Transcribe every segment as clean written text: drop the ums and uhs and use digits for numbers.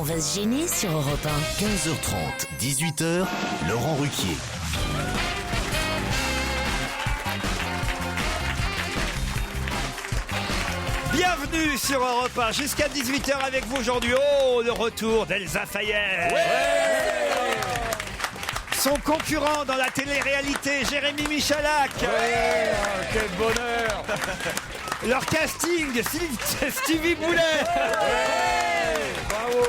va se gêner sur Europe 1. 15h30, 18h, Laurent Ruquier. Bienvenue sur Europe 1, jusqu'à 18h avec vous aujourd'hui. Oh, le retour d'Elsa Fayer. Son concurrent dans la télé-réalité, Jérémy Michalak. Quel bonheur. Leur casting, Stevie Boulet. Bravo.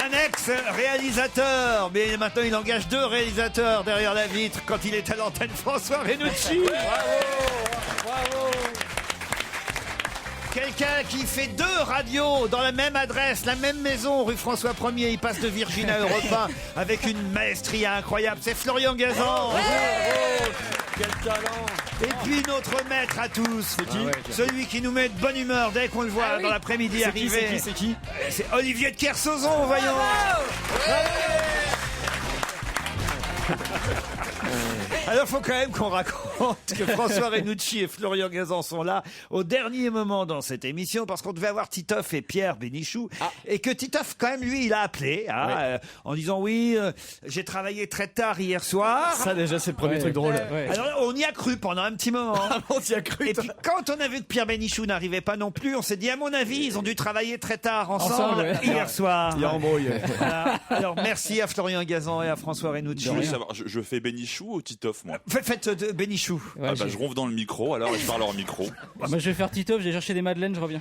Un ex-réalisateur, mais maintenant il engage 2 réalisateurs derrière la vitre. Quand il est à l'antenne, François Renucci. Bravo. Quelqu'un qui fait 2 radios dans la même adresse, la même maison, rue François 1er. Il passe de Virgin à Europe 1 avec une maestria incroyable. C'est Florian Gazan. Quel talent. Et puis notre maître à tous, celui qui nous met de bonne humeur dès qu'on le voit dans l'après-midi arriver. C'est qui C'est Olivier de Kersauzon, voyons. Alors, faut quand même qu'on raconte que François Renucci et Florian Gazan sont là au dernier moment dans cette émission parce qu'on devait avoir Titoff et Pierre Bénichou et que Titoff, quand même, lui, il a appelé en disant j'ai travaillé très tard hier soir. Ça, déjà, c'est le premier truc drôle. Alors, on y a cru pendant un petit moment. On s'y a cru. Et puis, quand on a vu que Pierre Bénichou n'arrivait pas non plus, on s'est dit, à mon avis, ils ont dû travailler très tard ensemble hier soir. Il y a embrouille. Voilà. Alors, merci à Florian Gazan et à François Renucci. Je voulais savoir, je fais Bénichou ou Titoff, moi? Faites de Bénichou. Je ronfle dans le micro, alors, et je parle hors micro. Moi, je vais faire Titoff, j'ai cherché des madeleines, je reviens.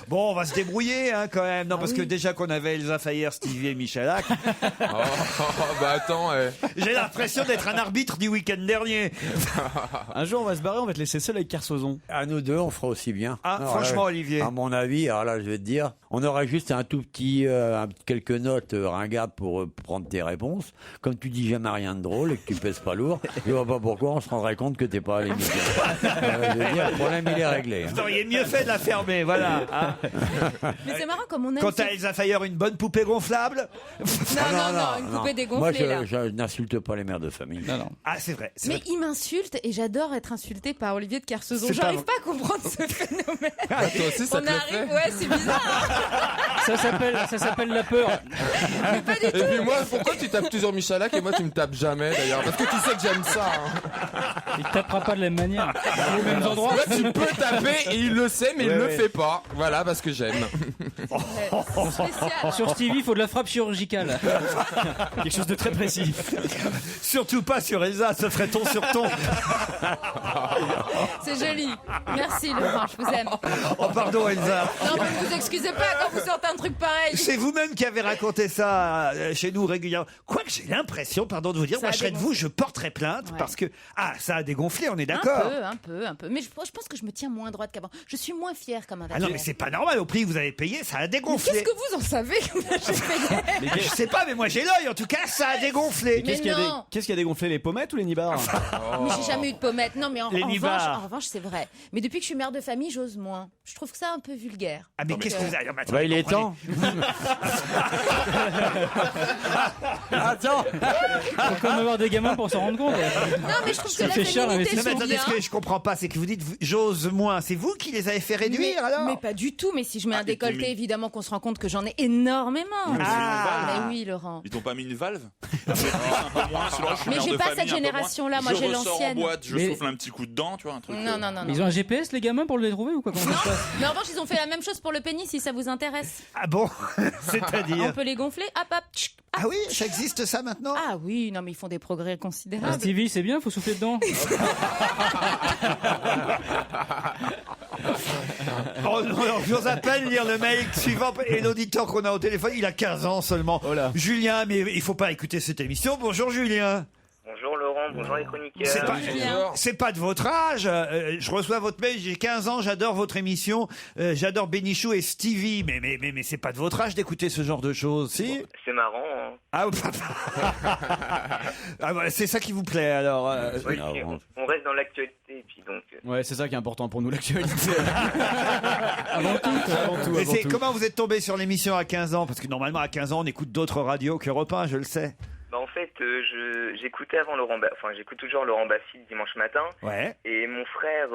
Bon, on va se débrouiller, quand même. Non, parce que déjà qu'on avait Elsa Fayer, Stevie et Michalak. Attends. J'ai l'impression d'être un arbitre du week-end dernier. Un jour, on va se barrer, on va te laisser seul avec Kersauzon. À nous deux, on fera aussi bien. Franchement, Olivier. À mon avis, alors là, je vais te dire, on aura juste un tout petit, quelques notes ringardes pour prendre tes réponses. Comme tu dis jamais rien de drôle et que tu pèses pas lourd, je vois pas pourquoi on se rendrait compte que t'es pas à l'émission. Je veux dire, le problème, il est réglé. Vous auriez mieux fait de la fermer, voilà. Mais c'est marrant comme on aime. Quand t'as Elsa Fayer, une bonne poupée gonflable. Non, une poupée dégonflée, Moi, je n'insulte pas les mères de famille. Non. Ah, c'est vrai. Mais il m'insulte et j'adore être insulté par Olivier de Kersauzon. C'est J'arrive pas à comprendre ce phénomène. Toi aussi, ça On te le arrive, fait. c'est bizarre. Ça s'appelle la peur. Mais pas du Et tout. puis moi, pourquoi tu tapes toujours Michalak et moi tu me tapes jamais d'ailleurs? Parce que tu sais que j'aime ça. Il tapera pas de la même manière. Aux mêmes endroits. Toi tu peux taper et il le sait mais il le fait pas. Voilà parce que j'aime. Spécial. Sur Stevie, il faut de la frappe chirurgicale. Quelque chose de très précis. Surtout pas sur Elsa, ça ferait ton sur ton. C'est joli. Merci Laurent, je vous aime. Oh, pardon, Elsa. Non, mais ne vous excusez pas quand vous sortez un truc pareil. C'est vous-même qui avez raconté ça chez nous régulièrement. Quoique j'ai l'impression, pardon de vous dire, Ça moi a je serais de dégonflé. vous, je porterais plainte Ouais. parce que ça a dégonflé, on est d'accord. Un peu. Mais je pense que je me tiens moins droite qu'avant. Je suis moins fière comme un Ah non, mais c'est pas normal, au prix que vous avez payé, ça a Mais dégonflé. qu'est-ce que vous en savez combien j'ai payé? Je sais pas, mais moi j'ai l'œil, en tout cas, ça a dégonflé. Mais non. Qu'est-ce qui a dégonflé, les pommettes ou les nibards? Mais j'ai jamais eu de pommette. Non, mais Les nibards. en revanche, c'est vrai. Mais depuis que je suis mère de famille, j'ose moins. Je trouve que ça un peu vulgaire. Ah, mais Donc, qu'est-ce que vous avez... Bah, il est temps. Attends. Faut quand même avoir des gamins pour s'en rendre compte. Non, mais je trouve que Ça la fait cher, féminité, Non, mais c'est attendez, bien. ce que je comprends pas, c'est que vous dites j'ose moins. C'est vous qui les avez fait réduire, alors Mais pas du tout. Mais si je mets un ils t'ont décolleté, mis- évidemment qu'on se rend compte que j'en ai énormément. Ah. Mais oui, Laurent. Ils t'ont pas mis une valve? Un peu moins, selon je suis Mais mère j'ai de pas famille, cette un peu moins. génération-là, moi, j'ai Je ressors en l'ancienne. boîte, je Mais- souffle un petit coup dedans, tu vois, un truc. Non. Ils ont un GPS, les gamins, pour les trouver ou quoi? Comment ça se passe? Mais en revanche, ils ont fait la même chose pour le pénis, si ça vous intéresse. Ah bon? On C'est-à-dire... peut les gonfler, hop, tchic. Ah oui, ça existe ça maintenant? Ah oui, non, mais ils font des progrès considérables. Stevie, c'est bien, faut souffler dedans. Oh non, j'ose à peine lire le mail suivant et l'auditeur qu'on a au téléphone, il a 15 ans seulement. Oh là. Julien, mais il faut pas écouter cette émission. Bonjour Julien. Bonjour Laurent, bonjour les chroniqueurs. C'est pas de votre âge. Je reçois votre mail, j'ai 15 ans, j'adore votre émission, j'adore Bénichou et Stevie, mais c'est pas de votre âge d'écouter ce genre de choses, si? C'est marrant, hein. Ah, voilà, c'est ça qui vous plaît alors. Oui, on reste dans l'actualité, puis donc. Ouais, c'est ça qui est important pour nous, l'actualité. Avant tout. Mais comment vous êtes tombé sur l'émission à 15 ans? Parce que normalement à 15 ans on écoute d'autres radios qu'Europe 1, je le sais. Bah en fait, j'écoutais avant j'écoute toujours Laurent Baffy le dimanche matin. Ouais. Et mon frère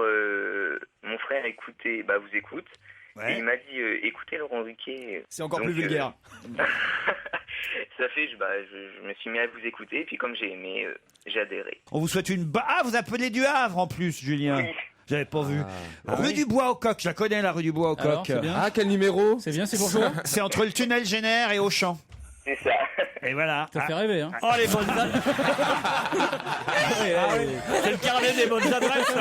écoutait, vous écoute. Et il m'a dit écoutez Laurent Ruquier. C'est encore Donc, plus vulgaire. Ça fait, je me suis mis à vous écouter, et puis comme j'ai aimé, j'ai adhéré. On vous souhaite une... Ah, vous appelez du Havre en plus, Julien. Oui. J'avais pas vu. Rue du Bois au Coq, je la connais, la rue du Bois au Alors, Coq. c'est bien. Ah, quel numéro? C'est bien, c'est pour toi. C'est entre le tunnel Génère et Auchan. C'est ça. Et voilà. Ça fait rêver, hein. Oh, les bonnes adresses. C'est le carnet des bonnes adresses.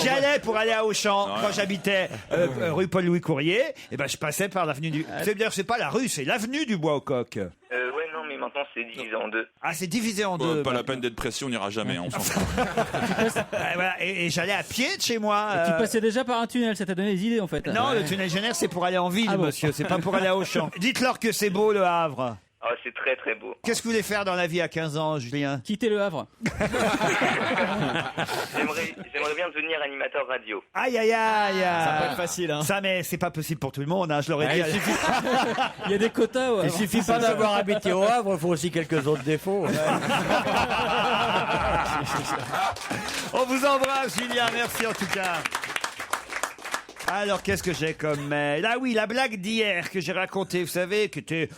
J'y allais pour aller à Auchan quand j'habitais rue Paul-Louis Courrier. Et ben, je passais par l'avenue du... C'est pas la rue, c'est l'avenue du Bois au Coq. Ouais, non, mais maintenant c'est divisé en deux. Ah, c'est divisé en deux. Pas la peine d'être précis, on n'ira jamais, on s'en fout. Voilà. Et j'allais à pied de chez moi. Tu passais déjà par un tunnel, ça t'a donné des idées en fait. Non, le tunnel Génère, c'est pour aller en ville, Ah bon. monsieur. C'est pas pour aller à Auchan. Dites-leur que c'est beau, le Havre. Ah, c'est très très beau. Qu'est-ce que vous voulez faire dans la vie à 15 ans, Julien? Quitter le Havre. J'aimerais bien devenir animateur radio. Aïe, aïe, aïe. Ça peut être facile, hein. Ça, mais c'est pas possible pour tout le monde, hein, je l'aurais dit. Il y a des quotas. Ouais, Il suffit pas d'avoir habité au Havre, il faut aussi quelques autres défauts. On vous embrasse, Julien. Merci en tout cas. Alors, qu'est-ce que j'ai comme mail? Ah oui, la blague d'hier que j'ai racontée, vous savez, qui était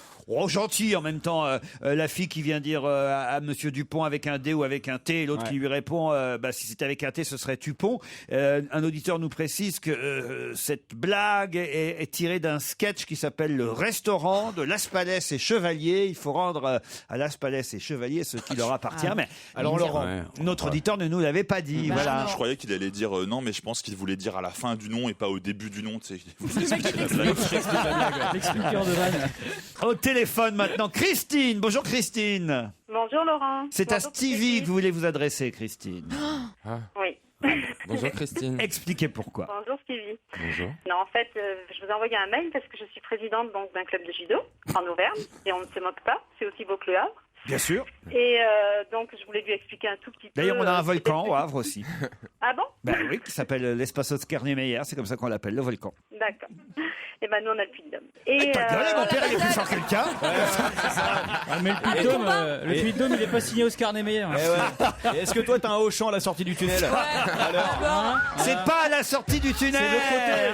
gentille en même temps. La fille qui vient dire à Monsieur Dupont avec un D ou avec un T, et l'autre qui lui répond si c'était avec un T, ce serait Tupont. Un auditeur nous précise que cette blague est tirée d'un sketch qui s'appelle Le Restaurant de Las Palais et Chevalier. Il faut rendre à Las Palais et Chevalier ce qui leur appartient. Mais alors on le rend. Notre auditeur ne nous l'avait pas dit. Voilà. Je croyais qu'il allait dire non, mais je pense qu'il voulait dire à la fin du nom et pas au début du nom. Tu sais. L'expliqueur de vanne. Au téléphone maintenant, Christine. Bonjour Christine. Bonjour Laurent. C'est à Bonjour, Stevie que vous voulez vous adresser, Christine. Oui. Bonjour Christine. Expliquez pourquoi. Bonjour Stevie. Bonjour. Non, en fait, je vous ai envoyé un mail parce que je suis présidente donc d'un club de judo en Auvergne et on ne se moque pas, c'est aussi beau que le Havre. Bien sûr. Et donc je voulais lui expliquer un tout petit peu. D'ailleurs, on a un volcan au Havre aussi. Ah bon? Ben oui, qui s'appelle l'espace Oscar-Niemeyer, c'est comme ça qu'on l'appelle, le volcan. D'accord. Et ben nous on a le Puy-de-Dôme. Et Ta gueule, mon père, il est plus fort que quelqu'un. Mais le Puy-de-Dôme, il est pas signé Oscar Niemeyer. Et est-ce que toi t'as un Auchan à la sortie du tunnel? C'est pas à la sortie du tunnel.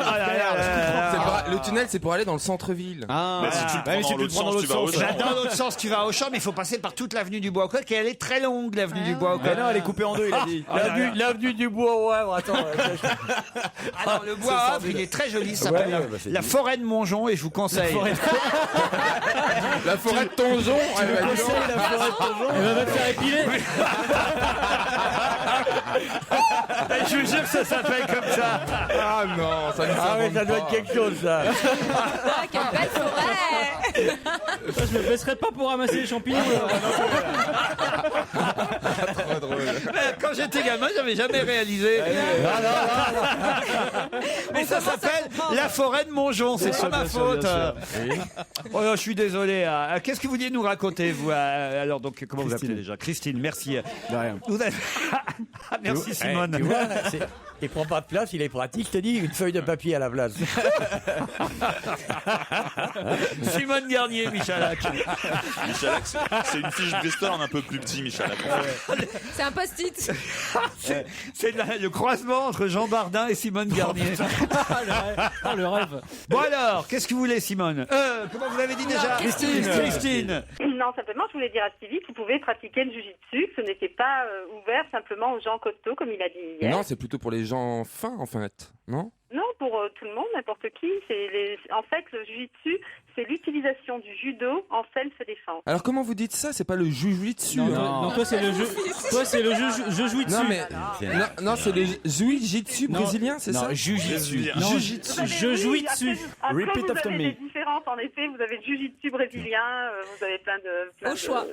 Ah là là là là. Le tunnel, c'est pour aller dans le centre-ville. Ah, Si tu le prends dans l'autre sens, tu vas au champ. Dans l'autre sens, tu vas au champ, mais il faut passer par toute l'avenue du Bois au Coq et elle est très longue, l'avenue du Bois au Coq. Mais non, elle est coupée en deux, il a dit. L'avenue du Bois au Havre, attends. Alors, le Bois au Havre, il est très joli, ça s'appelle la forêt de Montjon et je vous conseille. La forêt de Tonjon. Elle va te faire épiler. Ben, je vous jure que ça s'appelle comme ça. Ah non, ça ne Ah oui, s'invente ça doit pas. être quelque chose, ça. Ah, quelle belle forêt. Je me baisserai pas pour ramasser les champignons. Trop drôle. Quand j'étais gamin, j'avais jamais réalisé. Mais ça s'appelle la forêt de Montjon, c'est pas ma faute. Oh non, je suis désolé. Qu'est-ce que vous vouliez nous raconter, vous alors donc comment vous appelez déjà? Christine, merci. De rien. Vous avez... Merci Simone. Tu vois, il prend pas de place, il est pratique, je te dis, une feuille de papier à la place. Simone Garnier, Michalak. Michalak, c'est une fiche Bristol en un peu plus petit, Michalak. C'est un post-it. C'est le croisement entre Jean Bardin et Simone Garnier. Ah, le rêve. Bon alors, qu'est-ce que vous voulez, Simone? Comment vous avez dit déjà? Christine. Christine. Non, simplement, je voulais dire à Stevie qu'il pouvait pratiquer le jujitsu, que ce n'était pas ouvert simplement aux gens costauds, comme il a dit hier. Non, c'est plutôt pour les gens fins, en fait. Non? Non, pour tout le monde, n'importe qui. En fait, le jujitsu, c'est l'utilisation du judo en self-défense. Alors comment vous dites ça? C'est pas le jujitsu. Non, toi c'est le jeu. Toi c'est le jeu. Je jouis dessus. Non mais non, c'est le jiu-jitsu brésilien, c'est ça? Jiu-jitsu. Je jouis dessus. Après, Repeat vous after avez me. des différences, en effet. Vous avez le jiu-jitsu brésilien, vous avez plein de... Au choix.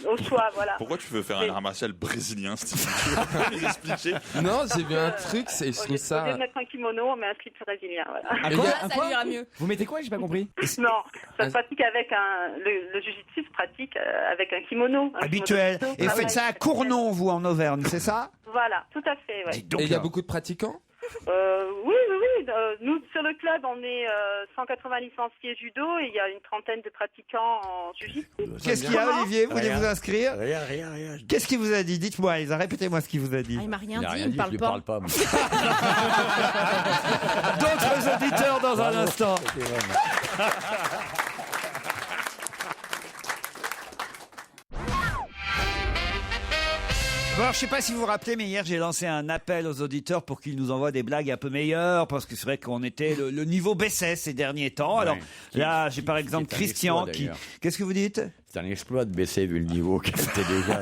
Au choix, voilà. Pourquoi tu veux faire un art martial brésilien, Steve? Tu veux nous expliquer? Non, j'ai vu un truc, je trouve Au lieu ça. de mettre un kimono, on met un slip brésilien, voilà. Un Et quoi? y a- Ah, ça lui ira mieux. Vous mettez quoi? J'ai pas compris. Non, ça se pratique avec le jiu-jitsu se pratique avec un kimono. Un Habituel. kimono Et de faites ça à travail. Cournon, vous, en Auvergne, c'est ça? Voilà, tout à fait, ouais. Dites donc, Et il y a alors. beaucoup de pratiquants? Oui. Nous, sur le club, on est 180 licenciés judo et il y a une trentaine de pratiquants en jiu-jitsu. Qu'est-ce qu'il y a, Olivier? Vous voulez vous inscrire? Rien. Qu'est-ce qu'il vous a dit? Dites-moi, Elsa, répétez-moi ce qu'il vous a dit. Ah, il m'a rien Il a dit, rien il dit, me je lui parle pas. parle pas. moi. D'autres auditeurs dans un instant. Bon, alors, je sais pas si vous vous rappelez, mais hier j'ai lancé un appel aux auditeurs pour qu'ils nous envoient des blagues un peu meilleures, parce que c'est vrai qu'on était le niveau baissait ces derniers temps. Alors là, j'ai par exemple c'est un Christian exploit, qui. d'ailleurs. Qu'est-ce que vous dites? C'est un exploit de baisser vu le niveau qu'elle était déjà.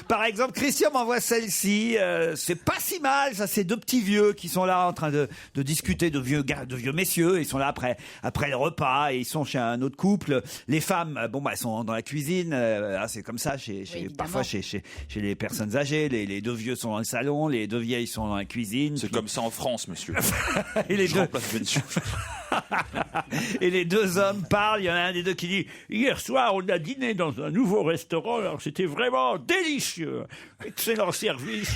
Par exemple, Christian m'envoie celle-ci. C'est pas si mal, ça. C'est deux petits vieux qui sont là en train de discuter, de vieux messieurs. Ils sont là après le repas et ils sont chez un autre couple. Les femmes, elles sont dans la cuisine. C'est comme ça parfois chez les personnes âgées. Les deux vieux sont dans le salon, les deux vieilles sont dans la cuisine. C'est comme ça en France, monsieur. Et les Je deux. remplace Benichou. Et les deux hommes parlent. Il y en a un des deux qui dit: hier soir, on a dîné dans un nouveau restaurant. Alors, c'était vraiment délicieux. Excellent service.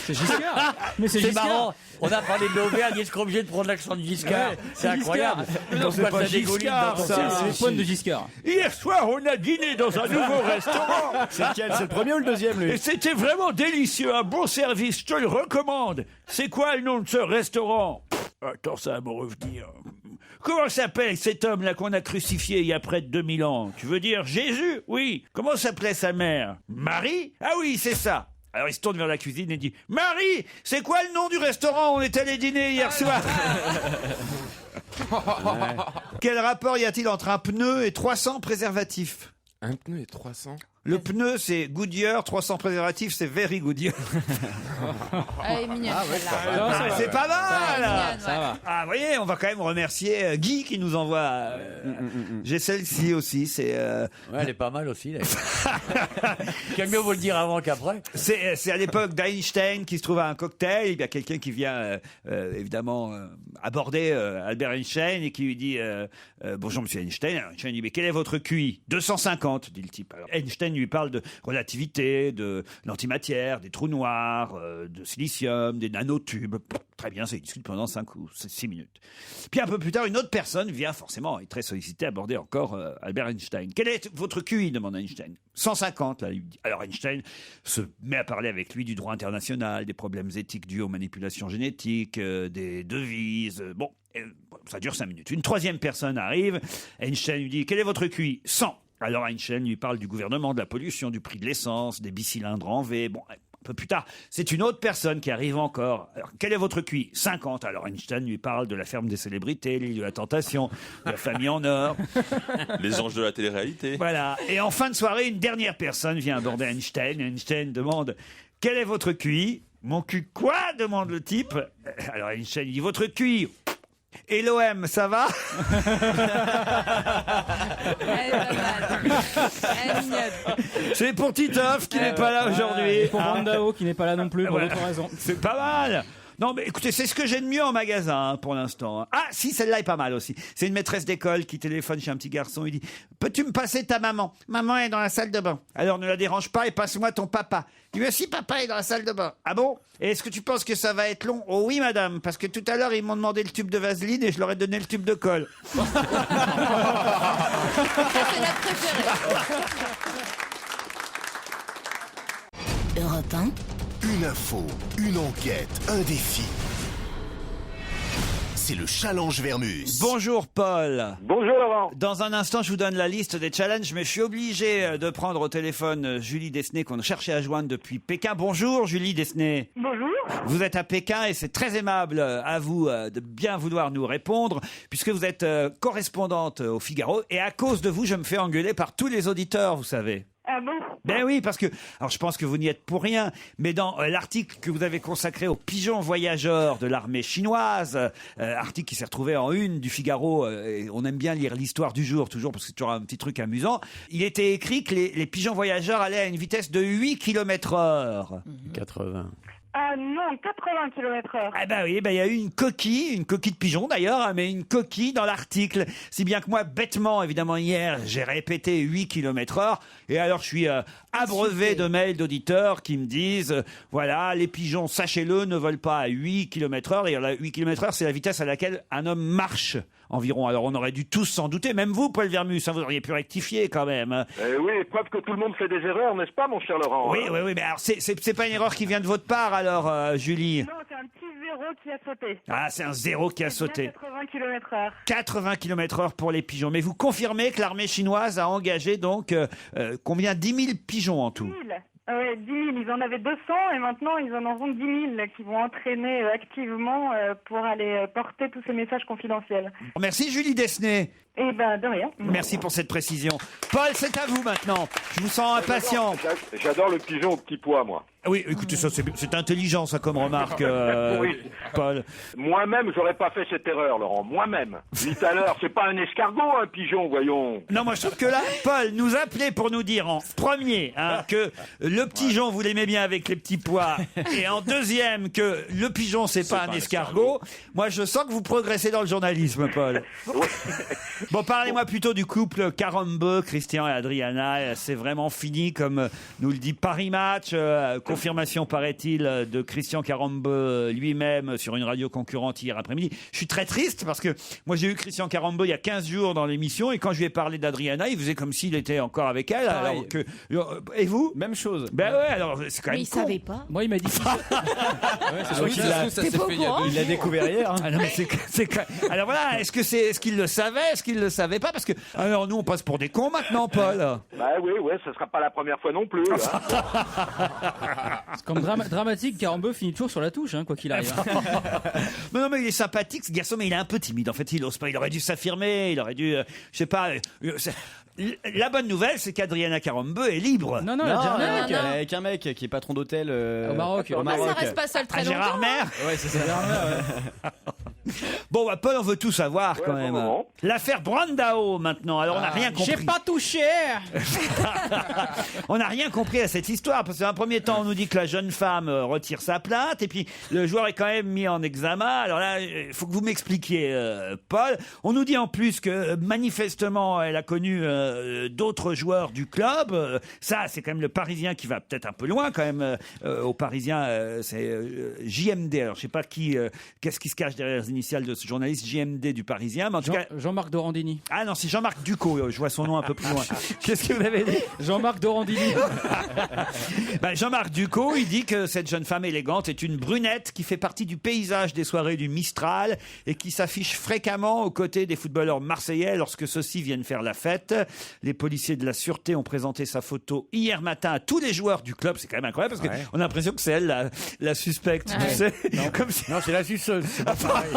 C'est Giscard. Mais c'est C'est Giscard. marrant, on a parlé de l'Auvergne, est-ce qu'on est obligé de prendre l'accent de Giscard? Ouais, C'est c'est incroyable. Giscard. Non, c'est pas Giscard, ça. C'est les points de Giscard. Hier soir, on a dîné dans un nouveau restaurant. C'est lequel? C'est le premier ou le deuxième, lui? Et c'était vraiment délicieux, un bon service, je te le recommande. C'est quoi le nom de ce restaurant? Attends, ça va me revenir. Comment s'appelle cet homme-là qu'on a crucifié il y a près de 2000 ans? Tu veux dire Jésus? Oui. Comment s'appelait sa mère? Marie? Ah oui, c'est ça. Alors il se tourne vers la cuisine et dit: Marie, c'est quoi le nom du restaurant où on est allé dîner hier soir? Quel rapport y a-t-il entre un pneu et 300 préservatifs? Un pneu et 300. Le pneu, c'est Goodyear, 300 préservatifs, c'est Very Goodyear. Elle est mignonne, celle-là. Ça va. C'est pas mal. Mignonne, Ça va. Ah, vous voyez, on va quand même remercier Guy qui nous envoie. J'ai celle-ci aussi, c'est. Ouais, elle est pas mal aussi, d'ailleurs. Quel mieux vaut le dire avant qu'après. C'est à l'époque d'Einstein qui se trouve à un cocktail. Il y a quelqu'un qui vient évidemment aborder Albert Einstein et qui lui dit bonjour monsieur Einstein. Alors, Einstein dit: mais quel est votre QI? 250, dit le type. Alors, Einstein lui parle de relativité, de l'antimatière, des trous noirs, de silicium, des nanotubes. Très bien, ça il discute pendant 5 ou 6 minutes. Puis un peu plus tard, une autre personne vient forcément, est très sollicité, aborder encore Albert Einstein. Quel est votre QI? demande Einstein. 150, là, il dit. Alors Einstein se met à parler avec lui du droit international, des problèmes éthiques dus aux manipulations génétiques, des devises. Bon, ça dure 5 minutes. Une troisième personne arrive. Einstein lui dit: quel est votre QI? 100. Alors Einstein lui parle du gouvernement, de la pollution, du prix de l'essence, des bicylindres en V. Bon, un peu plus tard, c'est une autre personne qui arrive encore. Alors, quel est votre QI? 50. Alors Einstein lui parle de la ferme des célébrités, l'île de la tentation, de la famille en or. Les anges de la télé-réalité. Voilà. Et en fin de soirée, une dernière personne vient aborder Einstein. Einstein demande: quel est votre QI? Mon QI quoi? demande le type. Alors Einstein dit: votre QI. Et l'OM, ça va? Elle est pas mal. Elle est mignonne. C'est pour Titoff qui n'est pas là aujourd'hui. Et pour Vandao qui n'est pas là non plus, pour Voilà. d'autres raisons. C'est pas mal. Non, mais écoutez, c'est ce que j'ai de mieux en magasin pour l'instant. Ah, si, celle-là est pas mal aussi. C'est une maîtresse d'école qui téléphone chez un petit garçon. Il dit: peux-tu me passer ta maman? Maman est dans la salle de bain. Alors ne la dérange pas et passe-moi ton papa. Il dit: mais si, papa est dans la salle de bain. Ah bon? Et est-ce que tu penses que ça va être long? Oh oui, madame, parce que tout à l'heure, ils m'ont demandé le tube de vaseline et je leur ai donné le tube de colle. Ça, c'est la préférée. Europe 1, Une info, une enquête, un défi. C'est le challenge Vermus. Bonjour Paul. Bonjour Laurent. Dans un instant, je vous donne la liste des challenges, mais je suis obligé de prendre au téléphone Julie Desnay qu'on cherchait à joindre depuis Pékin. Bonjour Julie Desnay. Bonjour. Vous êtes à Pékin et c'est très aimable à vous de bien vouloir nous répondre puisque vous êtes correspondante au Figaro et à cause de vous, je me fais engueuler par tous les auditeurs, vous savez. Ah bon? Ben oui, parce que, alors je pense que vous n'y êtes pour rien, mais dans l'article que vous avez consacré aux pigeons voyageurs de l'armée chinoise, article qui s'est retrouvé en une du Figaro, et on aime bien lire l'histoire du jour, toujours, parce que c'est toujours un petit truc amusant, il était écrit que les pigeons voyageurs allaient à une vitesse de 8 km/h. 80. Ah non, 80 km/h. Ah bah oui, il y a eu une coquille de pigeon d'ailleurs, hein, mais une coquille dans l'article. Si bien que moi, bêtement, évidemment, hier, j'ai répété 8 km/h. Et alors, je suis abreuvé de mails d'auditeurs qui me disent, voilà, les pigeons, sachez-le, ne volent pas à 8 km/h. Et alors, 8 km/h, c'est la vitesse à laquelle un homme marche environ. Alors, on aurait dû tous s'en douter, même vous, Paul Vermus, hein, vous auriez pu rectifier quand même. Oui, preuve que tout le monde fait des erreurs, n'est-ce pas, mon cher Laurent? Oui, mais alors, c'est pas une erreur qui vient de votre part, alors, Julie? Non, c'est un petit zéro qui a sauté. Ah, c'est un zéro qui a sauté. 80 km/h. 80 km/h pour les pigeons. Mais vous confirmez que l'armée chinoise a engagé donc combien? 10 000 pigeons en tout? 10 000. Oui, 10 000. Ils en avaient 200 et maintenant ils en auront 10 000 qui vont entraîner activement pour aller porter tous ces messages confidentiels. Merci Julie Desnay. Eh ben, de rien. Merci pour cette précision. Paul, c'est à vous maintenant. Je vous sens impatient. J'adore le pigeon au petit pois, moi. Oui, écoutez, ça c'est intelligent ça comme remarque, Oui. Paul. Moi-même, j'aurais pas fait cette erreur, Laurent. Moi-même. Dit à l'heure, c'est pas un escargot, un pigeon, voyons. Non, moi je trouve que là, Paul nous appelait pour nous dire en premier que le pigeon, vous l'aimez bien avec les petits pois, et en deuxième que le pigeon, c'est pas un escargot. Moi, je sens que vous progressez dans le journalisme, Paul. Bon, parlez-moi plutôt du couple Carambeu, Christian et Adriana. C'est vraiment fini, comme nous le dit Paris Match. Confirmation, paraît-il, de Christian Carambeu lui-même sur une radio concurrente hier après-midi. Je suis très triste parce que moi, j'ai eu Christian Carambeu il y a 15 jours dans l'émission et quand je lui ai parlé d'Adriana, il faisait comme s'il était encore avec elle. Alors que... Et vous? Même chose. Ben ouais, alors c'est quand même Mais il con. savait pas. Moi, il m'a dit. Il l'a découvert hier. Ah non, mais alors voilà, est-ce qu'il le savait? Est-ce qu'il le savait pas? Parce que alors nous on passe pour des cons maintenant, Paul. Bah oui, ce sera pas la première fois non plus. C'est comme dramatique, Carambeu finit toujours sur la touche, hein, quoi qu'il arrive. Non, mais il est sympathique ce garçon, mais il est un peu timide. En fait, il ose pas. Il aurait dû s'affirmer. Il aurait dû, je sais pas. La bonne nouvelle, c'est qu'Adriana Carambeu est libre. Non, elle a déjà un mec. Avec un mec qui est patron d'hôtel Au Maroc. Ça reste pas seul très longtemps. Gérard Mer. Ouais, c'est ça. Bon, Paul, on veut tout savoir quand même. bon. L'affaire Brandao maintenant. Alors, on n'a rien compris. J'ai pas touché. On n'a rien compris à cette histoire parce qu'un premier temps, on nous dit que la jeune femme retire sa plainte et puis le joueur est quand même mis en examen. Alors là, il faut que vous m'expliquiez, Paul. On nous dit en plus que manifestement, elle a connu d'autres joueurs du club. Ça, c'est quand même le Parisien qui va peut-être un peu loin quand même. Au Parisien, c'est JMD. Alors, je sais pas qu'est-ce qui se cache derrière les initiales de ce journaliste JMD du Parisien. Mais en tout cas, Jean-Marc Dorandini. Ah non, c'est Jean-Marc Ducot. Je vois son nom un peu plus loin. Qu'est-ce que vous avez dit? Jean-Marc Dorandini. Jean-Marc Ducot, il dit que cette jeune femme élégante est une brunette qui fait partie du paysage des soirées du Mistral et qui s'affiche fréquemment aux côtés des footballeurs marseillais lorsque ceux-ci viennent faire la fête. Les policiers de la sûreté ont présenté sa photo hier matin à tous les joueurs du club. C'est quand même incroyable parce qu'on a l'impression que c'est elle la suspecte. Tu sais, comme si... Non, c'est la suceuse. C'est pas pareil.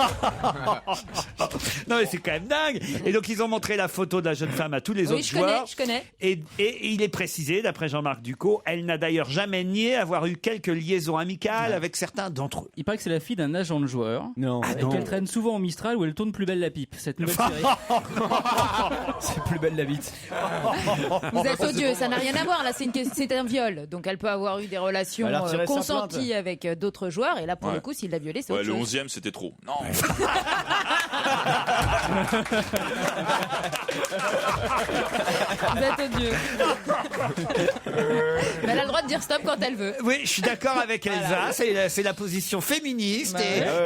Non, mais c'est quand même dingue. Et donc, ils ont montré la photo de la jeune femme à tous les autres joueurs. Je connais. Et il est précisé, d'après Jean-Marc Ducot, elle n'a d'ailleurs jamais nié avoir eu quelques liaisons amicales avec certains d'entre eux. Il paraît que c'est la fille d'un agent de joueur. Non. Et qu'elle traîne souvent au Mistral où elle tourne Plus belle la pipe. Cette nouvelle série. C'est Plus belle la bite. Vous êtes odieux, ça n'a rien à voir. Là, c'est un viol. Donc, elle peut avoir eu des relations Elle a retiré sa consenties plainte. avec d'autres joueurs. Et là, pour Ouais. le coup, s'il l'a violée, c'est Ouais, autre le chose. 11e, c'était trop. Non. Vous êtes odieux. Mais elle a le droit de dire stop quand elle veut. Oui, je suis d'accord avec Elsa. C'est la position féministe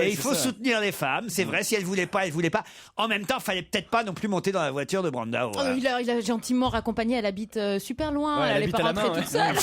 et il faut soutenir les femmes. C'est vrai, si elle voulait pas, elle voulait pas. En même temps, fallait peut-être pas non plus monter dans la voiture de Brandao. Oh, il a gentiment raccompagné, elle habite super loin. Ouais, elle elle allait pas habite à la rentrer main, toute seule.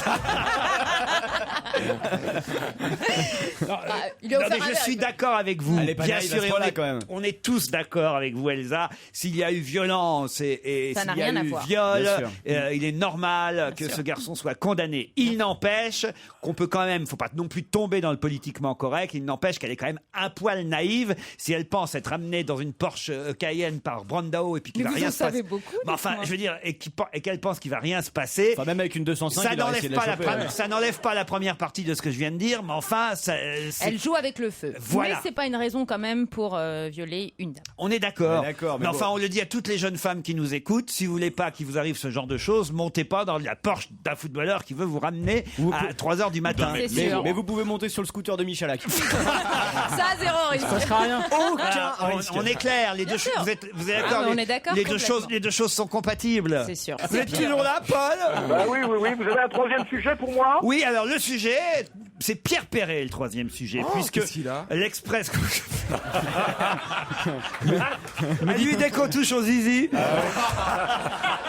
Il est Non, offert mais un je verre, suis il peut- d'accord avec vous. Elle est pas Bien naïve à sûr, ce et point-là, quand même. on est tous d'accord avec vous, Elsa. S'il y a eu violence et Ça s'il n'a y a rien à eu voir. viol, Bien sûr. il est normal que ce garçon soit condamné. Il n'empêche qu'on peut quand même, faut pas non plus tomber dans le politiquement correct. Il n'empêche qu'elle est quand même un poil naïve si elle pense être amenée dans une Porsche Cayenne par Brandao et puis qu'il Mais va vous rien en se passer. savez beaucoup, Mais enfin, dites-moi. je veux dire, et qu'elle pense qu'il va rien se passer. Enfin, même avec une 205, Ça il aurait n'enlève essayé de pas, la choper, ouais. ça n'enlève pas la première partie de ce que je viens de dire, mais enfin, c'est- Elle joue avec le feu. Voilà. Mais c'est pas une raison quand même pour violer une dame. on est d'accord. Ouais, d'accord, Mais mais enfin, bon. on le dit à toutes les jeunes femmes qui nous écoutent, si vous voulez pas qu'il vous arrive ce genre de choses, montez pas dans la Porsche d'un footballeur qui veut vous ramener à 3h du matin. Mais vous pouvez monter sur le scooter de Michalak. Ça, zéro risque. Ça sera rien. On est clair, les deux choses. Vous êtes d'accord, on est d'accord les deux choses sont compatibles. C'est sûr. Vous êtes toujours là, Paul? Bah oui. Vous avez un troisième sujet pour moi? Oui, alors le sujet, c'est Pierre Perret, le troisième sujet, puisque qu'est-ce qu'il a l'Express. Lui, dès qu'on touche au zizi.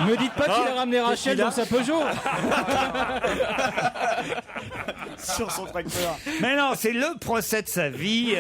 Me dites pas qu'il a ramené Rachel dans sa Peugeot. Sur son tracteur. Mais non, c'est le procès de sa vie.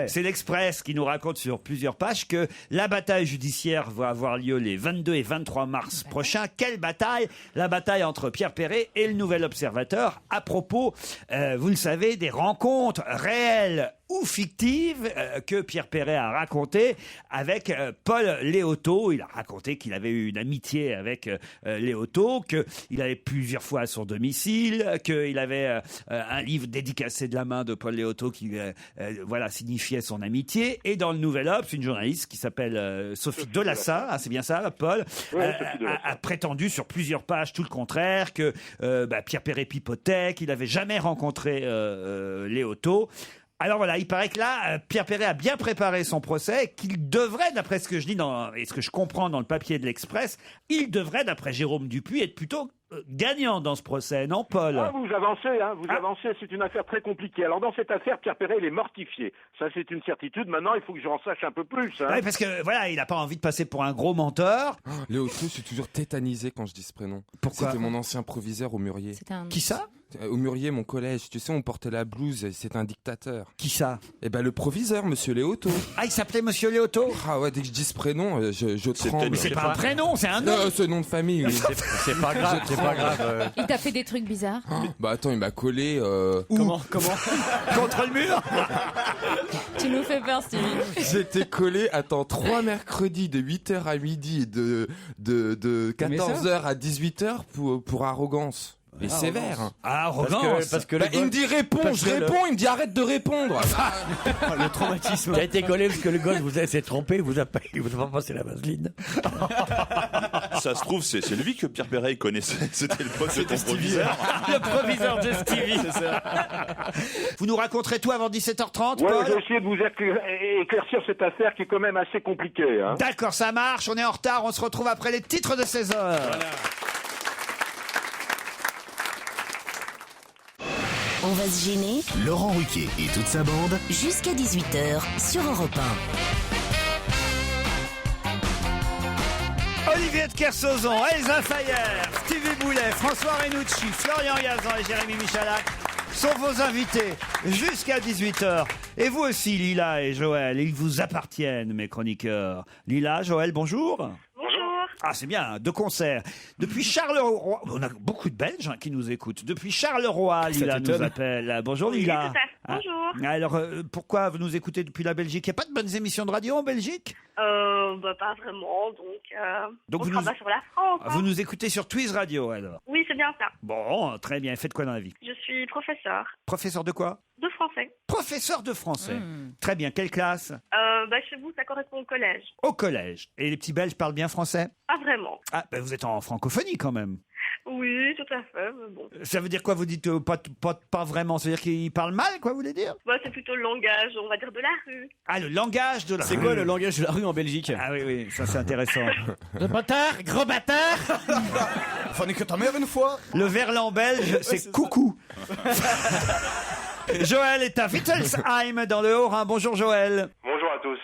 C'est l'Express qui nous raconte sur plusieurs pages que la bataille judiciaire va avoir lieu les 22 et 23 mars prochains. Quelle bataille? La bataille entre Pierre Perret et le Nouvel Observateur à propos, vous le savez, des rencontres réelles ou fictives que Pierre Perret a racontées avec Paul Léoto. Il a raconté qu'il avait eu une amitié avec Léoto, qu'il allait plusieurs fois à son domicile, qu'il avait un livre dédicacé de la main de Paul Léoto qui signifiait son amitié. Et dans le Nouvel Obs, une journaliste qui s'appelle Sophie Delassa, c'est bien ça, Paul, a prétendu sur plusieurs pages tout le contraire, que Pierre Perret pipotait, qu'il n'avait jamais rencontré Léoto. Alors voilà, il paraît que là, Pierre Perret a bien préparé son procès, qu'il devrait, d'après ce que je lis et ce que je comprends dans le papier de l'Express, il devrait, d'après Jérôme Dupuis, être plutôt gagnant dans ce procès, non, Paul? Vous avancez, c'est une affaire très compliquée. Alors dans cette affaire, Pierre Perret, il est mortifié. Ça, c'est une certitude. Maintenant, il faut que j'en sache un peu plus. Oui, parce que voilà, il n'a pas envie de passer pour un gros menteur. Léoto, je suis toujours tétanisé quand je dis ce prénom. Pourquoi? C'était mon ancien proviseur au Mûrier. Qui ça? Au Mûrier, mon collège. Tu sais, on portait la blouse, c'est un dictateur. Qui ça? Le proviseur, monsieur Léoto. Ah, il s'appelait monsieur Léoto? Ah ouais, dès que je dis ce prénom, je tremble. Mais c'est pas un prénom, c'est un nom. C'est nom de famille. Oui. C'est pas grave, c'est pas grave. Il t'a fait des trucs bizarres? Attends, il m'a collé. Comment Contre le mur? Tu nous fais peur, Stevie. J'étais collé, 3 mercredis de 8h à midi et de 14h à 18h pour arrogance. Et sévère. Arrogance. Parce que il me dit réponds, je réponds, il me dit arrête de répondre. Le traumatisme. Tu as été collé parce que le gosse s'est trompé, il vous a pas passé la vaseline. Ça se trouve, c'est lui que Pierre Perret connaissait. C'était le pote de ton proviseur. Le proviseur de Stevie. C'est ça. Vous nous raconterez tout avant 17h30, Ouais, Paul? je vais essayer de vous éclaircir cette affaire qui est quand même assez compliquée. D'accord, ça marche. On est en retard. On se retrouve après les titres de 16h. Voilà. On va se gêner. Laurent Ruquier et toute sa bande. Jusqu'à 18h sur Europe 1. Olivier de Kersauzon, Elsa Fayer, Stevie Boulet, François Renucci, Florian Gazan et Jérémy Michalak sont vos invités jusqu'à 18h. Et vous aussi, Lila et Joël, ils vous appartiennent, mes chroniqueurs. Lila, Joël, bonjour. Ah, c'est bien, de concert. Depuis Charleroi, on a beaucoup de Belges qui nous écoutent. Depuis Charleroi, Lila nous appelle. Bonjour Lila. Oui, bonjour. Alors, pourquoi vous nous écoutez depuis la Belgique? Il n'y a pas de bonnes émissions de radio en Belgique? Pas vraiment, donc on travaille sur la France. Vous nous écoutez sur Twiz Radio, alors? Oui, c'est bien ça. Bon, très bien. Faites quoi dans la vie? Je suis professeur. Professeur de quoi? De français. Professeur de français. Très bien. Quelle classe? Chez vous, ça correspond au collège. Au collège. Et les petits Belges parlent bien français? Pas vraiment. Ah, vous êtes en francophonie quand même. Oui, tout à fait, mais bon. Ça veut dire quoi? Vous dites pas vraiment? Ça veut dire qu'ils parlent mal, quoi, vous voulez dire? C'est plutôt le langage, on va dire, de la rue. Ah, le langage de la rue. C'est quoi le langage de la rue en Belgique? Ah oui, ça c'est intéressant. Le bâtard, gros bâtard. Fallait que ta mère une fois. Le verlan belge, c'est coucou. Joël est à Wittelsheim dans le Haut-Rhin. Bonjour Joël. Bonjour à tous.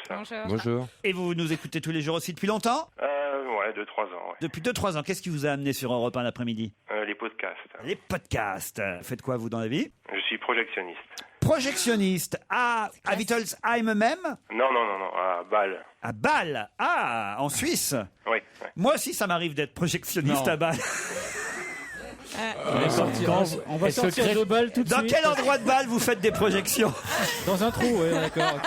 Bonjour. Et vous nous écoutez tous les jours aussi depuis longtemps? Ouais, 2-3 ans. Ouais. Depuis 2-3 ans. Qu'est-ce qui vous a amené sur Europe 1 l'après-midi? Les podcasts. Les podcasts. Faites quoi vous dans la vie? Je suis projectionniste. Projectionniste. À Wittelsheim même? Non, à Bâle. À Bâle. Ah, en Suisse? Oui. Moi aussi, ça m'arrive d'être projectionniste à Bâle. On va sortir de Bâle tout de suite. Dans quel endroit de Bâle vous faites des projections? Dans un trou, oui, d'accord.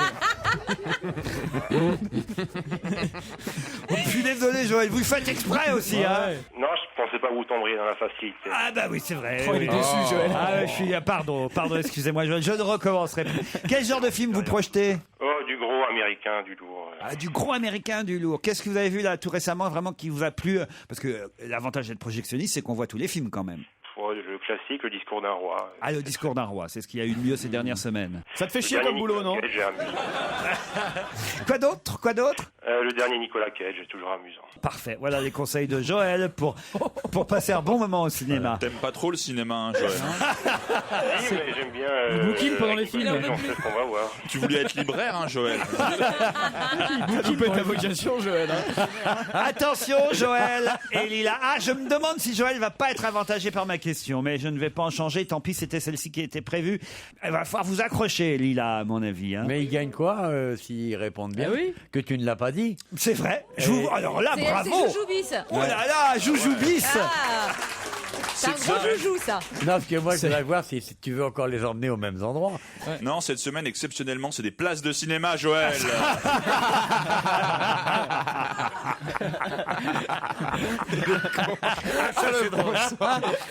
Je suis désolé, Joël, vous le faites exprès aussi, hein? Non, je pensais pas vous tomber dans la facilité. Ah bah oui, c'est vrai. Il est déçu, Joël. Ah, je suis... Pardon, excusez-moi, Joël, je ne recommencerai plus. Quel genre de film vous projetez? Du gros américain, du lourd. Ah, du gros américain, du lourd. Qu'est-ce que vous avez vu là tout récemment vraiment qui vous a plu? Parce que l'avantage d'être projectionniste, c'est qu'on voit tous les films quand même. Le classique, le discours d'un roi. Ah, le discours d'un roi, c'est ce qu'il y a eu de mieux ces dernières semaines. Ça te fait chier comme boulot, non? J'ai amusant. Quoi d'autre? Le dernier Nicolas Cage est toujours amusant. Parfait, voilà les conseils de Joël pour passer un bon moment au cinéma. T'aimes pas trop le cinéma, hein, Joël? Oui, mais j'aime bien. Il bouquine pendant les films. On sait ce qu'on va voir. Tu voulais être libraire, hein, Joël? Tu peux ta vocation, Joël. Hein. Attention, Joël et Lila. Ah, je me demande si Joël va pas être avantagé par ma question, mais je ne vais pas en changer. Tant pis, c'était celle-ci qui était prévue. Il va falloir vous accrocher, Lila, à mon avis. Hein. Mais il gagne quoi s'ils répondent bien? oui. Que tu ne l'as pas dit. C'est vrai. Alors là, C'est bravo. Joujoubis. Oh là là, Joujoubis. Ah, c'est un gros joujou, ça. Non, parce que moi, je voudrais voir si tu veux encore les emmener aux mêmes endroits. Non, cette semaine, exceptionnellement, c'est des places de cinéma, Joël.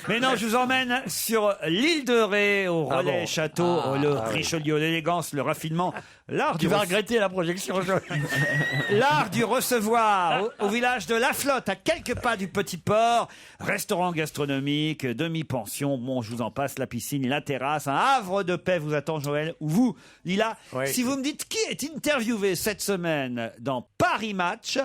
Mais non, je vous emmène sur l'île de Ré, au relais château, le Richelieu, l'élégance, le raffinement, l'art Tu vas regretter la projection, Joël. L'art du recevoir au village de La Flotte, à quelques pas du Petit Port. Restaurant gastronomique, demi-pension, bon, je vous en passe, la piscine, la terrasse, un havre de paix vous attend, Joël, ou vous, Lila. Oui. Si vous me dites qui est interviewé cette semaine dans Paris Match,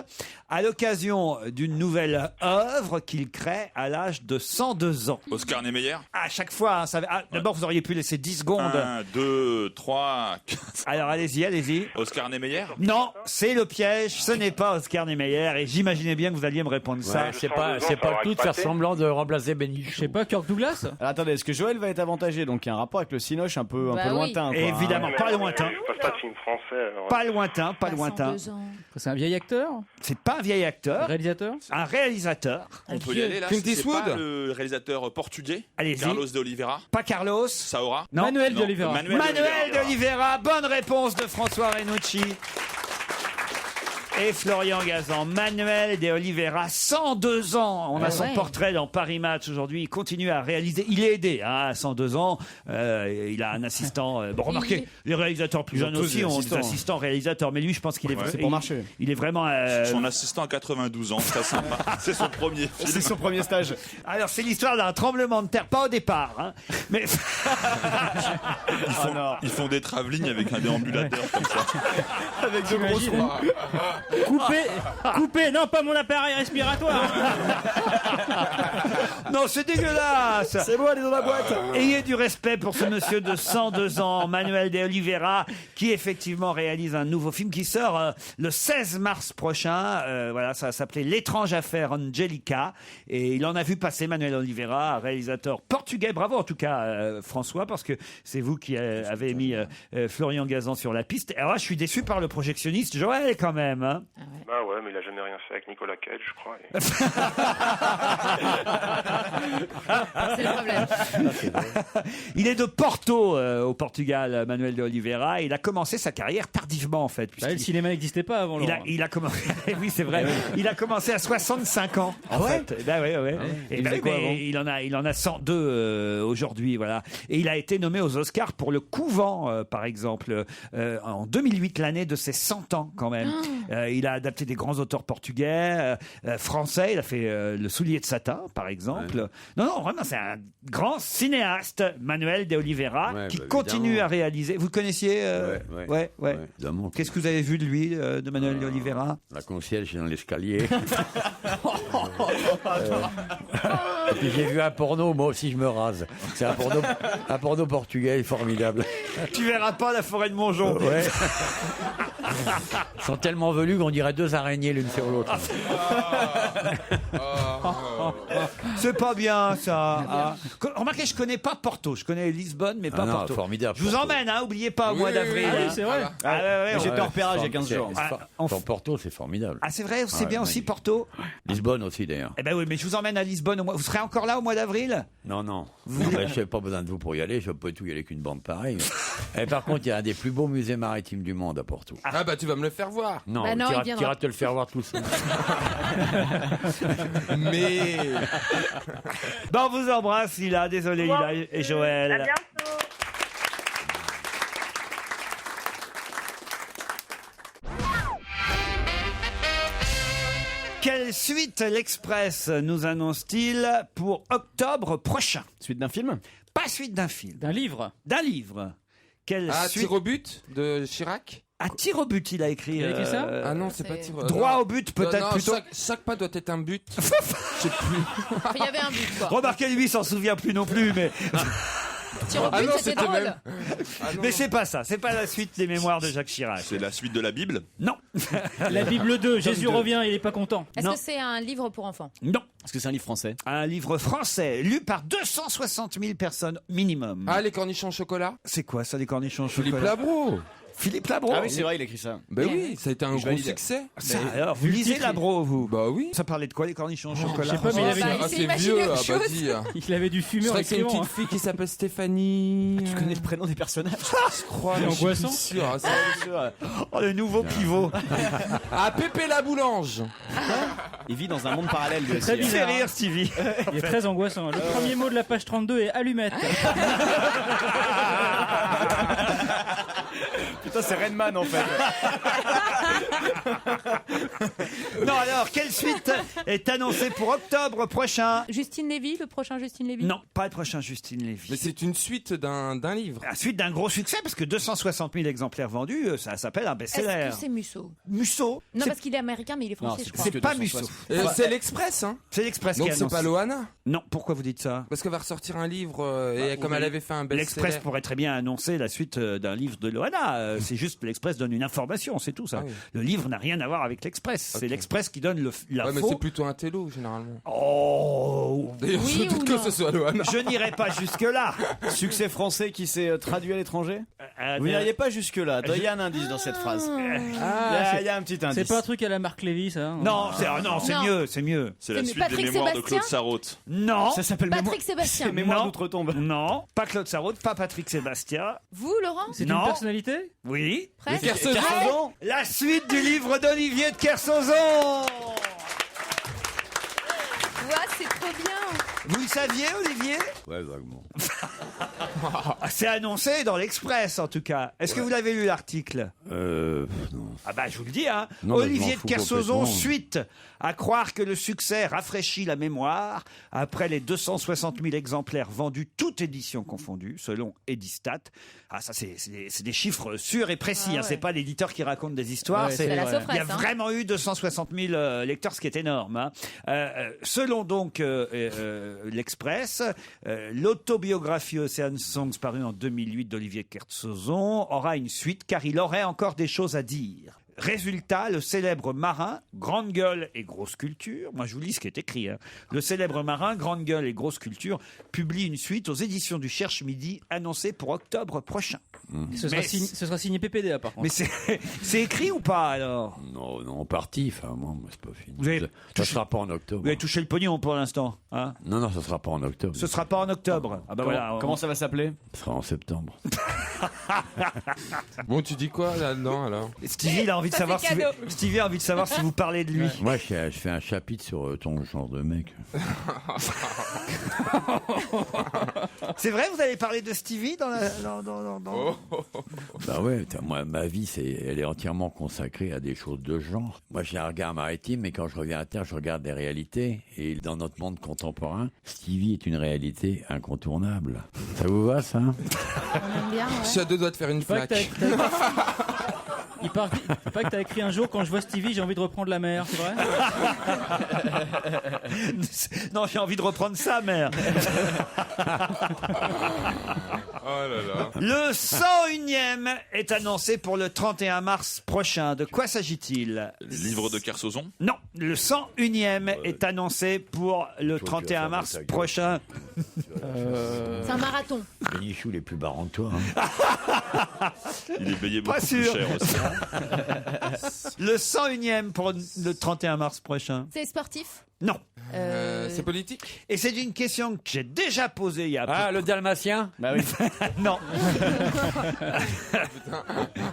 à l'occasion d'une nouvelle œuvre qu'il crée à l'âge de 102 ans. Oscar Niemeyer. À chaque fois, hein, d'abord, vous auriez pu laisser 10 secondes. 1, 2, 3, 4. Alors, allez-y. Oscar Niemeyer. Non, c'est le piège, ce n'est pas Oscar Niemeyer, et j'imaginais bien que vous alliez me répondre ça. C'est pas le tout de faire semblant de remplacer Benichou. Je sais pas, Kirk Douglas. Alors, attendez, est-ce que Joël va être avantagé? Donc il y a un rapport avec le Cinoche un peu Bah oui. lointain. Quoi, Évidemment, Mais pas non, lointain. Je passe pas de film français. Alors. Pas lointain, pas lointain. 102 ans. C'est un vieil acteur. C'est pas un vieil acteur, Réalisateur. un réalisateur. On peut y aller là. Clint C'est Eastwood. pas le réalisateur portugais. Allez-y. Carlos de Oliveira. Pas Carlos. Saora. Non. Manuel Non, d'Oliveira. Manuel Manuel d'Oliveira. Bonne réponse de François Renucci. Et Florian Gazan, Manuel de Oliveira, 102 ans. On a son portrait dans Paris Match aujourd'hui. Il continue à réaliser. Il est aidé à 102 ans. Il a un assistant. Bon, remarquez, les réalisateurs plus jeunes aussi ont des assistants réalisateurs. Mais lui, je pense qu'il est, c'est pour marcher. Il est vraiment. Son assistant à 92 ans, très sympa. C'est son premier film. C'est son premier stage. Alors, c'est l'histoire d'un tremblement de terre, pas au départ, hein, mais Ils font des travelling avec un déambulateur comme ça. Avec de grosses roues. Coupé, non, pas mon appareil respiratoire. non, c'est dégueulasse. C'est bon, elle est dans la boîte. Ayez du respect pour ce monsieur de 102 ans, Manuel de Oliveira, qui effectivement réalise un nouveau film qui sort le 16 mars prochain. Voilà, ça s'appelait L'étrange affaire Angelica. Et il en a vu passer Manuel Oliveira, réalisateur portugais. Bravo en tout cas, François, parce que c'est vous qui avez mis Florian Gazan sur la piste. Alors là, je suis déçu par le projectionniste Joël quand même. Hein. Bah ouais, mais il a jamais rien fait avec Nicolas Cage, je crois. C'est le problème. Il est de Porto, au Portugal, Manuel de Oliveira. Il a commencé sa carrière tardivement, en fait. Bah, le cinéma n'existait pas avant. Il a commencé. Oui, c'est vrai. Il a commencé à 65 ans. En fait. Ben ouais. Et ben, mais il en a 102 aujourd'hui, voilà. Et il a été nommé aux Oscars pour Le Couvent, par exemple, en 2008, l'année de ses 100 ans, quand même. Il a adapté des grands auteurs portugais, français. Il a fait Le Soulier de Satin, par exemple. Non, vraiment, c'est un grand cinéaste, Manuel de Oliveira, qui continue à réaliser. Vous le connaissiez Ouais. Évidemment. Qu'est-ce que vous avez vu de lui, de Manuel de Oliveira? La concierge dans l'escalier. Et puis j'ai vu un porno, moi aussi je me rase. C'est un porno portugais formidable. Tu verras pas La Forêt de Montjon. Ouais. Ils sont tellement velus qu'on dirait deux araignées l'une sur l'autre. C'est pas bien ça. Remarquez, je connais pas Porto. Je connais Lisbonne, mais pas Porto. Formidable. Je vous emmène, oubliez pas au mois d'avril. Ah oui, c'est vrai. J'étais en repérage il y a 15 jours. Porto, c'est formidable. Ah, c'est vrai, c'est bien aussi Porto. Lisbonne aussi d'ailleurs. Eh ben oui, mais je vous emmène à Lisbonne. Vous serez encore là au mois d'avril? Non. Je n'ai pas besoin de vous pour y aller. Je peux tout y aller qu'une bande pareille. Et par contre, il y a un des plus beaux musées maritimes du monde à Porto. Ah bah tu vas me le faire voir. Non, Bah non, tu iras te le faire voir tout seul. Mais Bon, on vous embrasse, Lila. Désolé, Lila et Joël. À bientôt. Quelle suite l'Express nous annonce-t-il pour octobre prochain? Suite d'un film? Pas suite d'un film. D'un livre? D'un livre. Quelle suite... tir au but de Chirac? Un tir au but, il a écrit. Il a écrit ça Ah non, c'est pas tir au but. Droit au but, peut-être plutôt. Chaque pas doit être un but. Je sais plus. Il y avait un but, quoi. Remarquez, lui, il s'en souvient plus non plus, mais. Tir au but, c'était drôle. Même... mais c'est pas ça, c'est pas la suite des mémoires de Jacques Chirac. C'est la suite de la Bible? Non. La Bible 2, Jésus revient, il est pas content. Est-ce que c'est un livre pour enfants? Non. Est-ce que c'est un livre français? Un livre français, lu par 260 000 personnes minimum. Ah, les cornichons au chocolat? C'est quoi ça, les cornichons au chocolat? Philippe Labro. Philippe Labro. Ah oui, c'est vrai, il a écrit ça. Ben oui, ça a été un gros succès. Ça, alors, vous lisez Labro, vous? Bah oui. Ça parlait de quoi, les cornichons au chocolat? Je sais pas, mais il avait Ah, c'est vieux, ah bah dis. Il avait du fumeur C'est et vrai que c'est une petite fille qui s'appelle Stéphanie. Tu connais le prénom des personnages? Je crois, C'est mais angoissant. je suis sûr. Oh, le nouveau pivot. Ah, Pépé la boulange. Il vit dans un monde parallèle, lui aussi. Très Il fait bizarre. rire, Stevie. Il est très angoissant. Le premier mot de la page 32 est allumette. Putain, c'est Redman en fait. Non, alors, quelle suite est annoncée pour octobre prochain? Justine Lévy, le prochain Justine Lévy? Non, pas le prochain Justine Lévy. Mais c'est une suite d'un livre. La suite d'un gros succès, parce que 260 000 exemplaires vendus, ça s'appelle un best-seller. Est-ce que c'est Musso? Musso? Non, parce qu'il est américain, mais il est français, je crois. C'est pas Musso. C'est l'Express, hein? C'est l'Express qui Donc annonce. c'est pas Loana? Non, pourquoi vous dites ça? Parce qu'elle va ressortir un livre et comme elle avait fait un best-seller. L'Express pourrait très bien annoncer la suite d'un livre de Loana. C'est juste l'Express donne une information, c'est tout ça. Ah oui. Le livre n'a rien à voir avec l'Express. Ok. C'est l'Express qui donne l'info. Ouais, mais c'est plutôt un télo généralement. Oh. D'ailleurs, Oui je ou doute que non ce soit Loana. Je n'irai pas jusque-là. Succès français qui s'est traduit à l'étranger? Vous n'iriez pas jusque-là. Il y a un indice dans cette phrase. Ah, Il y a un petit indice. c'est pas un truc à la Marc Lévy, ça? Hein. Non, c'est Non. mieux, c'est mieux. C'est la Mais suite Patrick des mémoires de Sébastien Claude Sarraute. Non, Ça s'appelle Patrick Sébastien. Mémoire Non. d'outre-tombe. non, pas Claude Sarraute, pas Patrick Sébastien. Vous, Laurent? C'est Non. une personnalité? Oui. Presque. Kersozon. La suite du livre d'Olivier de Kersauzon. Ouais, c'est trop bien. Vous le saviez, Olivier? Ouais, vaguement. C'est annoncé dans l'Express, en tout cas. Est-ce que vous l'avez lu, l'article? Non. Ah bah, je vous le dis, hein. Non, mais je Olivier m'en de fous Kersauzon, complètement. suite à croire que le succès rafraîchit la mémoire. Après les 260 000 exemplaires vendus, toutes éditions confondues, selon Edistat. Ah, ça, c'est des chiffres sûrs et précis. Ah hein. ouais. C'est pas l'éditeur qui raconte des histoires. Ouais, c'est C'est la il y a Sofresse, hein. vraiment eu 260 000 lecteurs, ce qui est énorme. Hein. Selon donc l'Express, l'autobiographie Ocean Songs parue en 2008 d'Olivier de Kersauzon aura une suite car il aurait encore des choses à dire. Résultat, le célèbre marin, grande gueule et grosse culture, moi je vous lis ce qui est écrit, hein. Le célèbre marin, grande gueule et grosse culture, publie une suite aux éditions du Cherche Midi, annoncée pour octobre prochain. Ce Mais sera signé PPDA, par contre. Mais c'est écrit ou pas alors? Non, non, en partie. Enfin, moi, c'est pas fini. Vous avez Ça touché- sera pas en octobre. Vous avez touché le pognon pour l'instant, hein? Non, non, ça sera pas en octobre. Ce sera pas en octobre. Ah bah voilà. Comment ça va s'appeler? Ça sera en septembre. Bon, tu dis quoi là-dedans alors? Stevie, il a envie de savoir si cadeau. Stevie a envie de savoir si vous parlez de lui. Moi, je fais un chapitre sur ton genre de mec. C'est vrai, vous allez parler de Stevie dans la. dans- Bah ouais, moi, ma vie, elle est entièrement consacrée à des choses de genre. Moi, j'ai un regard maritime, mais quand je reviens à terre, je regarde des réalités. Et dans notre monde contemporain, Stevie est une réalité incontournable. Ça vous va, ça? On aime bien, Je suis à deux doigts de faire une Pas que flaque. Il paraît que t'as écrit un jour, quand je vois Stevie, j'ai envie de reprendre la mer, c'est vrai? Non, j'ai envie de reprendre ça, mère. Oh là là. Le 101e est annoncé pour le 31 mars prochain. De quoi s'agit-il? Livre de Kersauzon? Non, le 101e est annoncé pour le 31 mars prochain. C'est un marathon. Bénichou, il est plus barrant que toi. Hein. Il est payé Pas beaucoup plus sûr. cher aussi. Le 101e pour le 31 mars prochain. C'est sportif? Non. C'est politique? Et c'est une question que j'ai déjà posée il y a Ah, le dalmatien? Bah oui. Non.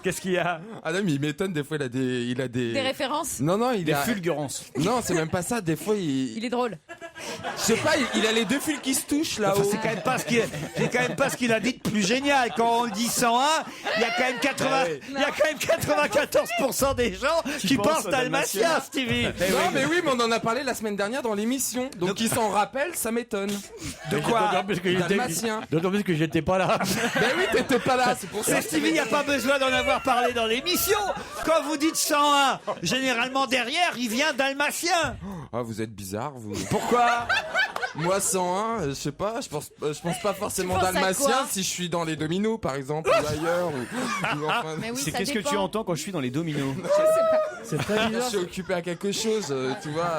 Qu'est-ce qu'il y a? Ah non, mais il m'étonne, des fois il a des... Des références? Non, non, il Des a... fulgurances. Non, c'est même pas ça, des fois Il est drôle. Je sais pas, il a les deux fils qui se touchent là-haut. Enfin, c'est quand même pas ce qu'il a dit de plus génial. Quand on dit 101, il y a quand même 94% des gens qui pensent dalmatien, Stevie. Non, mais oui, mais on en a parlé la semaine dernière dans l'émission. Donc, ils s'en rappellent, ça m'étonne. De quoi? Dalmatien. D'autant plus que j'étais pas là. Ben oui, t'étais pas là, c'est pour ça. Mais Stevie, il n'y a pas besoin d'en avoir parlé dans l'émission. Quand vous dites 101, généralement derrière, il vient dalmatien. Ah, vous êtes bizarre, vous. Pourquoi? Moi, 101, je sais pas, je pense pas forcément Tu penses à dalmatien quoi si je suis dans les dominos, par exemple, ou ailleurs. Ou enfin, Mais oui, C'est ça qu'est-ce que dépend. tu entends quand je suis dans les dominos? C'est très je bizarre. suis occupé à quelque chose, tu vois.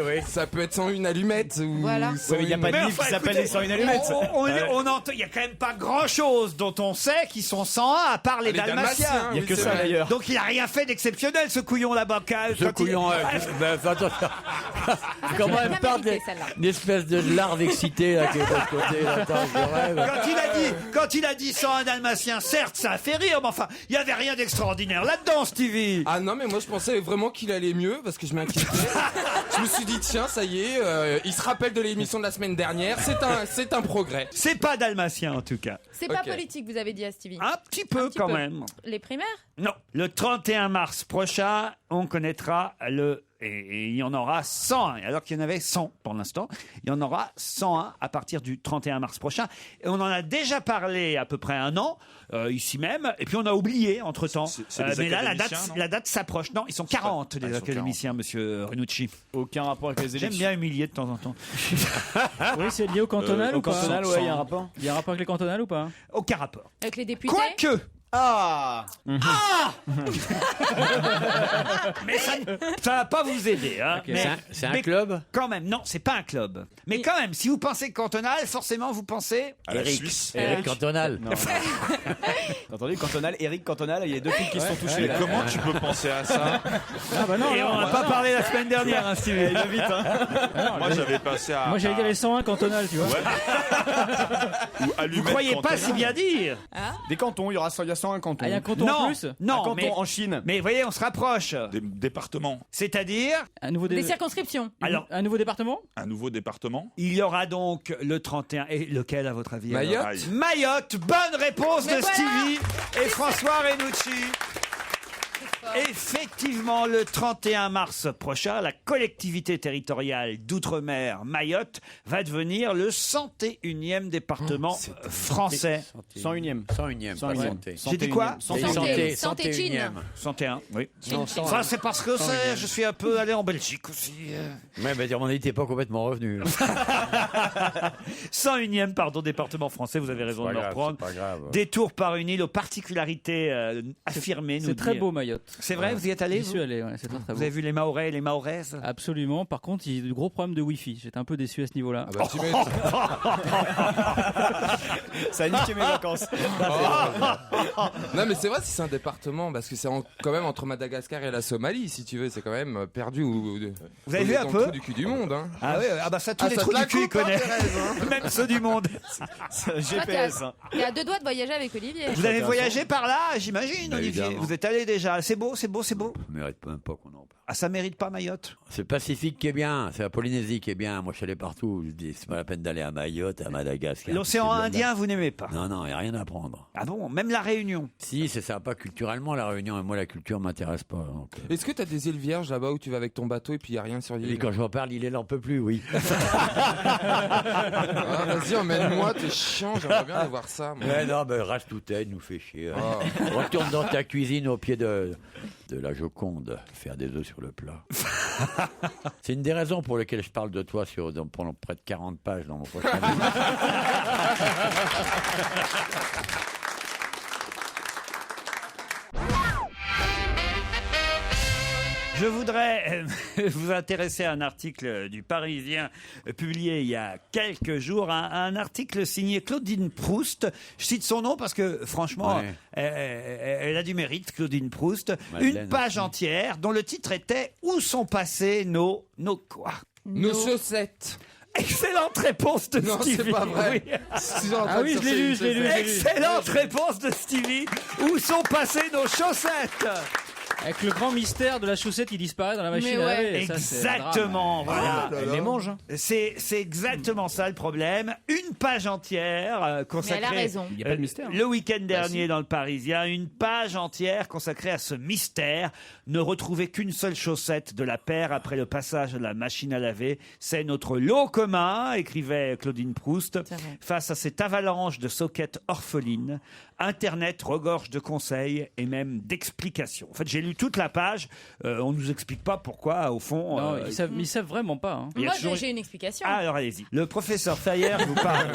Ouais. Ça peut être 101 allumettes ou. Voilà. Ouais, mais il n'y a pas de Mais livre enfin, qui s'appelle écoutez, les 101 allumettes. on entend, il y a quand même pas grand chose dont on sait qu'ils sont 101 à part les Les dalmatiens. Dalmatiens, Il n'y a oui, que c'est ça vrai. d'ailleurs. Donc il a rien fait d'exceptionnel, ce couillon là-bas. Ce couillon, attends. Comment elle bien parle mérité, celle-là. d'espèce de larve excitée là qui est de l'autre côté. Là, attends, je rêve. Quand il a dit 101 dalmatiens, certes, ça a fait rire, mais enfin, il y avait rien d'extraordinaire là-dedans, Stevie. Ah non, mais moi je pensais vraiment qu'il allait mieux parce que je m'inquiétais. Je me suis dit, tiens, ça y est, il se rappelle de l'émission de la semaine dernière, c'est un progrès. C'est pas dalmatien en tout cas. C'est pas Ok. politique, vous avez dit à Stevie. Un petit peu petit quand peu. même. Les primaires? Non. Le 31 mars prochain, on connaîtra et il y en aura 101. Alors qu'il y en avait 100 pour l'instant. Il y en aura 101 à partir du 31 mars prochain. Et on en a déjà parlé à peu près un an, ici même. Et puis on a oublié entre-temps. C'est des mais là, académiciens, non la date s'approche. Non, ils sont 40, les ils sont académiciens, monsieur Renucci. Aucun rapport avec les J'aime élections. bien humilier de temps en temps. Oui, c'est lié au cantonal Au ou pas? cantonal, ouais, il y a un rapport. Il y a un rapport avec les cantonales ou pas? Aucun rapport. Avec les députés? Quoique. Ah Mais ça va pas vous aider. Hein. Ok. C'est un mais club? Quand même, non, c'est pas un club. Mais quand même, si vous pensez cantonal, forcément vous pensez À la Eric. Suisse. Eric Cantonal. Non, non. T'as entendu cantonal, Eric Cantonal, il y a deux filles qui se sont touchées. Mais là. comment tu peux penser à ça? Ah bah non, Et on non, n'a pas parlé la semaine dernière, hein, Stevie. vite, hein. Moi, j'avais pensé à. Moi j'allais dire les 101 cantonales, tu vois. Ou Vous allumette croyez pas cantonale. si bien dire? Des cantons, il y a 101 cantons. Ah, il y a un canton en plus? Un non, canton mais, en Chine. mais voyez, on se rapproche. Des départements. C'est-à-dire, Un nouveau Des circonscriptions. alors, un nouveau département? Un nouveau département. il y aura donc le 31. Et lequel, à votre avis? alors Mayotte. Aïe. Mayotte, bonne réponse Mais de voilà. Stevie et François Renucci. Effectivement, le 31 mars prochain, la collectivité territoriale d'outre-mer Mayotte va devenir le 101e département français. 101ème. 101e, pas 101e. santé. J'ai dit quoi? Santé. 101e. 101, oui. Non, Ça, c'est parce que je suis un peu allé en Belgique aussi. Ouais, bah, à mon avis, t'es pas complètement revenu. 101e, pardon, département français, vous avez raison de me reprendre. C'est pas grave. Détour par une île aux particularités affirmées. nous C'est très dit- beau Mayotte. C'est vrai, vous y êtes allé J'y vous suis allé, ouais, c'est très très Vous beau. avez vu les Mahorais et les Mahoraises Absolument. Par contre, il y a de gros problèmes de Wi-Fi. J'étais un peu déçu à ce niveau-là. Ah bah, tu m'étonnes. Ça a niqué mes vacances. Non, mais c'est vrai si c'est un département, parce que c'est quand même entre Madagascar et la Somalie, si tu veux, c'est quand même perdu. Vous avez vu un dans peu le trou du cul du monde, hein. Ah oui, ah bah ça, tous Ah, les ça trous te la du cul, il coupe, hein, connaît. Thérèse, hein. Même ceux du monde. GPS. hein. Il y a 2 doigts de voyager avec Olivier. Vous avez voyagé par là, j'imagine, Bah, Olivier. évidemment. Vous êtes allé déjà. C'est beau, c'est beau, c'est beau. Je mérite même pas qu'on en parle. Ah, ça mérite pas Mayotte. C'est le Pacifique qui est bien, c'est la Polynésie qui est bien. Moi, je suis allé partout. Je dis, c'est pas la peine d'aller à Mayotte, à Madagascar. L'océan C'est blabla. Indien, vous n'aimez pas. Non, non, il n'y a rien à prendre. Ah bon, même la Réunion. Si, c'est sympa culturellement, la Réunion, et moi, la culture m'intéresse pas. Donc. Est-ce que t'as des îles vierges là-bas où tu vas avec ton bateau et puis il n'y a rien sur Et l'île? quand je reparle, il n'en peut plus, oui. Ah, vas-y, emmène-moi, t'es chiant, j'aimerais bien aller voir ça. moi. Ouais, non, ben, reste tout tête, nous fait chier. Oh. Retourne dans ta cuisine au pied de la Joconde, faire des œufs sur le plat. C'est une des raisons pour lesquelles je parle de toi pendant près de 40 pages dans mon prochain livre. Je voudrais vous intéresser à un article du Parisien publié il y a quelques jours, un article signé Claudine Proust. Je cite son nom parce que franchement, Ouais. elle a du mérite, Claudine Proust. Madeleine Une page aussi. entière dont le titre était « Où sont passés nos quoi ?» Nos chaussettes. Excellente réponse de Non, Stevie. c'est pas vrai. Oui. Ah oui, je l'ai lu, je l'ai lu. Excellente réponse de Stevie. Où sont passées nos chaussettes? Avec le grand mystère de la chaussette qui disparaît dans la machine à laver. Ça, c'est un drame. Exactement, voilà. Elle les mange. C'est exactement ça le problème. Une page entière consacrée. Mais elle a raison. Il n'y a pas de mystère. Le week-end dernier dans le Parisien, une page entière consacrée à ce mystère. Ne retrouver qu'une seule chaussette de la paire après le passage de la machine à laver. C'est notre lot commun, écrivait Claudine Proust. Face à cette avalanche de soquettes orphelines, Internet regorge de conseils et même d'explications. En fait, j'ai lu toute la page. On nous explique pas pourquoi, au fond. Non, ils savent vraiment pas. Hein. Moi, j'ai une explication. Ah, alors allez-y. Le professeur Fayer vous parle.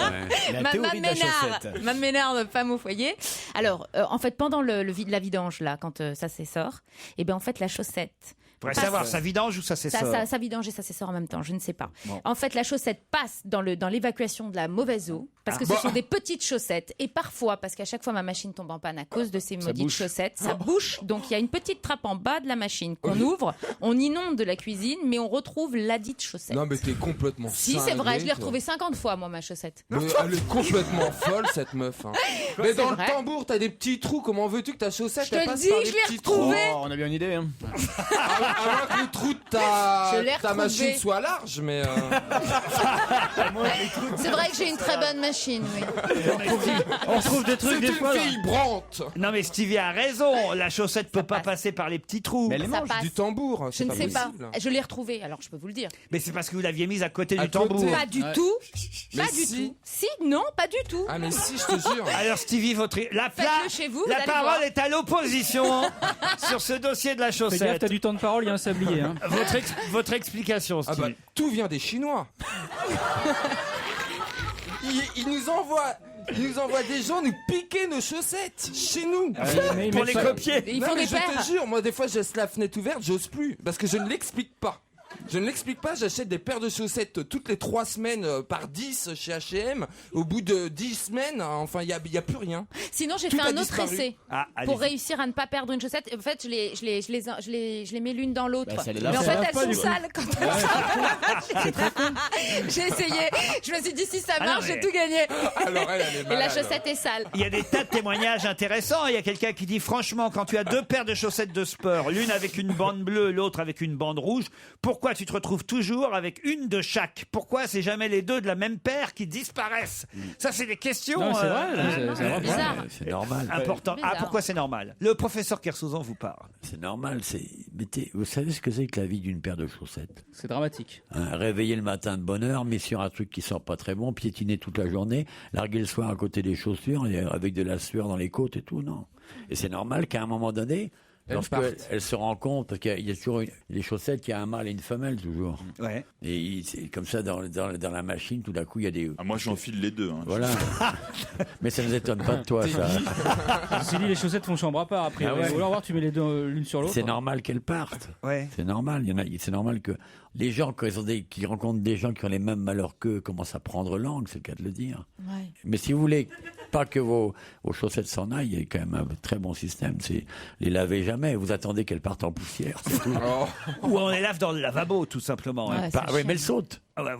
La théorie de la chaussette. Mme Ménard, femme au foyer. Alors, en fait, pendant la vidange, là, quand ça s'essore, et bien, en fait, la chaussette. Pour savoir, ça vidange ou ça s'essore Ça vidange et ça s'essore en même temps, je ne sais pas. Bon. En fait, la chaussette passe dans l'évacuation de la mauvaise eau, parce que ce sont des petites chaussettes. Et parfois, parce qu'à chaque fois ma machine tombe en panne à cause de ces maudites chaussettes, ça bouche. Donc il y a une petite trappe en bas de la machine qu'on ouvre, on inonde de la cuisine, mais on retrouve ladite chaussette. Non, mais t'es complètement Si, c'est vrai, je l'ai retrouvée 50 fois, moi, ma chaussette. Mais elle est complètement folle, cette meuf. Hein. Mais dans le tambour, t'as des petits trous. Comment veux-tu que ta chaussette Je te le dis, je l'ai retrouvée. Oh, on a bien une idée. Hein. Avant que le trou de ta machine soit large, mais. C'est vrai que j'ai une très bonne machine, oui. On trouve des trucs des fois. C'est une fille brante. Non, mais Stevie a raison. La chaussette peut pas passer par les petits trous. Mais elle Ça mange passe. du tambour. Je ne sais pas. Je l'ai retrouvée, alors je peux vous le dire. Mais c'est parce que vous l'aviez mise à côté du côté. tambour. Pas du tout. Mais Pas du si. tout. Si, non, pas du tout. Ah, mais si, je te jure. Alors Stevie, Faites-le chez vous, vous la allez parole voir. est à l'opposition sur ce dossier de la Fais gaffe, chaussette. t'as du temps de parole, il y a un sablier. Hein. Votre explication, Ah Stevie. bah, tout vient des Chinois. Ils nous envoient des gens nous piquer nos chaussettes chez nous. Pour les copier. Ils Non, font mais des je paires. te jure, moi des fois je laisse la fenêtre ouverte, j'ose plus parce que je ne l'explique pas. Je ne l'explique pas, j'achète des paires de chaussettes toutes les 3 semaines par 10 chez H&M. Au bout de 10 semaines, enfin, il y a plus rien. Sinon, j'ai Tout fait a un autre disparu. essai Ah, allez-y. pour réussir à ne pas perdre une chaussette. En fait, je les mets l'une dans l'autre. Bah, ça les Mais lave en pas. fait, Ça lave elles pas, sont du coup. sales quand elles J'ai essayé. Je me suis dit, si ça Ah marche, non, j'ai mais- tout gagné. Alors elle est Et la malade. chaussette est sale. Il y a des tas de témoignages intéressants. Il y a quelqu'un qui dit franchement, quand tu as 2 paires de chaussettes de sport, l'une avec une bande bleue, l'autre avec une bande rouge, pourquoi tu te retrouves toujours avec une de chaque? Pourquoi c'est jamais les 2 de la même paire qui disparaissent? Ça, c'est des questions Non, c'est vrai, c'est vrai. Bizarre. C'est normal. importantes. Ah, Bizarre. pourquoi c'est normal? Le professeur Kersozan vous parle. C'est normal. Vous savez ce que c'est que la vie d'une paire de chaussettes? C'est dramatique. Hein, réveiller le matin de bonne heure, mais sur un truc qui sort pas très bon, piétiner toute la journée, larguer le soir à côté des chaussures et avec de la sueur dans les côtes et tout, non. Et c'est normal qu'à un moment donné, Elles lorsque partent. elle se rend compte, parce qu'il y a toujours les chaussettes, il y a un mâle et une femelle toujours. Ouais. Et c'est comme ça dans la machine, tout d'un coup il y a des. Ah, moi, j'enfile les deux. Hein. Voilà. Mais ça ne nous étonne pas de toi, ça. Ceci dit, les chaussettes font chambre à part après. Ah ouais. Ou alors voir, tu mets les deux l'une sur l'autre. C'est normal qu'elles partent. Ouais. C'est normal. C'est normal que les gens, quand qui rencontrent des gens qui ont les mêmes malheurs qu'eux, commencent à prendre langue, c'est le cas de le dire. Ouais. Mais si vous voulez pas que vos chaussettes s'en aillent, il y a quand même un très bon système. C'est les laver jamais. Vous attendez qu'elles partent en poussière. C'est tout. Ou on les lave dans le lavabo, tout simplement. hein. Ouais, Bah, c'est oui, chiant. mais elles sautent. Ah ouais.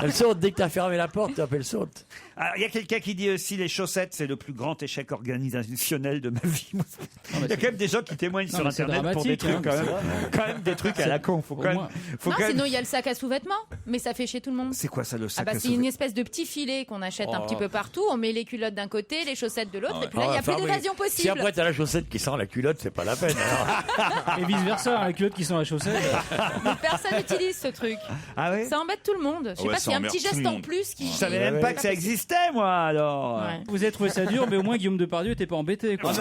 Elles sautent. Dès que tu as fermé la porte, hop, elles sautent. Alors, il y a quelqu'un qui dit aussi les chaussettes, c'est le plus grand échec organisationnel de ma vie. Il y a quand même des gens qui témoignent Non, sur mais c'est Internet pour des dramatique, trucs hein, quand même des trucs à la con. Faut Au quand même, moins. faut Non, quand même- sinon il y a le sac à sous-vêtements, mais ça fait chez tout le monde. C'est quoi ça le Ah sac bah à c'est une sous-vêtements espèce de petit filet qu'on achète un petit peu partout. On met les culottes d'un côté, les chaussettes de l'autre, et puis là il n'y a Enfin, plus oui. d'évasion Si possible. après t'as la chaussette qui sent la culotte, c'est pas la peine. Alors. Et vice versa, les culottes qui sont à la chaussette. Mais personne n'utilise ce truc. Ah oui. Ça embête tout le monde. Je sais Ouais, pas ça s'il y a un emmerde petit tout le geste en monde. plus qui. Je savais même pas que ça existait, moi. Alors. Ouais. Vous avez trouvé ça dur, mais au moins Guillaume Depardieu était pas embêté. Quoi.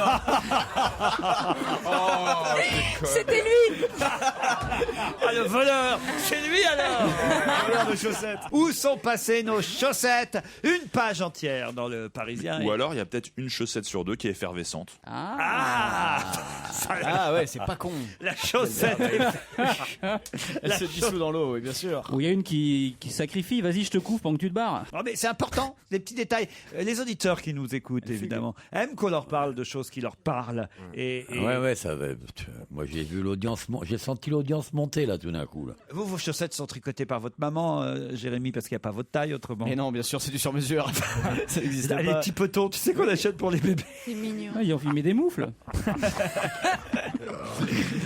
C'était lui. Ah, le voleur. C'est lui alors. Le voleur de chaussettes. Où sont passées nos chaussettes? Une page entière dans le Parisien. Ou alors, il y a peut-être une chaussette sur 2 qui est effervescente. Ah, Ah ouais, c'est pas con. la chaussette. Elle se dissout dans l'eau, oui, bien sûr. Ou il y a une qui sacrifie, vas-y, je te couvre pendant que tu te barres. Oh, mais c'est important, les petits détails. Les auditeurs qui nous écoutent, évidemment, aiment qu'on leur parle de choses qui leur parlent. Et Ouais, ça va. Moi, j'ai vu l'audience, j'ai senti l'audience monter là tout d'un coup. Là. vous, vos chaussettes sont tricotées par votre maman, Jérémy, parce qu'il n'y a pas votre taille autrement. Mais non, bien sûr, c'est du sur-mesure. Ça n'existe Les pas. petits petons, tu sais qu'on achète pour les bébés. C'est mignon. Ah, ils ont filmé des moufles.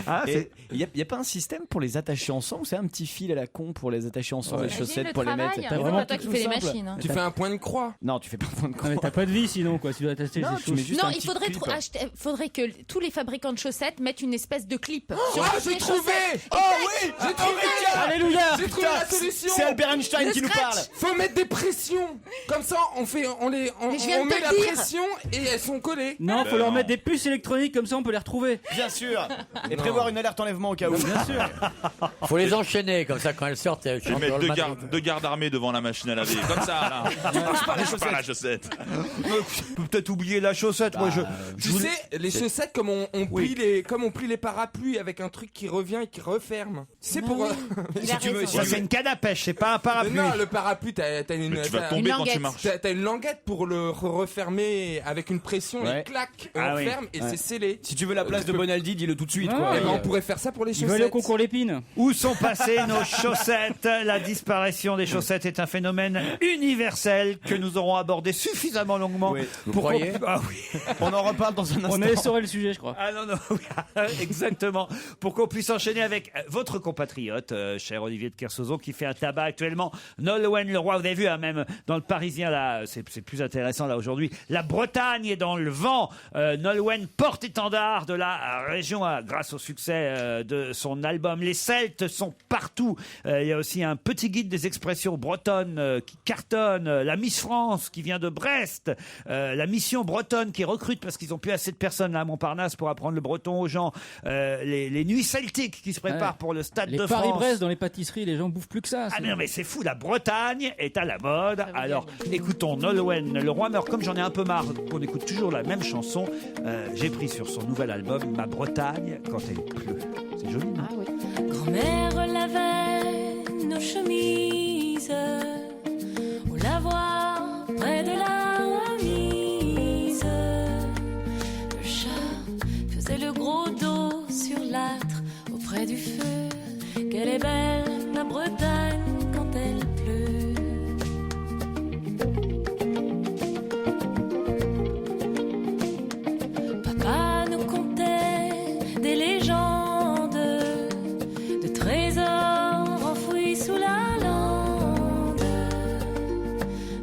Ah, Et il n'y a pas un système pour les attacher ensemble? C'est un petit fil à la con pour les attacher ensemble, les chaussettes pour les mettre. C'est pas toi qui fais les machines. Tu fais un point de croix. Non, tu fais pas un point de croix. Non, mais t'as pas de vie sinon, quoi. Si tu dois attacher Non, les tu mets choses. juste Non, un il petit faudrait, clip. faudrait que tous les fabricants de chaussettes mettent une espèce de clip. sur Ah, toutes j'ai les trouvé. chaussettes. Oh oui, j'ai trouvé. Alléluia. J'ai trouvé la solution. C'est Albert Einstein Le qui nous scratch. parle. Faut mettre des pressions. Comme ça, on Mais je viens de met te la le dire. pression et elles sont collées. Non, faut leur mettre des puces électroniques comme ça on peut les retrouver. Bien sûr. Et prévoir une alerte enlèvement au cas où. Bien sûr. Faut les enchaîner, comme ça, quand elles sortent, elles Je vais chantent mettre dans le matin. deux gardes armés devant la machine à laver. Comme ça, là. Touche pas la chaussette. Je peux peut-être oublier la chaussette. Moi, Tu sais, les chaussettes comme on plie les parapluies avec un truc qui revient et qui referme. C'est pour. Il a raison. Ça, c'est une canne à pêche, c'est pas un parapluie. Non, le parapluie, t'as une. Mais tu vas t'as- tomber quand tu languette. marches. T'as une languette pour le refermer avec une pression Ouais. et clac, Ah on oui. ferme et c'est scellé. Si tu veux la place de Bonaldi, dis-le tout de suite. Ouais, quoi. Eh ben, ouais. on pourrait faire ça pour les Ils veulent aller au chaussettes. concours l'épine. Où sont passées nos chaussettes? La disparition des chaussettes est un phénomène universel que nous aurons abordé suffisamment longuement. Oui. Vous pour croyez qu'on- Ah oui. On en reparle dans un instant. On a essoré le sujet, je crois. Ah non, non, oui, exactement. Pour qu'on puisse enchaîner avec votre compatriote, cher Olivier de Kersauzon, qui fait un tabac actuellement. Nolwenn Leroy, vous avez vu, hein, même dans le Parisien, là, c'est plus intéressant, là, aujourd'hui. La Bretagne est dans le vent. Nolwenn porte-étendard de la région grâce au succès de son album. Les Celtes sont partout. Il y a aussi un petit guide des expressions bretonnes qui cartonne. La Miss France qui vient de Brest. La mission bretonne qui recrute parce qu'ils n'ont plus assez de personnes là à Montparnasse pour apprendre le breton aux gens. Les nuits celtiques qui se préparent Ouais. pour le Stade Les de France. Paris-Brest dans les pâtisseries, les gens bouffent plus que ça. Ah non mais c'est fou, la Bretagne est à la mode. Alors écoutons Nolwenn Leroy. Mais alors, comme j'en ai un peu marre qu'on écoute toujours la même chanson, j'ai pris sur son nouvel album Ma Bretagne quand elle pleut. C'est joli, non? Ah oui. Grand-mère lavait nos chemises au lavoir près de la remise. Le chat faisait le gros dos sur l'âtre auprès du feu. Qu'elle est belle, ma Bretagne, quand elle pleut. Papa nous contait des légendes de trésors enfouis sous la lande.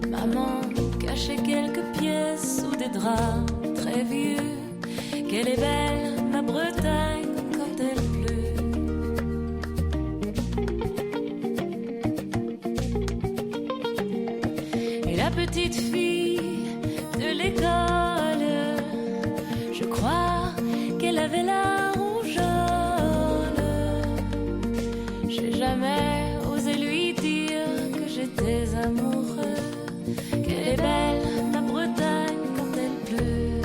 Maman cachait quelques pièces sous des draps très vieux. Qu'elle est belle, ma Bretagne, quand elle pleut. Et la petite fille de l'école, je crois qu'elle avait la rougeole. J'ai jamais osé lui dire que j'étais amoureux. Qu'elle est belle, ma Bretagne, quand elle pleut.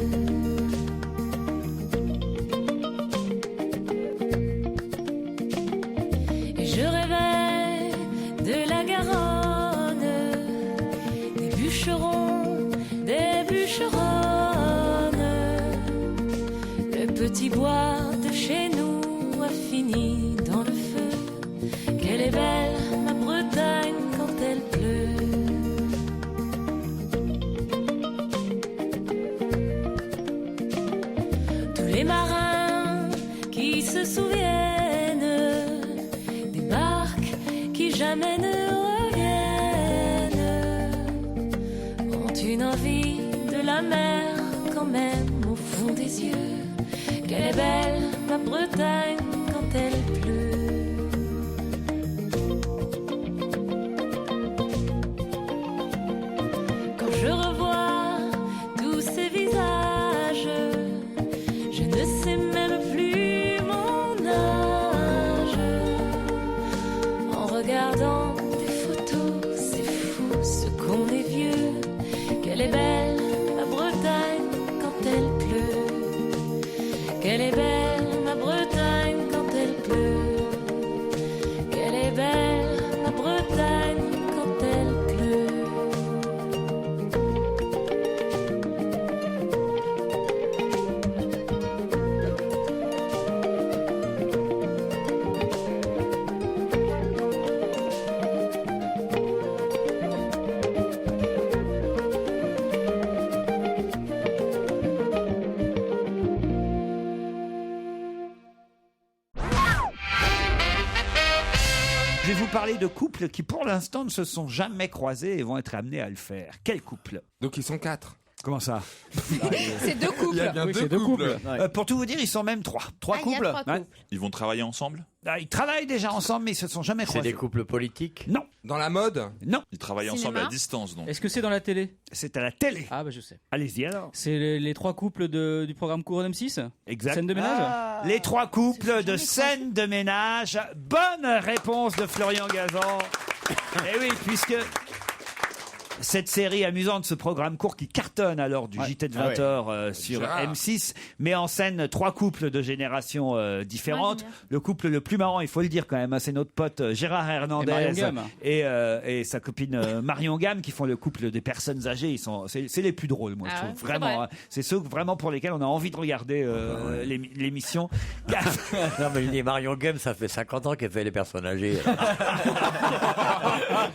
Et je rêvais de la Garonne, des bûcherons, des bûcheronnes. Le petit bois de chez nous a fini dans le feu. Qu'elle est belle, ma Bretagne, quand elle pleut. Tous les marins qui se souviennent des barques qui jamais ne reviennent ont une envie de la mer quand même au fond des yeux. Qu'elle est belle, ma Bretagne, quand elle pleut. Quand je revois tous ces visages, je ne sais même plus mon âge. En regardant des photos, c'est fou ce qu'on est vieux. Qu'elle est belle, ma Bretagne, quand elle pleut. Qu'elle est belle, ma Bretagne, quand elle pleut. Qu'elle est belle, ma Bretagne, quand elle pleut. Je vais vous parler de couples qui, pour l'instant, ne se sont jamais croisés et vont être amenés à le faire. Quel couple? Donc ils sont 4. Comment ça? C'est 2 couples. Il y a bien Oui, deux c'est deux couples. couples. Pour tout vous dire, ils sont même 3. 3 Ah, il y a couples. 3 Ouais. couples. Ils vont travailler ensemble? Ils travaillent déjà ensemble, mais ils se sont jamais C'est croisés. des couples politiques? Non, Dans la mode. non, Ils travaillent Cinéma. ensemble à distance, donc. Est-ce que c'est dans la télé? c'est à la télé. Ah bah je sais. Allez-y alors. C'est les 3 couples du programme Couronne M6? Exact. Scène de ménage? Les 3 couples sont de jamais scène de ménage. Bonne réponse de Florian Gazan. Eh oui, puisque cette série amusante, ce programme court qui cartonne alors du JT de 20h sur Gérard. M6, met en scène 3 couples de générations différentes. Ouais, génial. Le couple le plus marrant, il faut le dire quand même, hein, c'est notre pote Gérard Hernandez Marion Gamme. et sa copine Marion Gamme qui font le couple des personnes âgées. C'est les plus drôles, moi, Ah je ouais, trouve. c'est Vraiment, vrai. hein. C'est ceux vraiment pour lesquels on a envie de regarder l'émission. Non, mais je dis Marion Gamme, ça fait 50 ans qu'elle fait les personnes âgées.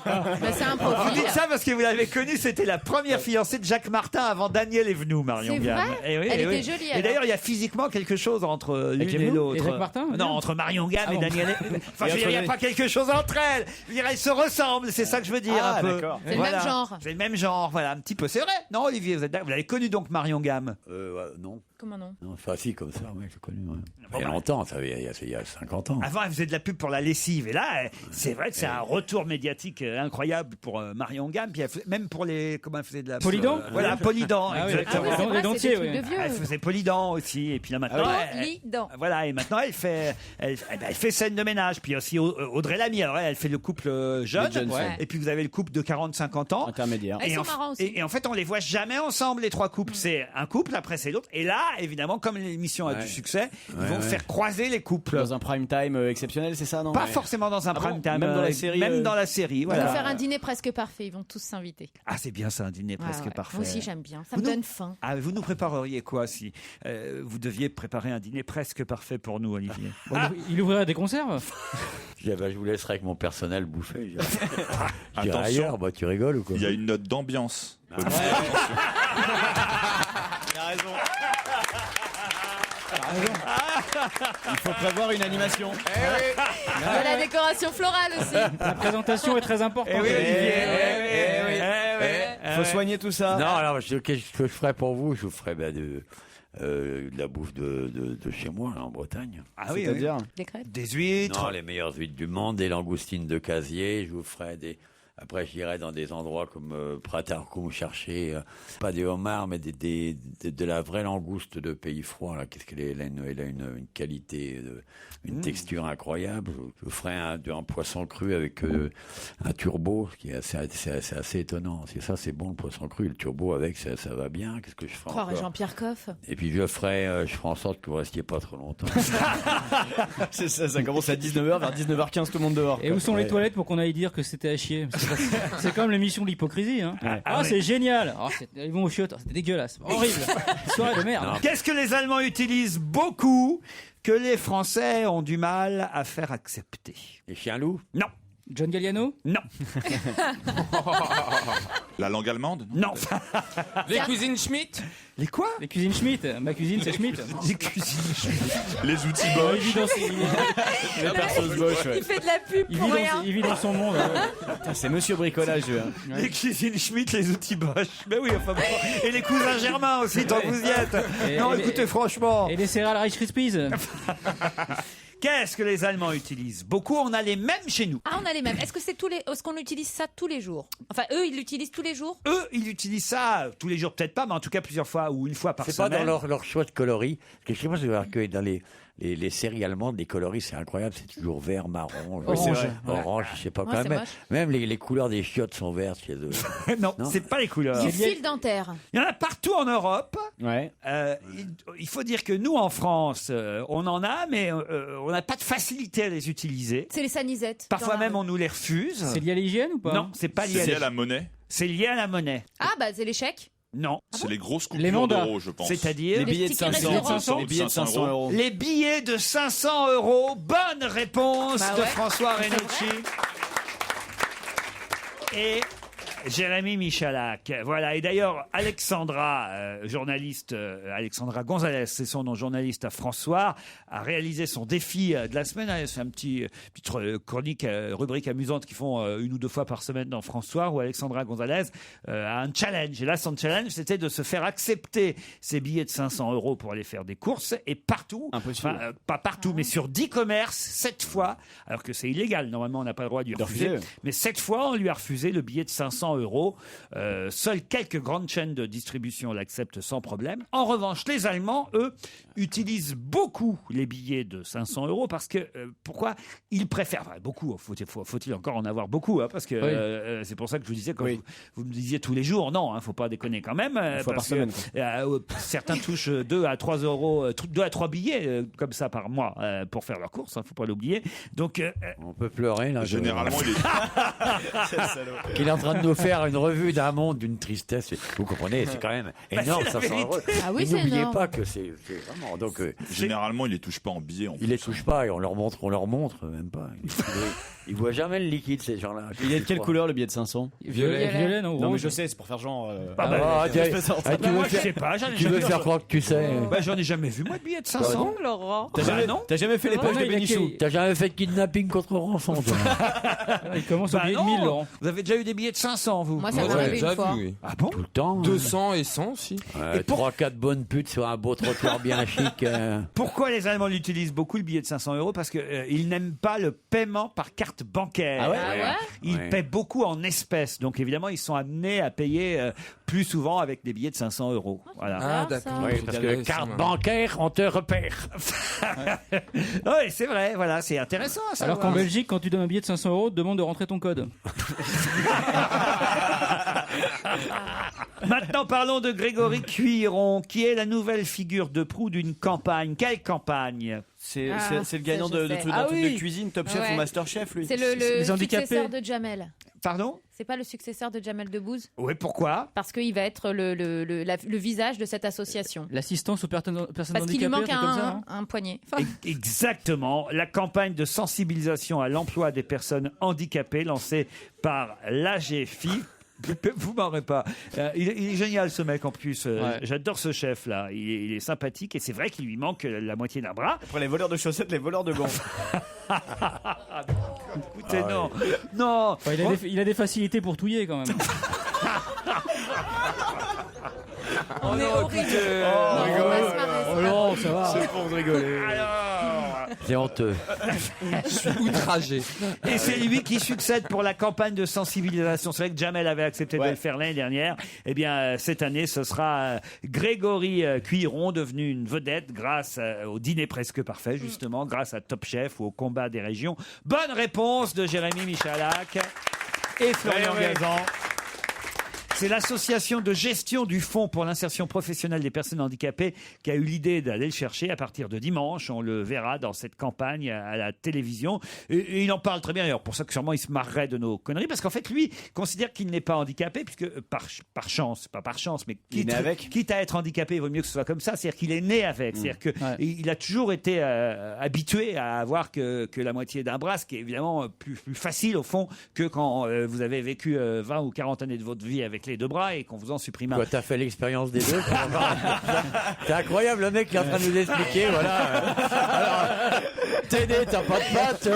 Bah, c'est un Vous profil. dites ça parce que vous l'avez connue, c'était la première fiancée de Jacques Martin avant Daniel Evenou, Marion C'est Gamme. vrai Eh oui, Elle eh était oui. jolie, Et alors. d'ailleurs, il y a physiquement quelque chose entre l'une et Evenou l'autre. et Jacques Martin, Non, bien. entre Marion Gamme Ah et bon. Daniel Evenou. Enfin, Et je veux dire, il n'y a entre pas quelque chose entre elles. Je veux dire, elles se ressemblent, c'est ça que je veux dire Ah, un peu. d'accord. C'est le même genre. C'est le même genre, voilà, un petit peu. C'est vrai, non, Olivier, vous l'avez connu donc, Marion Gamme. Non. Comment non? Non, enfin, si, comme ça, ouais, j'ai connu. Ouais. Il y a longtemps, ça, il y a 50 ans. Avant, elle faisait de la pub pour la lessive. Et là, c'est vrai que c'est un retour médiatique incroyable pour Marion Gamme. Puis même pour les. Comment elle faisait de la. Polydent Voilà, Polydent, Ah oui, exactement. Ah oui, c'est vrai, Les c'est dentiers, des trucs oui. de vieux. Elle faisait Polydent aussi. Et puis là, maintenant. Polydent. Voilà, et maintenant, elle fait scène de ménage. Puis aussi Audrey Lamy. Alors, elle fait le couple jeune. Les jeunes, ouais. Et puis, vous avez le couple de 40-50 ans. Intermédiaire. Ils Et sont marrants aussi. et en fait, on les voit jamais ensemble, les 3 couples. C'est un couple, après c'est l'autre. Et là, évidemment, comme l'émission a du succès, ils vont faire croiser les couples. Dans un prime time exceptionnel, c'est ça, non? Pas forcément dans un Ah bon prime time. Même dans la série, Même dans la série, Ils vont voilà. faire un dîner presque parfait. Ils vont tous s'inviter. Ah, c'est bien ça, un dîner Ouais, presque ouais. parfait. Moi aussi, j'aime bien. Ça Vous me nous- donne faim. Ah, vous nous prépareriez quoi si vous deviez préparer un dîner presque parfait pour nous, Olivier? Bon, il ouvrirait des conserves? Je dis, bah, je vous laisserai avec mon personnel bouffer. Je dirais Attention. ailleurs, bah, tu rigoles ou quoi? Il y a une note d'ambiance. Il a raison. Il faut prévoir une animation. De la décoration florale aussi. La présentation est très importante. Faut soigner tout ça. Non, alors, ce que je ferai pour vous, je vous ferai de la bouffe de chez moi, là, en Bretagne. Ah oui, C'est-à-dire Des crêpes. des huîtres. Non, les meilleures huîtres du monde, des langoustines de casier. Je vous ferai des. Après, j'irai dans des endroits comme Pratarkoum chercher, pas des homards, mais de la vraie langouste de pays froids. Là. Qu'est-ce qu'elle est, elle a une qualité, une texture incroyable. Je vous ferai un poisson cru avec un turbo, ce qui est assez étonnant. C'est ça, c'est bon le poisson cru. Le turbo avec, ça va bien. Qu'est-ce que je ferai Croirait encore Jean-Pierre Coff. Et puis je ferai en sorte que vous restiez pas trop longtemps. C'est ça, ça commence à 19h, vers 19h15, tout le monde dehors. Et où sont les toilettes pour qu'on aille dire que c'était à chier? C'est comme l'émission de l'hypocrisie. Hein. Ah, c'est génial. Oh, ils vont aux chiottes. C'était dégueulasse. Horrible. Soirée de merde. Qu'est-ce que les Allemands utilisent beaucoup que les Français ont du mal à faire accepter? Les chiens loups? Non. John Galliano? Non. La langue allemande? Non. Les cuisines Schmitt. Les quoi? Les cuisines Schmitt. Ma cuisine, c'est Schmitt. Les cuisines Schmitt. Les outils Il Bosch? vit dans ses- La perceuse gauche, ouais. Il fait de la pub il pour vit rien. il vit dans son monde. Putain, c'est Monsieur Bricolage. Les cuisines Schmitt, les outils Bosch. Mais oui, enfin bon. Et les cousins Germains aussi, tant que vous y êtes. Non, écoutez, franchement. Et les céréales Rice Krispies. Qu'est-ce que les Allemands utilisent beaucoup? On a les mêmes chez nous. Ah, on a les mêmes. Est-ce qu'on utilise ça tous les jours? Enfin, eux, ils l'utilisent tous les jours? Eux, ils utilisent ça tous les jours, peut-être pas, mais en tout cas plusieurs fois ou une fois par C'est pas semaine. dans leur choix de coloris. Parce que je sais pas si vous avez remarqué dans les séries allemandes, les coloris, c'est incroyable. C'est toujours vert, marron, Oui, c'est jaune, vrai. orange, je sais pas Ouais, quoi. c'est Même, moche. même les couleurs des chiottes sont vertes chez eux. Non, Non. c'est pas les couleurs. Du fil dentaire. Il y en a partout en Europe. Ouais. Il faut dire que nous, en France, on en a, mais on n'a pas de facilité à les utiliser. C'est les sanisettes. Parfois dans la même, rue. on nous les refuse. C'est lié à l'hygiène ou pas? Non, c'est pas lié C'est à à la monnaie? C'est lié à la monnaie. Ah, bah, c'est les chèques. Non. C'est les grosses Les coupures mandats. d'euros, je pense. C'est-à-dire Les billets de tickets 500. restaurants. Les billets de 500 euros. les billets de 500 euros. Bonne réponse Bah de ouais. François Renucci. Et Jérémy Michalak. Voilà. Et d'ailleurs, Alexandra, journaliste, Alexandra Gonzalez, c'est son nom, journaliste à François, a réalisé son défi de la semaine. C'est un petite chronique, rubrique amusante qu'ils font une ou deux fois par semaine dans François, où Alexandra Gonzalez a un challenge. Et là, son challenge, c'était de se faire accepter ses billets de 500 € pour aller faire des courses. Et partout, pas partout, mais sur 10 commerces, 7 fois, alors que c'est illégal, normalement on n'a pas le droit de lui refuser, mais 7 fois on lui a refusé le billet de 500 €. Seules quelques grandes chaînes de distribution l'acceptent sans problème. En revanche, les Allemands, eux, utilisent beaucoup les billets de 500 € parce que, pourquoi ils préfèrent, beaucoup, faut-il encore en avoir beaucoup, hein, parce que c'est pour ça que je vous disais, quand vous me disiez tous les jours, non, faut pas déconner quand même, fois par semaine, certains touchent 2 à 3 €, 2 à 3 billets comme ça par mois pour faire leurs courses, faut pas l'oublier. Donc on peut pleurer là. Généralement, il est en train de nous faire une revue d'un monde d'une tristesse. Vous comprenez, c'est quand même énorme, 500 €. Ah oui, Et c'est n'oubliez énorme. pas que c'est vraiment. Donc généralement, ils les touchent pas en billets. Ils les touchent pas et on leur montre même pas. Ils voient jamais le liquide, ces gens-là. Il est de quelle couleur le billet de 500? Violet, non, Non, mais rouge. je sais, c'est pour faire genre. Moi, je sais pas, tu veux faire croire que tu sais. J'en ai jamais vu, moi, de billets de 500. Laurent. T'as jamais fait les poches de Bénichou? T'as jamais fait de kidnapping contre rançon, toi. Il commence au billet de 1000, Laurent. Vous avez déjà eu des billets de 500, vous? Moi, ça m'en arrive une fois. oui. Ah bon? Tout le temps. 200 et 100 aussi. 3-4 bonnes putes sur un beau trottoir bien chic. Pourquoi les Allemands l'utilisent beaucoup, le billet de 500 €? Parce qu'ils n'aiment pas le paiement par carte bancaire. Ils paient beaucoup en espèces. Donc évidemment, ils sont amenés à payer plus souvent avec des billets de 500 €. Voilà. Ah, d'accord. Oui, parce que carte bancaire, on te repère. Oui, c'est vrai. Voilà, c'est intéressant à savoir. Alors qu'en Belgique, quand tu donnes un billet de 500 €, demande de rentrer ton code. Maintenant, parlons de Grégory Cuiron, qui est la nouvelle figure de proue d'une campagne. Quelle campagne? C'est le gagnant ça, je d'un sais. truc de cuisine, Top Chef Ouais. ou Master Chef, lui. C'est le successeur de Jamel. Pardon? C'est pas le successeur de Jamel Debbouze? Oui, pourquoi? Parce qu'il va être le visage de cette association. L'assistance aux personnes handicapées. Parce qu'il lui manque comme ça, hein. un poignet. Exactement. La campagne de sensibilisation à l'emploi des personnes handicapées lancée par l'AGFI. Vous m'aurez pas. Il est génial, ce mec, en plus. J'adore ce chef là. Il est sympathique et c'est vrai qu'il lui manque la moitié d'un bras. Après les voleurs de chaussettes, les voleurs de gants. Écoutez, non. Enfin, il a des facilités pour touiller quand même. On est horrible. Non, ça va. C'est pour rigoler. C'est honteux. Je suis outragé. Et c'est lui qui succède pour la campagne de sensibilisation. C'est vrai que Jamel avait accepté de le faire l'année dernière. Eh bien, cette année, ce sera Grégory Cuiron, devenu une vedette grâce au dîner presque parfait, justement, grâce à Top Chef ou au combat des régions. Bonne réponse de Jérémy Michalak et Florian Gazan. C'est l'association de gestion du Fonds pour l'insertion professionnelle des personnes handicapées qui a eu l'idée d'aller le chercher à partir de dimanche. On le verra dans cette campagne à la télévision. Et il en parle très bien. D'ailleurs, pour ça que sûrement il se marrerait de nos conneries. Parce qu'en fait, lui considère qu'il n'est pas handicapé, puisque par chance, pas par chance, mais quitte à être handicapé, il vaut mieux que ce soit comme ça. C'est-à-dire qu'il est né avec. C'est-à-dire qu'il a toujours été habitué à avoir que la moitié d'un bras, ce qui est évidemment plus facile au fond que quand vous avez vécu 20 ou 40 années de votre vie avec les deux bras et qu'on vous en supprime un. Quoi, t'as fait l'expérience des deux? C'est incroyable, le mec qui est en train de nous expliquer, voilà. Alors, t'aider, t'as pas de pattes,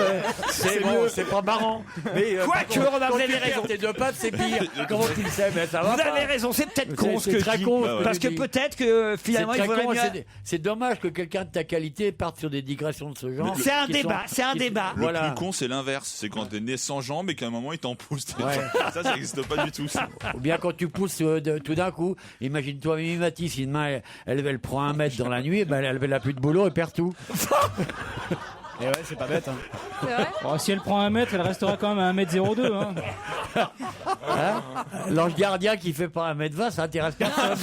c'est bon, c'est pas marrant. Mais quoi que on a raison. Tes deux pattes, c'est pire. Comment tu le sais? Mais ça va. Vous avez raison, c'est peut-être con ce que très je dis. con, Parce que peut-être que finalement il faudrait mieux. C'est dommage que quelqu'un de ta qualité parte sur des digressions de ce genre. C'est un débat, c'est un débat. Le plus con, c'est l'inverse. C'est quand t'es né sans jambes et qu'à un moment il t'en pousse. Ça n'existe pas du tout. Ou bien quand tu pousses tout d'un coup, imagine-toi Mimi Mati, si demain elle prend 1 mètre dans la nuit, ben elle n'a plus de boulot et perd tout. Et ouais, c'est pas bête. Hein. C'est vrai? Bon, si elle prend 1 mètre, elle restera quand même à 1,02 m. Hein? L'ange gardien qui fait pas 1,20 m, ça intéresse personne.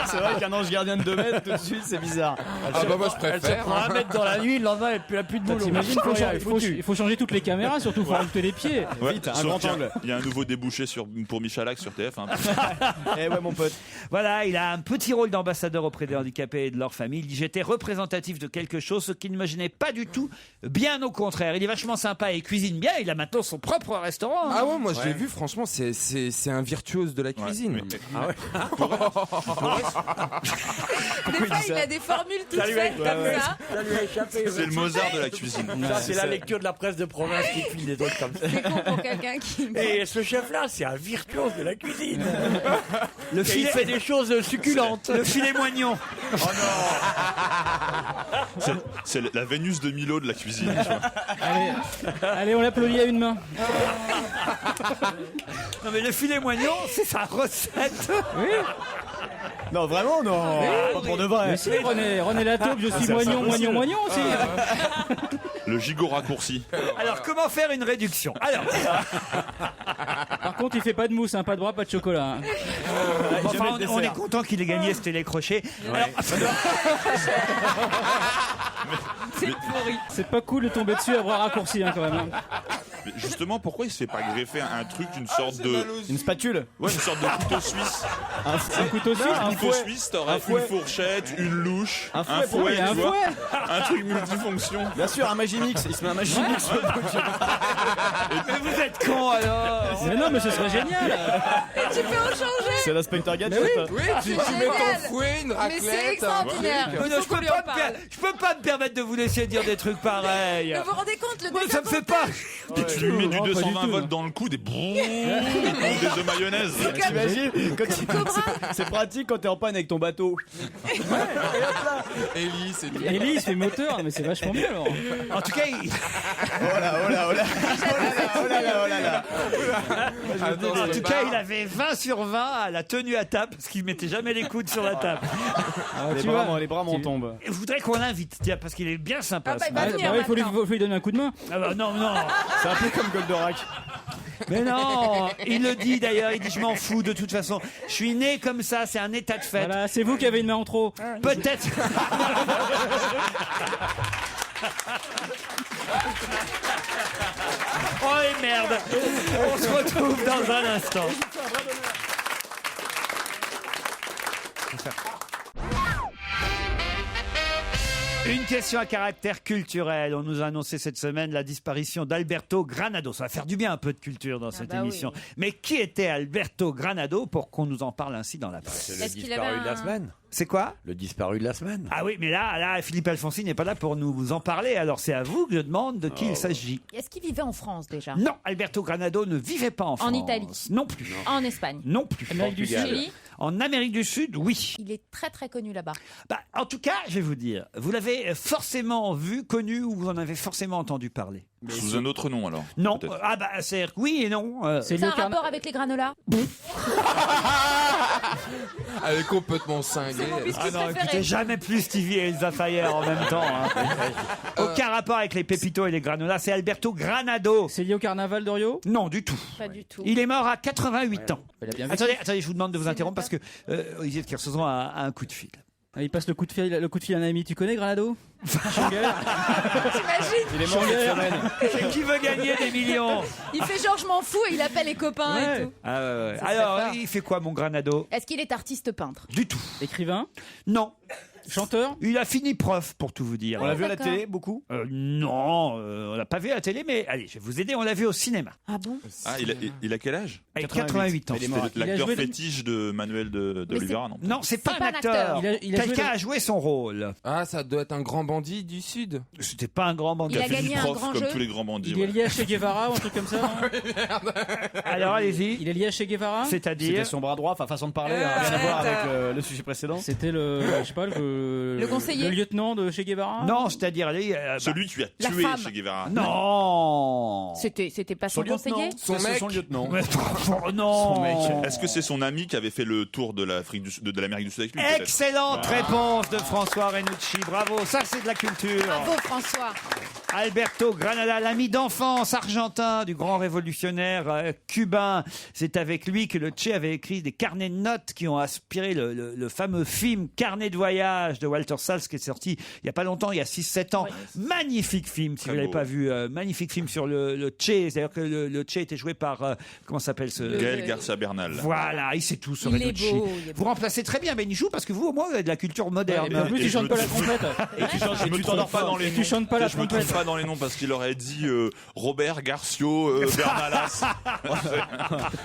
C'est vrai qu'un ange gardien de 2 mètres, tout de suite, c'est bizarre. Moi je Elle se préfère. prend 1 mètre dans la nuit, le lendemain elle n'a plus de boulot. T'imagines, il faut changer toutes les caméras, surtout, il faut rajouter les pieds. Ouais, Vite, un sauf grand qu'il y a- angle. Il y a un nouveau débouché pour Michalak sur TF1. Eh ouais, mon pote. Voilà, il a un petit rôle d'ambassadeur auprès des handicapés et de leur famille. Il dit: j'étais représentatif de quelque chose, ce qu'il n'imaginait pas du tout. Bien au contraire, il est vachement sympa et il cuisine bien. Il a maintenant son propre restaurant. Ah ouais, moi je l'ai vu, franchement, c'est un virtuose de la cuisine. Ah ouais. Des fois, il a des formules toutes faites comme ça. Ça lui a échappé. C'est le Mozart de la cuisine. Ça, c'est la lecture de la presse de province qui file des trucs comme ça. C'est con pour quelqu'un qui. Et ce chef-là, c'est un virtuose de la cuisine. Le Il fait des choses succulentes. Le filet moignon. Oh non. C'est la Vénus de Milo de la cuisine. Tu vois. Allez, on l'applaudit à une main. Non mais le filet moignon, c'est sa recette. Oui. Non, vraiment, non. Pas pour de vrai. Mais si, René Lataupe, je suis moignon aussi. Le gigot raccourci. Alors comment faire une réduction? Alors. Par contre, il fait pas de mousse, hein, pas de bras, pas de chocolat. Enfin, on est content qu'il ait gagné ce télécrochet. Alors... C'est pas cool de tomber dessus à bras raccourcis hein, quand même. Hein. Mais justement, pourquoi il se fait pas greffer un truc, une sorte de... Une spatule. Ouais, une sorte de couteau suisse. Un couteau suisse, Un couteau suisse, t'aurais une fourchette, une louche, un fouet, un tu vois. fouet. Un truc multifonction. Bien sûr, un Magimix. Il se met un Magimix sur le bout. Mais vous êtes con alors. Mais non, mais ce serait génial. Et tu peux en changer. C'est l'inspecteur Gadget. Oui, tu mets ton fouet, une raclette. Mais c'est extraordinaire. Mais non, je peux pas me permettre de vous laisser dire des trucs pareils. Vous vous rendez compte le Moi, ça me fait pas. Puis tu lui mets du 220 volts dans le coude et boum, des œufs mayonnaise. T'imagines c'est pratique quand t'es en panne avec ton bateau. Ellie, c'est bien. Ellie, c'est moteur, mais c'est vachement mieux alors. En tout cas, il... En tout cas, il avait 20 sur 20 à la tenue à table, parce qu'il mettait jamais les coudes sur la table. Les bras m'en tombent. Je voudrais qu'on l'invite, tiens, parce qu'il est bien sympa. Ah bah, il va venir Il faut maintenant. lui donner un coup de main. Ah bah, non. C'est un peu comme Goldorak. Mais non, il le dit d'ailleurs, il dit je m'en fous de toute façon. Je suis né comme ça, c'est un état de fait. Voilà, c'est vous qui avez une main en trop. Peut-être. Oh et merde. On se retrouve dans un instant. Une question à caractère culturel. On nous a annoncé cette semaine la disparition d'Alberto Granado. Ça va faire du bien un peu de culture dans cette émission. Oui. Mais qui était Alberto Granado pour qu'on nous en parle ainsi dans la presse? C'est le disparu de la semaine. C'est quoi? Le disparu de la semaine. Ah oui, mais là, Philippe Alfonsi n'est pas là pour nous en parler. Alors c'est à vous que je demande de qui il s'agit. Est-ce qu'il vivait en France déjà? Non, Alberto Granado ne vivait pas en France. En Italie? Non plus. En Espagne? Non plus. Amérique du Sud. Chili? En Amérique du Sud, oui. Il est très très connu là-bas. Bah, en tout cas, je vais vous dire, vous l'avez forcément vu, connu, ou vous en avez forcément entendu parler. Sous un autre nom alors. Non. peut-être. Ah bah c'est oui et non. C'est un rapport avec les granolas? Elle est complètement cinglée. Ah non, écoutez, jamais plus Stevie et Elsa Fayer en même temps. Hein. Aucun rapport avec les pépitos et les granolas. C'est Alberto Granado. C'est lié au carnaval de Rio? Non, du tout. Pas du tout. Il est mort à 88 ans. Il a bien vécu. Attendez, je vous demande de vous interrompre parce que Olivier de Kersauzon a un coup de fil. Ah, il passe le coup de fil à un ami. Tu connais Granado? T'imagines? Il est mort cette semaine. C'est qui veut gagner des millions? Il fait genre je m'en fous et il appelle les copains et tout. Ah ouais. Ça Alors, serait fort. il fait quoi mon Granado? Est-ce qu'il est artiste peintre? Du tout. Écrivain? Non. Chanteur? Il a fini prof, pour tout vous dire. On l'a vu à la d'accord. télé beaucoup. Non, on l'a pas vu à la télé, mais allez, je vais vous aider, on l'a vu au cinéma. Ah bon? Ah, il a quel âge? Avec 88 ans. Il est mort. C'était l'acteur fétiche de Manuel de Oliveira, non? Non, c'est pas un acteur. Quelqu'un a joué son rôle. Ah, ça doit être un grand bandit du Sud. C'était pas un grand bandit. Il a fait du gagné un prof grand comme jeu. tous les grands bandits. Il est lié à Che Guevara ou un truc comme ça? Alors allez-y. Il est lié à Che Guevara? C'est-à-dire C'était son bras droit, enfin façon de parler, rien à voir avec le sujet précédent. C'était le conseiller. Le lieutenant de Che Guevara? Non, c'est-à-dire allez. Celui qui a La tué femme. Che Guevara. Non. C'était pas son conseiller? Son C'est mec. son lieutenant. Non. Son mec. Est-ce que c'est son ami qui avait fait le tour de l'Amérique du Sud avec lui peut-être? Excellente réponse de François Renucci. Bravo, ça c'est de la culture. Bravo François. Alberto Granada, l'ami d'enfance argentin du grand révolutionnaire cubain. C'est avec lui que le Che avait écrit des carnets de notes qui ont inspiré le fameux film Carnet de voyage de Walter Salles qui est sorti il y a pas longtemps, il y a 6-7 ans. Magnifique film, si vous l'avez pas vu. Magnifique film sur le Che. C'est-à-dire que le Che était joué par, comment s'appelle ce... Gaël Garcia Bernal. Voilà, il sait tout sur Il est Renucci. beau, il est beau. Vous remplacez très bien Benichou parce que vous, au moins, vous avez de la culture moderne. Et en plus, tu chantes pas la trompette. Et tu t'endors pas dans les Et tu chantes pas la Je me trompe trompette. pas pas dans les noms parce qu'il aurait dit Robert, Garcio, Bernalas.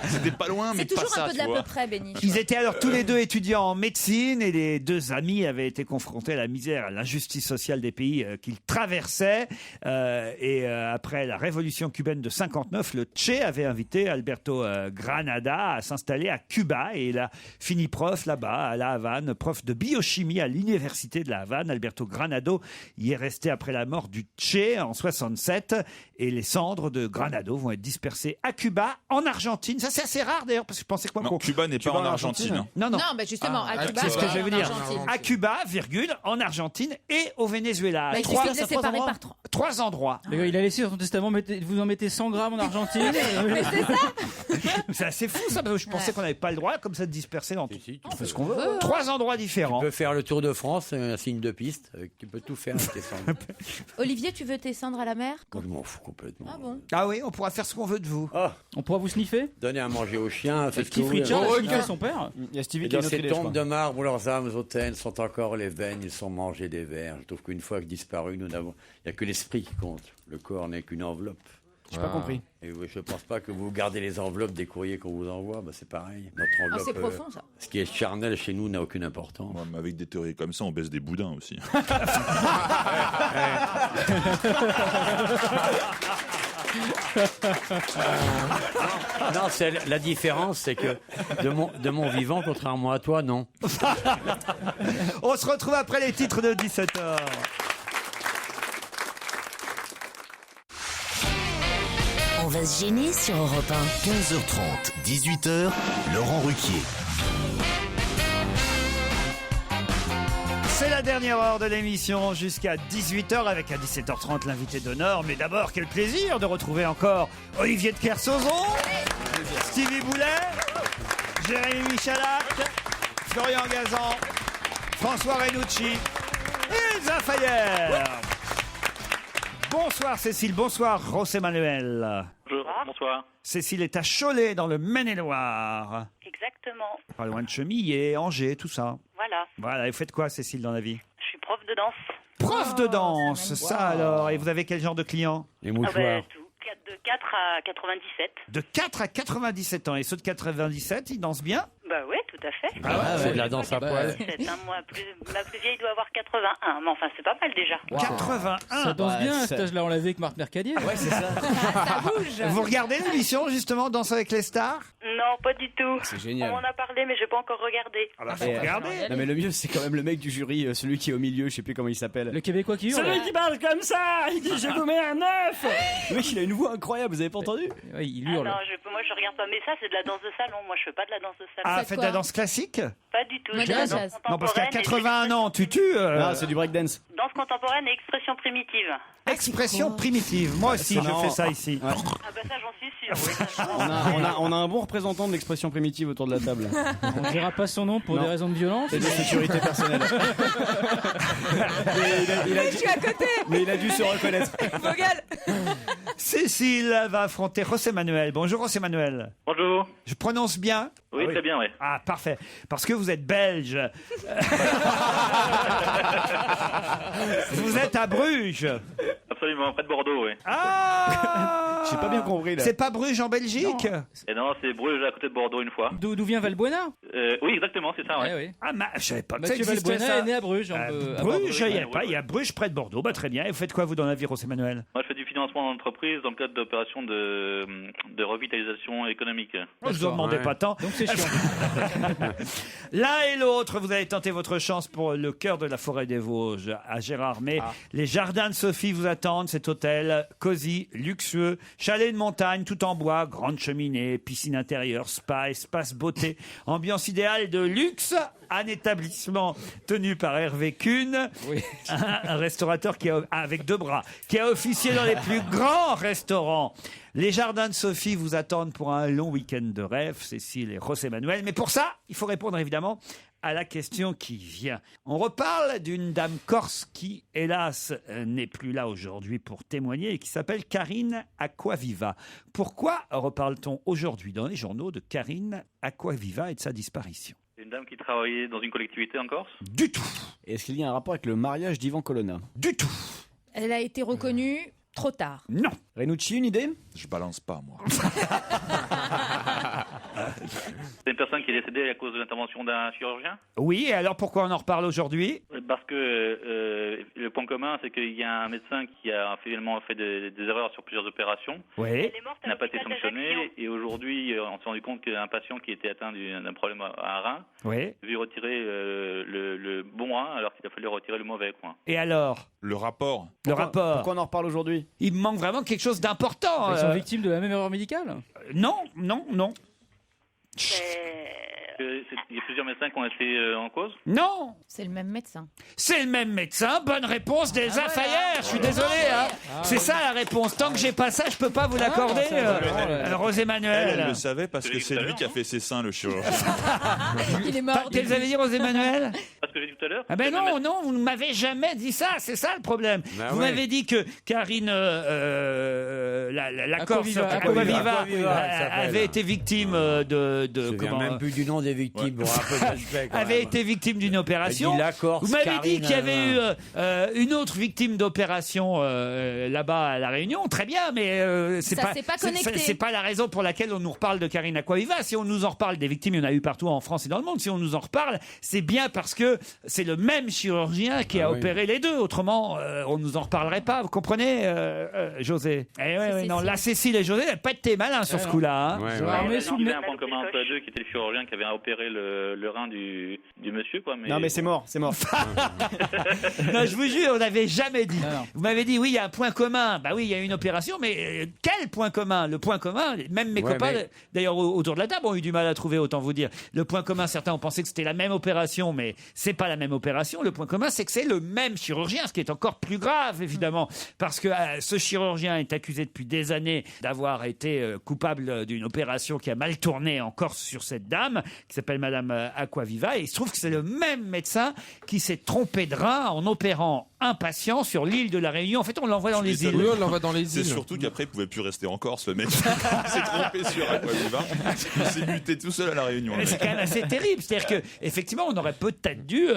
C'était pas loin, mais C'est pas toujours ça, un peu de tu l'à vois. peu près, Béni. Ils étaient alors tous les deux étudiants en médecine et les deux amis avaient été confrontés à la misère, à l'injustice sociale des pays qu'ils traversaient. Après la révolution cubaine de 59, le Che avait invité Alberto Granada à s'installer à Cuba et il a fini prof là-bas, à La Havane, prof de biochimie à l'université de La Havane. Alberto Granado y est resté après la mort du Che en 67 et les cendres de Granado vont être dispersées à Cuba, en Argentine. Ça, c'est assez rare d'ailleurs parce que je pensais quoi Non, Cuba n'est pas en Argentine. hein. Non, non. Non, bah justement, à Cuba, C'est ce que je vais vous en dire. Argentine. À Cuba, virgule, en Argentine et au Venezuela. Bah, il suffit de les séparer par 3 endroits. Le gars, il a laissé dans son testament, vous en mettez 100 grammes en Argentine. Mais c'est ça. C'est assez fou ça, parce que je pensais qu'on n'avait pas le droit comme ça de disperser dans tout. Tu fais ce qu'on veut. 3 endroits différents. Tu peux faire le tour de France, un signe de piste. Tu peux tout faire avec tes cendres. Olivier, tu veux tes cendres à la mer? Moi, je m'en fous complètement. Ah bon? Ah oui, on pourra faire ce qu'on veut de vous. On pourra vous sniffer? Donner à manger aux chiens, faites Steve tout. Richard a sniffé son père. Il y a Stevie Et qui est dans notre ces idée, je tombes crois. de marbre où leurs âmes hautaines sont encore les veines, ils sont mangés des vers. Je trouve qu'une fois que disparu, il n'y a que l'esprit qui compte. Le corps n'est qu'une enveloppe. J'ai pas compris. Et oui, je pense pas que vous gardez les enveloppes des courriers qu'on vous envoie. Bah, c'est pareil. Notre enveloppe, c'est profond, ça. Ce qui est charnel chez nous n'a aucune importance. Ouais, mais avec des théories comme ça, on baisse des boudins aussi. Non, c'est la différence, c'est que de mon vivant, contrairement à toi, non. On se retrouve après les titres de 17h. On va se gêner sur Europe 1. 15h30, 18h, Laurent Ruquier. C'est la dernière heure de l'émission jusqu'à 18h avec à 17h30 l'invité d'honneur. Mais d'abord, quel plaisir de retrouver encore Olivier de Kersauzon, Stevie Boulet, Jérémy Michalak, Florian Gazan, François Renucci et Elsa Fayer. Bonsoir Cécile, bonsoir José Manuel. Bonsoir. Cécile est à Cholet dans le Maine-et-Loire. Exactement. Pas loin de Chemillé, Angers, tout ça. Voilà. Voilà, et vous faites quoi Cécile dans la vie? Je suis prof de danse. Prof de danse, ça alors. Et vous avez quel genre de clients? Les Tout. De 4 à 97. De 4 à 97 ans. Et ceux de 97, ils dansent bien? Bah ouais, tout à fait. Ah ouais, c'est de la danse à poil. Ma plus vieille doit avoir 81. Mais enfin, c'est pas mal déjà. 81. Ça danse bien à ça- cet âge-là, on l'a vu avec Marc Mercadier. Ouais, c'est ça. Ça bouge. Vous regardez l'émission justement Danse avec les stars? Non, pas du tout. C'est génial. On m'en a paré, mais j'ai pas encore regardé. Ah bah faut Et, regarder. Non, mais le mieux, c'est quand même le mec du jury, celui qui est au milieu, je sais plus comment il s'appelle. Le Québécois qui hurle. Celui qui parle comme ça, il dit je vous mets un 9. Le mec, il a une voix incroyable, vous avez pas entendu? Ouais, il Ah hurle. non, moi je regarde pas. Mais ça, c'est de la danse de salon. Moi, je fais pas de la danse de salon. Ah, Faites faites de quoi la danse classique? Pas du tout. Moi, Je de la fais de la jazz. danse Non, parce qu'à contemporaine 81 ans, tu tues. Non, c'est du breakdance. Danse contemporaine et expression primitive. Expression primitive. Moi aussi, je Non. fais ça ici. Ouais. Ah bah ça, j'en suis sûr. Oui, ça, On a un bon représentant de l'expression primitive autour de la table. On ne dira pas son nom pour Non. des raisons de violence. Et de sécurité personnelle. Je suis à côté. Mais il a dû se reconnaître. Vogel. Cécile va affronter José Manuel. Bonjour José Manuel. Bonjour. Je prononce bien? Oui, très bien, oui. Ah, parfait. Parce que vous êtes belge. Vous êtes à Bruges. Absolument, près de Bordeaux, oui. Ah J'ai pas bien compris là. C'est pas Bruges en Belgique? Et non, c'est Bruges à côté de Bordeaux une fois. D'où vient Valbuena? Oui, exactement, c'est ça, ouais. Oui. Ah, je savais pas que ça Mathieu existait, Valbuena ça. est né à Bruges. à Bruges, il Bordeaux. y a Bruges près de Bordeaux. Bah, très bien. Et vous faites quoi, vous, dans la vie, José Manuel? Moi, je fais du financement d'entreprise dans le cadre d'opérations de revitalisation économique. Je vous en demandais pas tant. Donc c'est chiant. L'un et l'autre, vous allez tenter votre chance pour le cœur de la forêt des Vosges à Gérardmer. Les jardins de Sophie vous attendent. Cet hôtel cosy, luxueux, chalet de montagne, tout en bois, grande cheminée, piscine intérieure, spa, espace beauté, ambiance idéale de luxe. Un établissement tenu par Hervé Kuhn, un restaurateur avec 2 bras, qui a officié dans les plus grands restaurants. Les jardins de Sophie vous attendent pour un long week-end de rêve, Cécile et José Manuel. Mais pour ça, il faut répondre évidemment à la question qui vient. On reparle d'une dame corse qui, hélas, n'est plus là aujourd'hui pour témoigner et qui s'appelle Karine Acquaviva. Pourquoi reparle-t-on aujourd'hui dans les journaux de Karine Acquaviva et de sa disparition? C'est une dame qui travaillait dans une collectivité en Corse. Du tout. Est-ce qu'il y a un rapport avec le mariage d'Ivan Colonna? Du tout. Elle a été reconnue trop tard. Non. Renucci, une idée? Je balance pas, moi. C'est une personne qui est décédée à cause de l'intervention d'un chirurgien? Oui, et alors pourquoi on en reparle aujourd'hui? Parce que le point commun, c'est qu'il y a un médecin qui a finalement fait des erreurs sur plusieurs opérations. Oui. Qui n'a pas été sanctionné. Et aujourd'hui, on s'est rendu compte qu'un patient qui était atteint d'un problème à un rein, Oui. lui retirer le bon rein alors qu'il a fallu retirer le mauvais coin. Et alors? Le rapport. Le rapport. Pourquoi on en reparle aujourd'hui? Il me manque vraiment quelque chose d'important. Ils sont victimes de la même erreur médicale? Non, non, non. Il y a plusieurs médecins qui ont été en cause? Non. C'est le même médecin. C'est le même médecin. Bonne réponse d'Elsa Fayer. Je suis désolé. Hein. C'est ça la réponse. Tant que j'ai pas ça, je peux pas vous l'accorder. Rosé Manuel. Elle le savait parce que c'est lui qui a fait ses seins, le chirurgien. Il est mort. Qu'est-ce que vous avez dit, Rosé Manuel? Parce que j'ai dit tout à l'heure. Ah ben non, non, vous ne m'avez jamais dit ça. C'est ça le problème. Ben vous ouais. m'avez dit que Karine, la Corse, Aquaviva, avait été victime de Je me souviens même plus du nom des victimes. Bon, un peu de respect, quand avait même. été victime d'une opération. Elle dit la Corse, vous m'avez dit Karine, qu'il y avait eu une autre victime d'opération là-bas à La Réunion. Très bien, mais c'est Ça pas, s'est pas connecté. c'est pas la raison pour laquelle on nous reparle de Karine Aquaviva. Si on nous en reparle des victimes, il y en a eu partout en France et dans le monde. Si on nous en reparle, c'est bien parce que c'est le même chirurgien qui a opéré les deux. Autrement, on nous en reparlerait pas. Vous comprenez, José? Non, là, Cécile et José, elles pas été malins sur ce coup-là. Hein. Il y avait un point commun entre les deux qui était le chirurgien qui avait opéré le rein du monsieur, quoi. Non, mais c'est mort, c'est mort. Non, je vous jure, on n'avait jamais dit. Vous m'avez dit, oui, il y a un point commun. Bah oui, il y a une opération, mais quel point commun? Le point commun, même mes copains, d'ailleurs, autour de la table, ont eu du mal à trouver, autant vous dire. Le point commun, certains ont pensé que c'était la même opération, mais c'est pas la même opération. Le point commun, c'est que c'est le même chirurgien, ce qui est encore plus grave, évidemment, parce que ce chirurgien est accusé depuis des années d'avoir été coupable d'une opération qui a mal tourné en Corse sur cette dame, qui s'appelle Madame Aquaviva, et il se trouve que c'est le même médecin qui s'est trompé de rein en opérant un patient sur l'île de la Réunion. En fait, on l'envoie dans les îles. Oui, on l'envoie dans les îles. C'est surtout qu'après, il pouvait plus rester en Corse, le mec. Il s'est trompé sur Aquaviva. Il s'est muté tout seul à La Réunion. C'est quand même assez terrible. C'est-à-dire que, effectivement, on aurait peut-être dû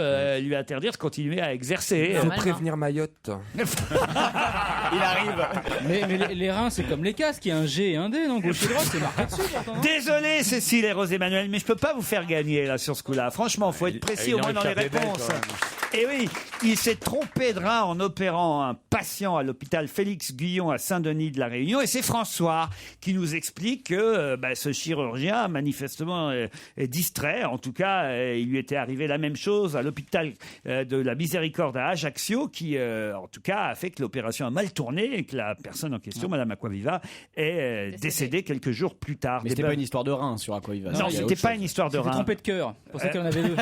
lui interdire de continuer à exercer. Faut prévenir Mayotte. Il arrive. Mais les reins, c'est comme les casques. Il y a un G et un D, non? Gauche et droite, c'est marqué dessus. Pourtant, non? Désolé, Cécile et Rosé Manuel, mais je peux pas vous faire gagner là sur ce coup-là. Franchement, faut être précis au moins dans les réponses. Et oui, il s'est trompé de rein en opérant un patient à l'hôpital Félix Guyon à Saint-Denis de la Réunion. Et c'est François qui nous explique que ce chirurgien, manifestement, est distrait. En tout cas, il lui était arrivé la même chose à l'hôpital de la Miséricorde à Ajaccio, qui, en tout cas, a fait que l'opération a mal tourné et que la personne en question, Madame Aquaviva, est décédée quelques jours plus tard. Mais c'était pas une histoire de rein sur Aquaviva. Non, c'était pas une histoire de rein. C'était trompé de cœur. C'est pour ça qu'il y en avait deux.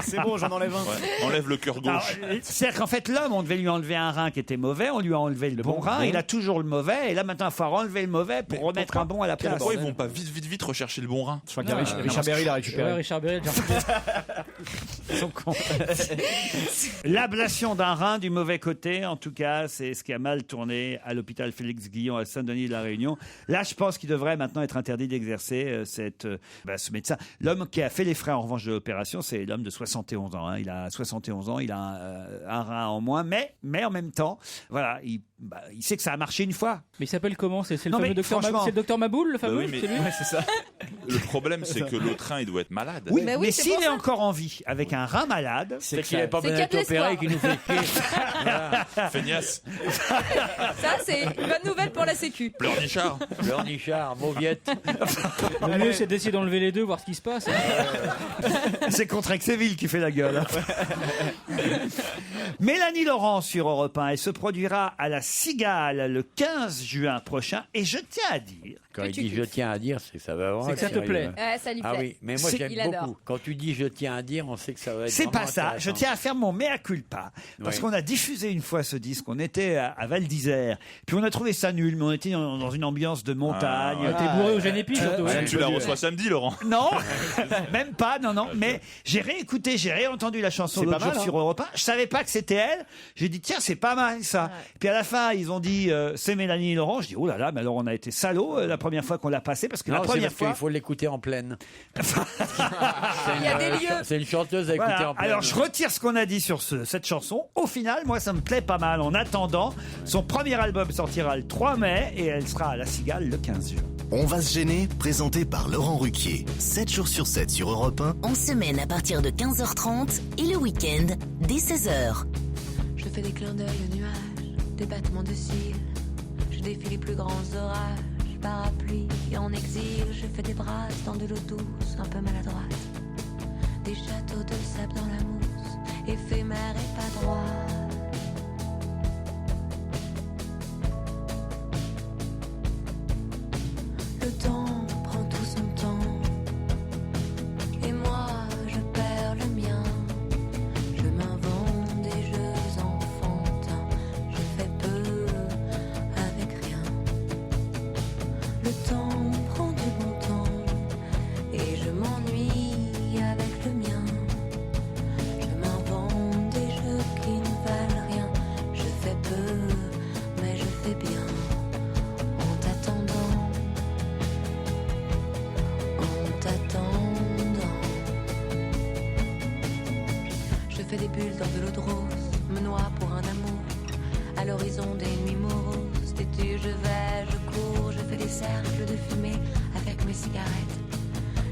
C'est bon, j'en enlève un. Enlève le cœur gauche. C'est-à-dire qu'en fait, l'homme, on devait lui enlever un rein qui était mauvais, on lui a enlevé le bon rein, il a toujours le mauvais, et là maintenant, il faut enlever le mauvais pour remettre un bon à la place. Pourquoi ils vont pas vite rechercher le bon rein? Je crois que Richard Berry l'a récupéré. Ouais, Richard Berry, Ils sont cons. L'ablation d'un rein du mauvais côté, en tout cas, c'est ce qui a mal tourné à l'hôpital Félix Guyon à Saint-Denis de la Réunion. Là, je pense qu'il devrait maintenant être interdit d'exercer ce médecin. L'homme qui a fait les frais, en revanche, de l'opération, c'est l'homme de 71 ans. Hein. Il a 71 ans, il a un rein en moins, mais en même temps, voilà, il sait que ça a marché une fois. Mais il s'appelle comment? C'est le Non, fameux mais docteur franchement- C'est le docteur Maboul, le fameux? oui, mais- C'est lui? Ouais, c'est ça. Le problème, c'est que l'autre rein, il doit être malade. Oui, Mais oui, mais c'est s'il pour est ça. encore en vie avec un rein malade, C'est qu'il n'est pas C'est besoin qu'il y a d'être de opéré l'espoir. qui nous fait chier. Feignasse. Ça, c'est une bonne nouvelle pour la Sécu. Pleurnichard. Pleurnichard, Mauviette. Le mieux, c'est d'essayer d'enlever les deux, voir ce qui se passe. c'est contre Exéville qui fait la gueule. hein. Mélanie Laurent sur Europe 1, elle se produira à la Cigale le 15 juin prochain. Et je tiens à dire... Quand il dit je tiens à dire, c'est que ça va avoir. C'est que ça te plaît. Ouais, ça lui plaît. Ah oui, mais moi j'aime Il adore. beaucoup. Quand tu dis je tiens à dire, on sait que ça va être. C'est pas vraiment ça. Je intéressant. tiens à faire mon mea culpa. Parce Oui. qu'on a diffusé une fois ce disque. On était à Val d'Isère. Puis on a trouvé ça nul, mais on était dans une ambiance de montagne. T'es bourré au Génépi, surtout. Ouais, tu la reçois samedi, Laurent. Non, même pas, non. Mais j'ai réécouté, j'ai réentendu la chanson C'est l'autre pas jour mal, sur Europe 1. Je savais pas que c'était elle. J'ai dit, tiens, c'est pas mal ça. Puis à la fin, ils ont dit, c'est Mélanie Laurent. Je dis, oh là là, mais alors on a été salauds la première fois qu'on l'a passé, parce que Non, la c'est première parce fois... qu'il faut l'écouter en pleine. Il y a des lieux. C'est une chanteuse à écouter Voilà. en pleine. Alors je retire ce qu'on a dit sur cette chanson. Au final, moi ça me plaît pas mal. En attendant, son premier album sortira le 3 mai et elle sera à La Cigale le 15 juin. On va se gêner, présenté par Laurent Ruquier. 7 jours sur 7 sur Europe 1. En semaine à partir de 15h30 et le week-end dès 16h. Je fais des clins d'œil aux nuages, des battements de cils. Je défie les plus grands orages, parapluie et en exil. Je fais des brasses dans de l'eau douce, un peu maladroite. Des châteaux de sable dans la mousse, éphémères et pas droits. Le temps prend tout son temps, et moi je perds le mien. Je m'invente des jeux enfantins, je fais peu avec rien. Le temps prend du bon temps, et je m'ennuie avec le mien. Je m'invente des jeux qui ne valent rien, je fais peu, mais je fais bien. En t'attendant, je fais des bulles dans de l'eau de rose, me noie pour un amour, à l'horizon des nuits moroses. Têtu, je vais, je cours, je fais des cercles de fumée avec mes cigarettes.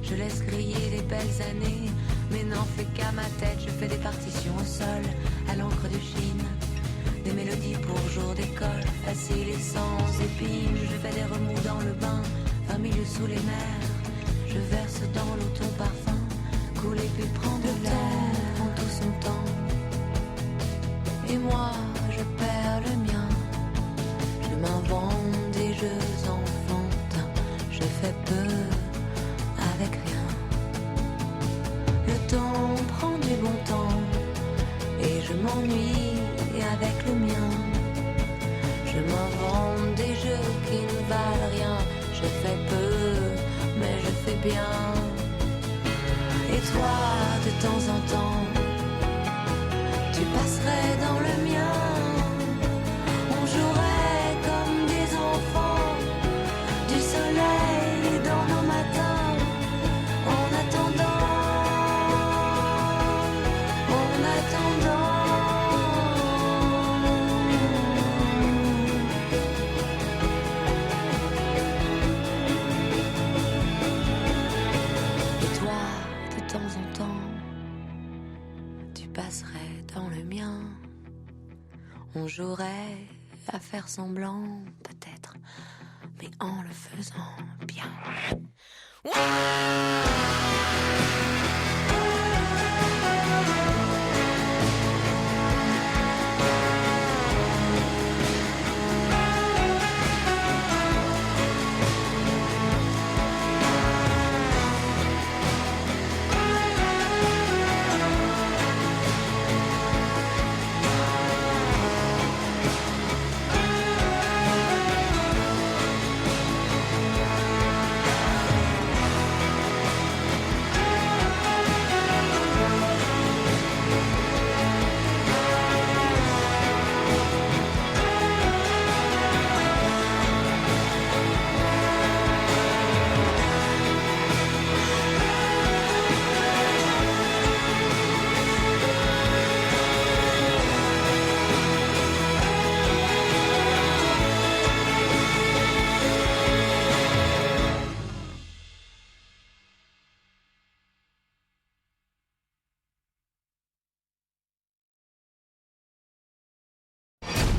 Je laisse griller les belles années, mais n'en fais qu'à ma tête. Je fais des partitions au sol, à l'encre de Chine, des mélodies pour jour d'école, faciles et sans épines. Je fais des remous dans le bain, 20 milieux sous les mers. Je verse dans l'eau ton parfum, couler puis prendre de l'air, prend tout son temps. Et moi, je perds le mien. Je m'invente des jeux enfantins, je fais peu avec rien. Le temps prend du bon temps, et je m'ennuie avec le mien. Je m'invente des jeux qui ne valent rien, je fais peu, mais je fais bien. Et toi, de temps en temps, tu passerais dans le mien. On jouerait comme des enfants, du soleil dans nos matins. En attendant, en attendant. Dans le mien, on jouerait à faire semblant, peut-être, mais en le faisant bien.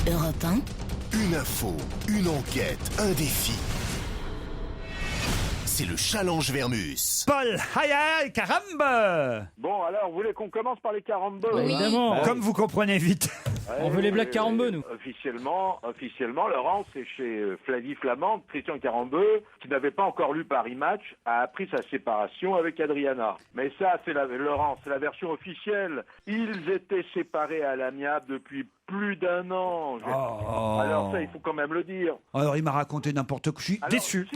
Europe 1. Une info, une enquête, un défi. C'est le challenge Vermus. Paul Hayal Carambe. Bon, alors, vous voulez qu'on commence par les carambes? Évidemment. Comme vous comprenez vite. On veut les blagues carambeux, nous. Officiellement, Laurent, c'est chez Flavie Flamande, Christian Carambeu, qui n'avait pas encore lu Paris Match, a appris sa séparation avec Adriana. Mais ça, Laurent, c'est la version officielle. Ils étaient séparés à l'amiable depuis plus d'1 an. Alors ça, il faut quand même le dire. Alors il m'a raconté n'importe quoi. Je suis déçu.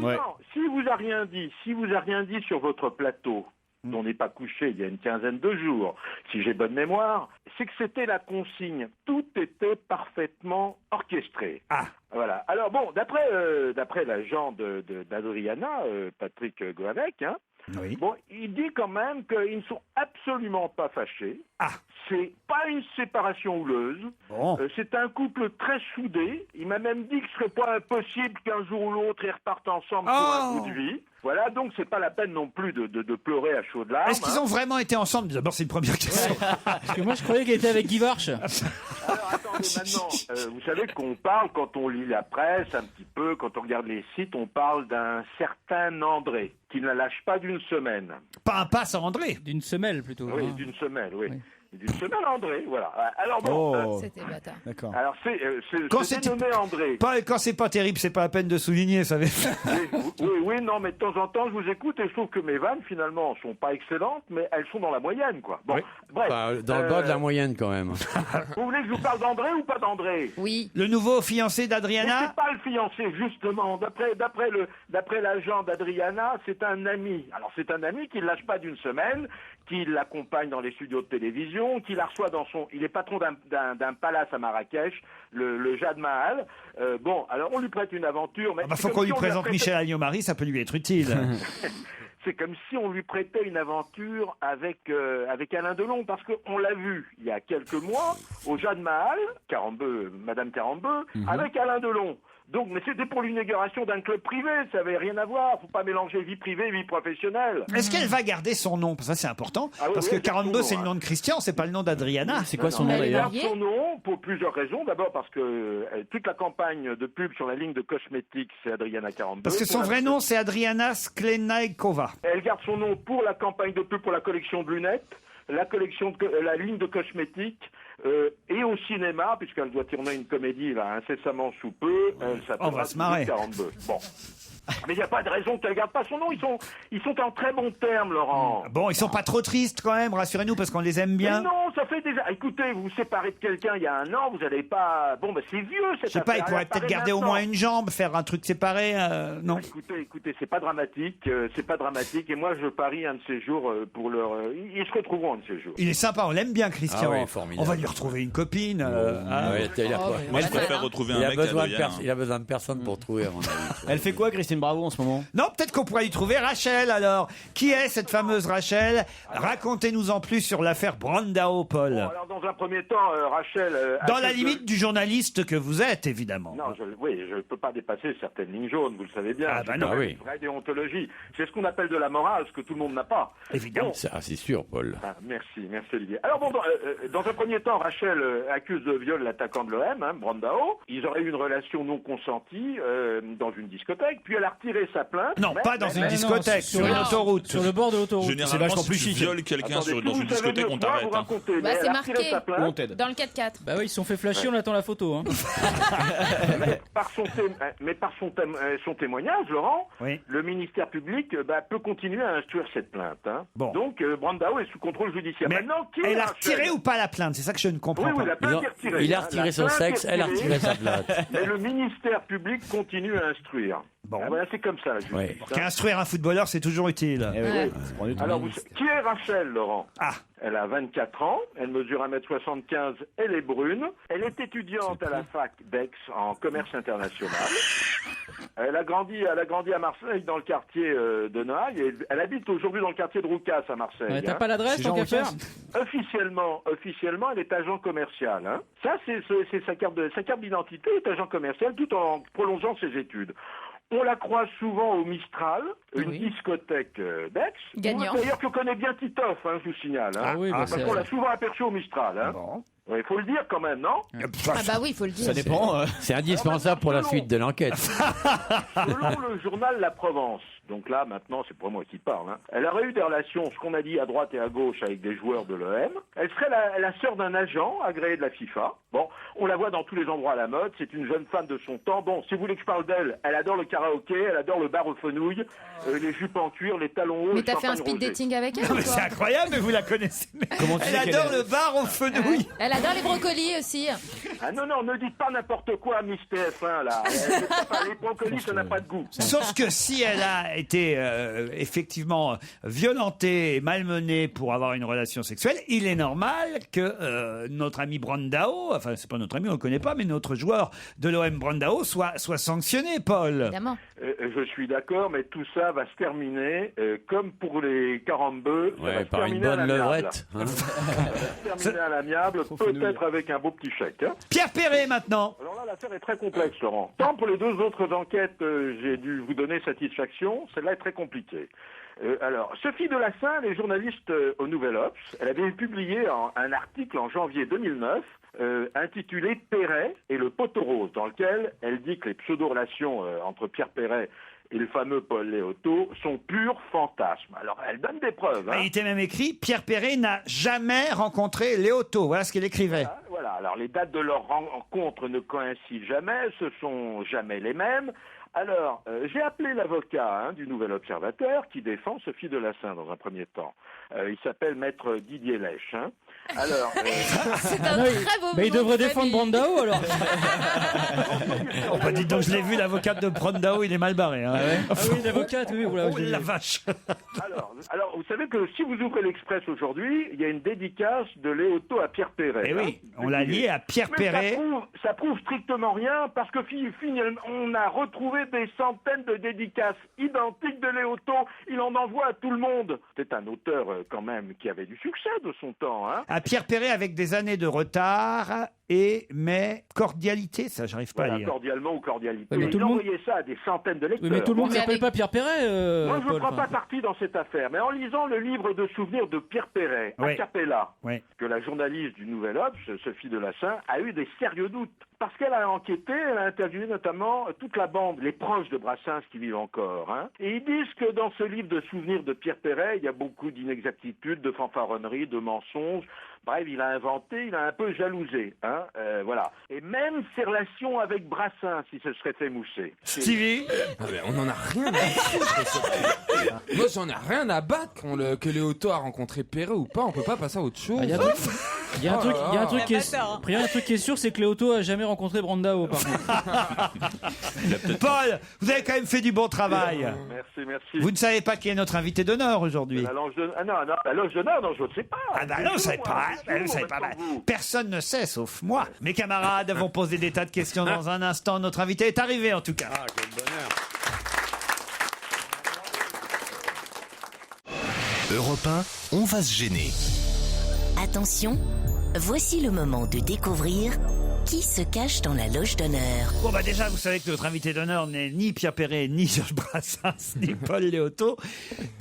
Si vous a rien dit sur votre plateau, dont on n'est pas couché il y a une quinzaine de jours, si j'ai bonne mémoire, c'est que c'était la consigne. Tout était parfaitement orchestré. Voilà. Alors bon, d'après l'agent d'Adriana, Patrick Goanek, hein, Oui. bon, il dit quand même qu'ils ne sont absolument pas fâchés. Ah. C'est pas une séparation houleuse. Bon. C'est un couple très soudé. Il m'a même dit que ce serait pas impossible qu'un jour ou l'autre ils repartent ensemble pour un bout de vie. Voilà, donc c'est pas la peine non plus de pleurer à chaudes larmes. Est-ce qu'ils ont vraiment été ensemble? D'abord, c'est une première question. Parce que moi, je croyais qu'il était avec Guy Varch. Alors attendez, maintenant, vous savez qu'on parle, quand on lit la presse un petit peu, quand on regarde les sites, on parle d'un certain André, qui ne la lâche pas d'une semaine. Pas un passe André. D'une semelle, plutôt. Oui, d'une semelle, oui. D'une semelle André, voilà. Alors bon... C'était bâtard. D'accord. Alors c'est nommé André. Quand c'est pas terrible, c'est pas la peine de souligner, ça va. Oui, non, mais de temps en temps, je vous écoute et je trouve que mes vannes, finalement, sont pas excellentes, mais elles sont dans la moyenne, quoi. Bon, bref. Dans le bas de la moyenne, quand même. Vous voulez que je vous parle d'André ou pas d'André? Oui. Le nouveau fiancé Mais d'Adriana? c'est pas le fiancé, justement. D'après l'agent d'Adriana, c'est un ami. Alors, c'est un ami qui ne lâche pas d'une semaine, qui l'accompagne dans les studios de télévision, qui la reçoit dans son... Il est patron d'un palace à Marrakech, le Jad Mahal. Bon, alors on lui prête une aventure... Mais Faut qu'on lui présente Michel Agneau-Marie, ça peut lui être utile. C'est comme si on lui prêtait une aventure avec Alain Delon, parce qu'on l'a vu il y a quelques mois au Jad Mahal, Madame Carambeu, avec Alain Delon. Donc, mais c'était pour l'inauguration d'un club privé, ça n'avait rien à voir. Faut pas mélanger vie privée et vie professionnelle. Est-ce qu'elle va garder son nom? Ça, c'est important. Parce que 42, c'est le nom de Christian, c'est pas le nom d'Adriana. C'est quoi son nom d'ailleurs? Elle garde son nom pour plusieurs raisons. D'abord parce que toute la campagne de pub sur la ligne de cosmétiques, c'est Adriana Carambeu. Parce que son vrai nom, c'est Adriana Sklenaikova. Elle garde son nom pour la campagne de pub pour la collection de lunettes, la ligne de cosmétiques, et au cinéma, puisqu'elle doit tourner une comédie là incessamment sous peu, elle s'appellera Carambeu. Bon. Mais il n'y a pas de raison qu'elle garde pas son nom, ils sont en très bons termes, Laurent. Bon, ils sont pas trop tristes quand même, rassurez-nous, parce qu'on les aime bien. Mais non, ça fait déjà... Écoutez, vous vous séparez de quelqu'un il y a un an, vous n'allez pas... Bon, c'est vieux, cette Je sais pas, il pourrait peut-être garder au moins une jambe, faire un truc séparé, non? Écoutez, c'est pas dramatique, et moi je parie un de ces jours pour leur... Ils se retrouveront un de ces jours. Il est sympa, on l'aime bien, Christian. Ah oui, formidable. On va lui retrouver une copine. Moi, je préfère retrouver un mec Il a besoin de personne pour trouver, à mon avis. Elle fait quoi, Christine Bravo, en ce moment? Non, peut-être qu'on pourrait y trouver Rachel, alors. Qui est cette fameuse Rachel? Racontez-nous en plus sur l'affaire Brandao, Paul. Bon, alors, dans un premier temps, Rachel... dans la limite du journaliste que vous êtes, évidemment. Non, je ne peux pas dépasser certaines lignes jaunes, vous le savez bien. Ah, bah non. C'est une vraie déontologie. C'est ce qu'on appelle de la morale, ce que tout le monde n'a pas. Évidemment. Bon. C'est sûr, Paul. Merci Olivier. Alors bon, dans un premier temps, Rachel accuse de viol l'attaquant de l'OM, Brandao. Ils auraient eu une relation non consentie dans une discothèque, puis elle a retiré sa plainte. Non, pas dans une discothèque, sur une autoroute. Sur le bord de l'autoroute. Généralement, si tu violes quelqu'un dans une discothèque, on t'arrête. Bah, c'est marqué dans le 4x4. Bah oui, ils se sont fait flasher, on attend la photo. Hein. Mais par son témoignage, Laurent, le ministère public peut continuer à instruire cette plainte. Bon. Donc, Brandao est sous contrôle judiciaire. Mais maintenant, qui elle a retiré ou pas la plainte? C'est ça que je ne comprends pas. Oui, la plainte est retirée. Il a retiré son sexe, elle a retiré sa plainte. Mais le ministère public continue à instruire. Bon. Voilà, c'est comme ça, la justice. Qu'instruire un footballeur, c'est toujours utile. Alors, qui est Rachel, Laurent? Elle a 24 ans, elle mesure 1m75, elle est brune, elle est étudiante à la fac d'Aix en commerce international. Elle a grandi à Marseille, dans le quartier de Noailles, et elle habite aujourd'hui dans le quartier de Roucas à Marseille. T'as pas l'adresse, tant qu'à faire? Officiellement, elle est agent commercial. Hein. Ça, c'est sa carte d'identité, est agent commercial, tout en prolongeant ses études. On la croise souvent au Mistral, une discothèque d'Aix. Gagnant. D'ailleurs, que connaît bien Titoff, je vous signale. Parce qu'on l'a souvent aperçu au Mistral. Il faut le dire quand même, non? Ah bah oui, il faut le dire. Ça dépend. C'est indispensable pour la suite de l'enquête. Selon le journal La Provence, donc là maintenant c'est pas moi qui parle, elle aurait eu des relations, ce qu'on a dit à droite et à gauche, avec des joueurs de l'OM. Elle serait la sœur d'un agent agréé de la FIFA. Bon, on la voit dans tous les endroits à la mode, c'est une jeune femme de son temps. Bon, si vous voulez que je parle d'elle, elle adore le karaoké, elle adore le bar aux fenouilles, les jupes en cuir, les talons hauts. Mais t'as fait un speed dating avec elle? C'est incroyable, mais vous la connaissez. Comment tu Elle adore le bar aux fenouilles. Elle adore les brocolis aussi. Ah non, ne dites pas n'importe quoi, Miss TF1, là. Les brocolis, ça n'a pas de goût. Sauf que si elle a été effectivement violentée et malmenée pour avoir une relation sexuelle, il est normal que notre ami Brandao, enfin c'est pas notre ami, on le connaît pas, mais notre joueur de l'OM Brandao soit sanctionné, Paul. Évidemment. Je suis d'accord, mais tout ça va se terminer comme pour les carambeux. Par une bonne levrette. Ça va se terminer à l'amiable, peut-être avec un beau petit chèque. Hein. Pierre Perret, maintenant. Alors là, l'affaire est très complexe, Laurent. Tant pour les deux autres enquêtes, j'ai dû vous donner satisfaction. Celle-là est très compliquée. Alors, Sophie Delassin, elle est journaliste au Nouvel Obs. Elle avait publié un article en janvier 2009 intitulé « Perret et le poteau rose », dans lequel elle dit que les pseudo-relations entre Pierre Perret et le fameux Paul Léoto sont purs fantasmes. Alors, elle donne des preuves. Hein. Il était même écrit « Pierre Perret n'a jamais rencontré Léoto ». Voilà ce qu'elle écrivait. Voilà. Alors, les dates de leur rencontre ne coïncident jamais, ce sont jamais les mêmes. Alors, j'ai appelé l'avocat du Nouvel Observateur qui défend Sophie Delassin dans un premier temps. Il s'appelle Maître Didier Lèche. Hein. Alors, c'est un très beau il devrait défendre Brandao alors. Oh, bah, dites donc, je l'ai vu, l'avocat de Brandao, il est mal barré. Hein. Oui, l'avocate, oui. Voilà, oh la vache. Alors, vous savez que si vous ouvrez l'Express aujourd'hui, il y a une dédicace de Léoto à Pierre Perret. Eh oui, on l'a lié à Pierre Perret. Ça prouve strictement rien parce que finalement, on a retrouvé des centaines de dédicaces identiques de Léoto. Il en envoie à tout le monde. C'est un auteur quand même qui avait du succès de son temps. Hein. À Pierre Perret avec des années de retard mais cordialité, ça j'arrive pas à lire. Cordialement ou cordialité. Oui, mais il envoyait ça à des centaines de lecteurs. Oui, mais tout le monde ne s'appelle pas Pierre Perret. Moi, je ne Paul, prends pas parti dans cette affaire. Mais en lisant le livre de souvenirs de Pierre Perret, Oui. à Capella, Oui. que la journaliste du Nouvel Obs, Sophie Delassin, a eu des sérieux doutes. Parce qu'elle a enquêté, elle a interviewé notamment toute la bande, les proches de Brassens qui vivent encore. Hein. Et ils disent que dans ce livre de souvenirs de Pierre Perret, il y a beaucoup d'inexactitudes, de fanfaronneries, de mensonges. Bref, il a inventé, il a un peu jalousé. Hein. Voilà. Et même ses relations avec Brassens, il se serait fait mousser. Stevie On n'en a rien à foutre. Moi, j'en ai rien à battre que Léoto a rencontré Perret ou pas. On peut pas passer à autre chose. Il y a un truc qui est sûr, c'est que Léoto a jamais rencontré Brandao par contre. Paul, vous avez quand même fait du bon travail. Merci. Vous ne savez pas qui est notre invité d'honneur aujourd'hui? La loge d'honneur, non, je ne sais pas. Ah bah non, vous savez pas. Vous savez pas. Personne ne sait, sauf moi. Mes camarades vont poser des tas de questions dans un instant. Notre invité est arrivé, en tout cas. Ah, quel bonheur. Europe 1, on va se gêner. Attention, voici le moment de découvrir qui se cache dans la loge d'honneur. Bon bah déjà, vous savez que notre invité d'honneur n'est ni Pierre Perret, ni Georges Brassens, ni Paul Léoto.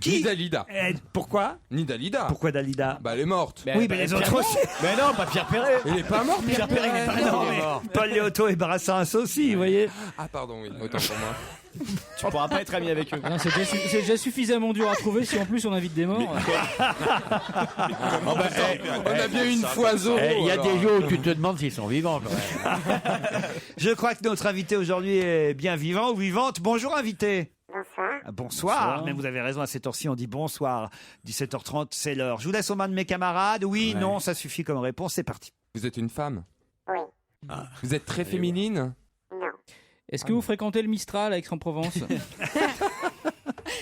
Ni Dalida. Pourquoi? Ni Dalida. Pourquoi Dalida? Bah, elle est morte. Oui, mais les autres aussi. Mais non, pas Pierre Perret. Il est pas mort, Pierre Perret, il est pas Non, mort. mais Paul Léoto et Brassens aussi, vous voyez. Ah, pardon, oui, autant pour moi. Tu pourras pas être ami avec eux. Non, c'est déjà suffisamment dur à trouver si en plus on invite des morts. On a bien une fois Zorro. Il y a des jours où tu te demandes s'ils sont vivants quand même. Je crois que notre invité aujourd'hui est bien vivant ou vivante. Bonjour invité. Bonsoir. Bonsoir. Mais vous avez raison, à cette heure-ci on dit bonsoir. 17h30, c'est l'heure. Je vous laisse aux mains de mes camarades. Oui, non, ça suffit comme réponse. C'est parti. Vous êtes une femme? Oui. Vous êtes très féminine? Non. Est-ce que vous fréquentez le Mistral à Aix-en-Provence?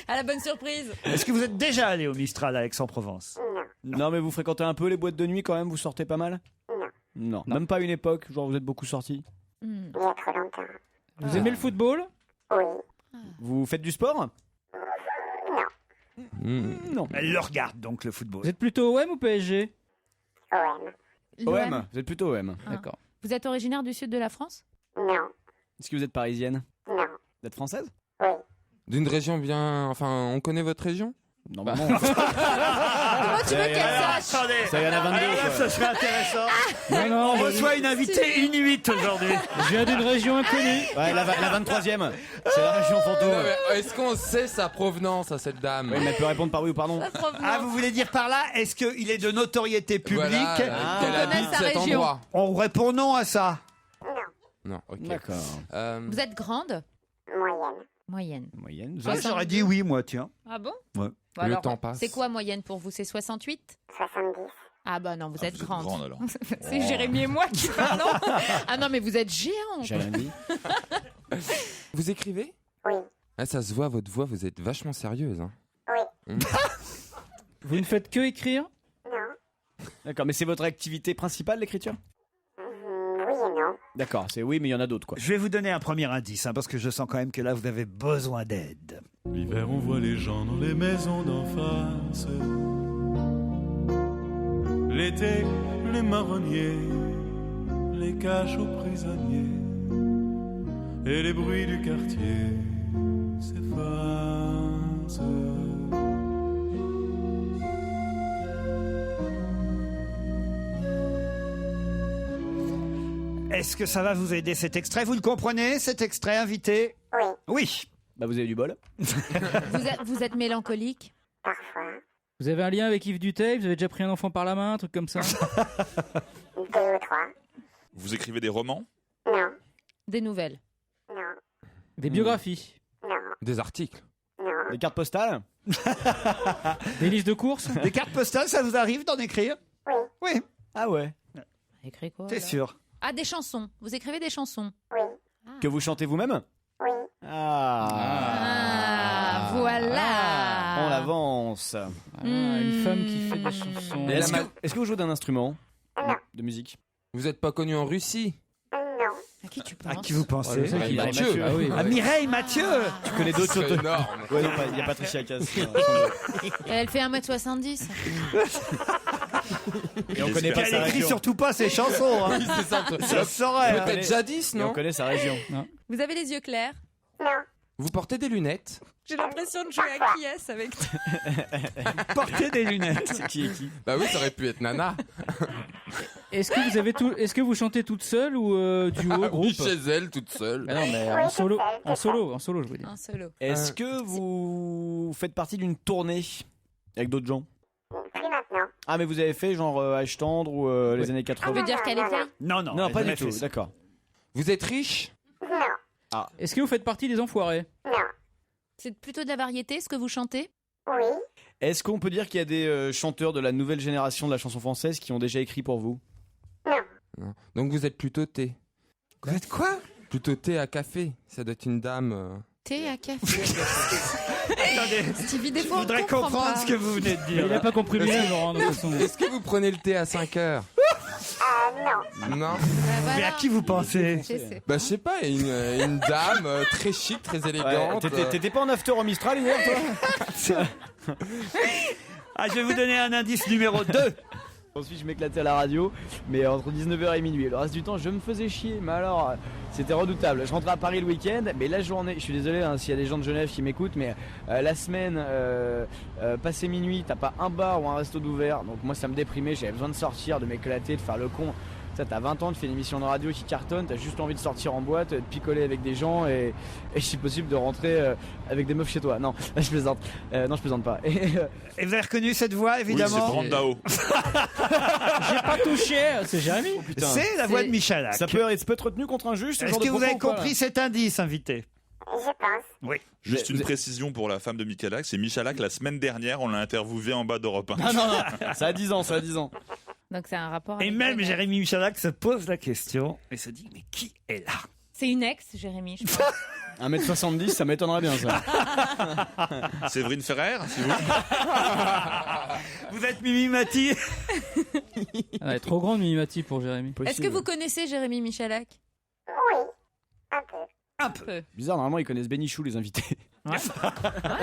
À la bonne surprise. Est-ce que vous êtes déjà allé au Mistral à Aix-en-Provence? Non, mais vous fréquentez un peu les boîtes de nuit quand même, vous sortez pas mal? Non. Même pas une époque, genre vous êtes beaucoup sortis? Il y a trop longtemps. Vous aimez le football? Oui. Vous faites du sport? Non. Elle le regarde donc, le football. Vous êtes plutôt OM ou PSG? OM. OM. Vous êtes plutôt OM. D'accord. Vous êtes originaire du sud de la France? Non. Est-ce que vous êtes parisienne? Non. Vous êtes française? Oui. D'une région bien... Enfin, on connaît votre région? Non, bah non. Comment tu veux qu'elle sache? Attendez. Ça y en a 22. Là, ça serait intéressant. Non, On reçoit une invitée inuite aujourd'hui. Je viens d'une région inconnue. Ouais, la 23e. C'est la région fantôme. Non, mais est-ce qu'on sait sa provenance à cette dame? Oui, mais elle peut répondre par oui ou par non. Ah, vous voulez dire par là, est-ce qu'il est de notoriété publique? Voilà, qu'elle habite sa cet région. endroit? On répond non à ça. Non, ok. D'accord. Vous êtes grande? Moyenne. Moyenne. Ah, j'aurais dit oui, moi, tiens. Ah bon? Ouais. Bon, alors, temps passe. c'est quoi moyenne pour vous? C'est 68? 70. Ah bah non, vous êtes vous êtes grande. grande, alors. C'est Jérémy et moi qui parlons. Ah non, mais vous êtes géante. J'ai rien dit. Vous écrivez? Oui. Ah, ça se voit, votre voix, vous êtes vachement sérieuse. Hein. Oui. Vous ne faites que écrire? Non. D'accord, mais c'est votre activité principale, l'écriture? Oui et non. D'accord, c'est oui, mais il y en a d'autres, quoi. Je vais vous donner un premier indice, parce que je sens quand même que là, vous avez besoin d'aide. L'hiver, on voit les gens dans les maisons d'en face. L'été, les marronniers, les caches aux prisonniers. Et les bruits du quartier s'effacent. Est-ce que ça va vous aider cet extrait? Vous le comprenez, cet extrait, invité? Oui. Oui. Bah vous avez du bol. Vous êtes mélancolique? Parfois. Vous avez un lien avec Yves Duteil? Vous avez déjà pris un enfant par la main, un truc comme ça? 2 ou 3. Vous écrivez des romans? Non. Des nouvelles? Non. Des biographies? Non. Des articles? Non. Des cartes postales? Des listes de courses? Des cartes postales, ça vous arrive d'en écrire? Oui. Oui. Ah ouais. Écrit quoi? T'es alors? sûr? Ah, des chansons. Vous écrivez des chansons? Oui. Que vous chantez vous-même? Oui. Ah, voilà. On avance. Une femme qui fait des chansons. Et Est-ce que vous jouez d'un instrument? Non. De musique? Vous êtes pas connu en Russie? Non. À qui tu penses? À qui vous pensez? Mireille Mathieu. Ah oui, Ah, Mireille Mathieu. Tu connais d'autres C'est choses? énorme. Ouais, il y a Patricia Cass. Elle fait 1m70. Et on connaît pas Elle sa écrit région. surtout pas ses chansons. Hein. Oui, c'est ça. Ça se saurait. hein. Peut-être jadis, Et on non? connaît sa région. Vous avez les yeux clairs? Non. Vous portez des lunettes? J'ai l'impression de jouer à qui est avec toi. Portez des lunettes. C'est qui est qui? Bah oui, ça aurait pu être Nana. Est-ce que vous chantez toute seule ou duo, groupe? Oui, chez elle, toute seule. Ah non, mais en solo, je veux dire. Un solo. Est-ce que vous faites partie d'une tournée avec d'autres gens? Plus maintenant. Ah, mais vous avez fait genre Âge tendre ou les années 80? On veut dire qu'elle essaye? Non, non. Non, elle pas a du jamais tout, fait ça. d'accord. Vous êtes riche? Non. Est-ce que vous faites partie des enfoirés? Non. C'est plutôt de la variété, ce que vous chantez? Oui. Est-ce qu'on peut dire qu'il y a des chanteurs de la nouvelle génération de la chanson française qui ont déjà écrit pour vous? Non. Donc vous êtes plutôt thé. Vous êtes quoi? Plutôt thé à café. Ça doit être une dame. Thé à café. Attendez. Stevie, des Je fois, on voudrais comprend comprendre pas. ce que vous venez de dire. Il n'a pas compris lui-même, Laurent, de toute façon. Est-ce que vous prenez le thé à 5 heures? Non. Non. Mais à qui vous pensez? Je sais. Bah je sais pas, une dame très chic, très élégante. T'étais pas en after au Mistral hier, toi? Ah, je vais vous donner un indice numéro 2. Ensuite, je m'éclatais à la radio, mais entre 19h et minuit. Le reste du temps, je me faisais chier. Mais alors, c'était redoutable. Je rentrais à Paris le week-end, mais la journée, je suis désolé s'il y a des gens de Genève qui m'écoutent, mais la semaine, passé minuit, t'as pas un bar ou un resto d'ouvert. Donc moi, ça me déprimait. J'avais besoin de sortir, de m'éclater, de faire le con. Ça, t'as 20 ans, tu fais une émission de radio qui cartonne, t'as juste envie de sortir en boîte, de picoler avec des gens et si possible de rentrer avec des meufs chez toi. Non, je plaisante. Non, je plaisante pas. Et vous avez reconnu cette voix, évidemment? Oui, c'est Brandao. J'ai pas touché, c'est Jérémy. Putain. C'est la voix de Michalak. Ça peut être retenu contre un juge, ce Est-ce genre que de vous propos avez ou pas, compris là cet indice, invité? Je pense. Oui. Juste une précision pour la femme de Michalak. C'est Michalak, la semaine dernière, on l'a interviewé en bas d'Europe 1. Ah non, ça a 10 ans, ça a 10 ans. Donc c'est un rapport Et avec même Genève. Jérémy Michalak se pose la question et se dit, mais qui est là? C'est une ex, Jérémy, je crois. 1m70, ça m'étonnerait bien, ça. Séverine Ferrer, si vous. Vous êtes Mimi Mati? Elle est trop grande, Mimimati, pour Jérémy. Est-ce que vous connaissez Jérémy Michalak? Oui. Un peu. Un peu. Bizarre, normalement, ils connaissent Benichou, les invités. Ouais,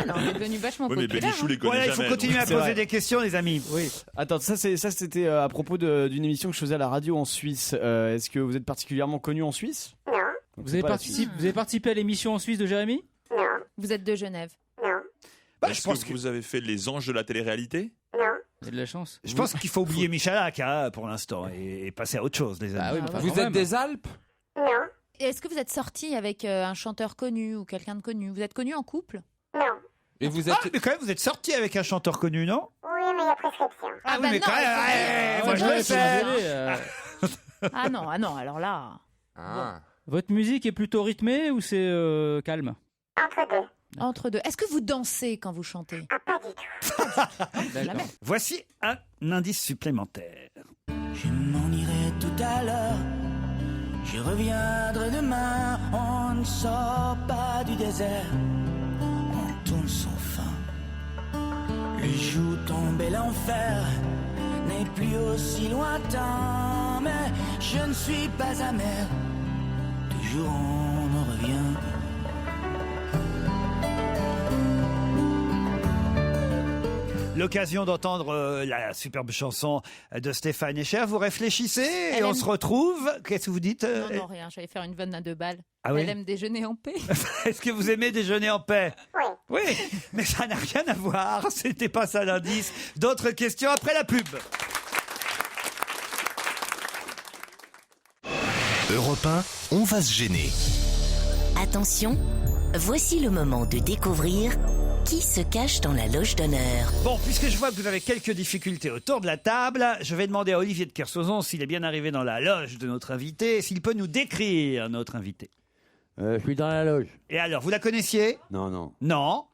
non, il est devenu vachement Oui, mais populaire. Benichou les connaît Voilà, il faut jamais. continuer à C'est poser vrai. des questions, les amis. Oui. Attends, ça c'était à propos d'une émission que je faisais à la radio en Suisse. Est-ce que vous êtes particulièrement connu en Suisse? Non. Vous avez participé à l'émission en Suisse de Jérémy? Non. Vous êtes de Genève. Non. Bah, Est-ce que vous avez fait les anges de la télé-réalité? Non. Il y a de la chance. Je pense qu'il faut oublier Michalak pour l'instant et passer à autre chose, les amis. Ah oui, mais enfin, Vous quand êtes même. des Alpes? Non. Et est-ce que vous êtes sorti avec un chanteur connu ou quelqu'un de connu? Vous êtes connu en couple? Non. Et vous êtes. Ah, mais quand même, vous êtes sorti avec un chanteur connu, non? Oui, mais il y a prescription. Ah, oui, bah mais non, quand même, il faut- moi je le sais. Ah non, alors là. Ah. Votre musique est plutôt rythmée ou c'est calme? Entre deux. Entre deux. Est-ce que vous dansez quand vous chantez? Pas du tout. Jamais. Voici un indice supplémentaire. Je m'en irai tout à l'heure, je reviendrai demain. On ne sort pas du désert, on tourne sans fin. Le jour tombé, l'enfer n'est plus aussi lointain, mais je ne suis pas amer, toujours on en revient. L'occasion d'entendre la superbe chanson de Stéphane Escher. Vous réfléchissez et on se retrouve. Qu'est-ce que vous dites? Non, rien. J'allais faire une vanne à 2 balles. Ah oui? Elle aime déjeuner en paix. Est-ce que vous aimez déjeuner en paix? Oui. Oui, mais ça n'a rien à voir. C'était pas ça l'indice. D'autres questions après la pub. Europe 1, on va se gêner. Attention, voici le moment de découvrir qui se cache dans la loge d'honneur. Bon, puisque je vois que vous avez quelques difficultés autour de la table, je vais demander à Olivier de Kersauzon s'il est bien arrivé dans la loge de notre invité et s'il peut nous décrire notre invité. Je suis dans la loge. Et alors, vous la connaissiez? Non, non. Non.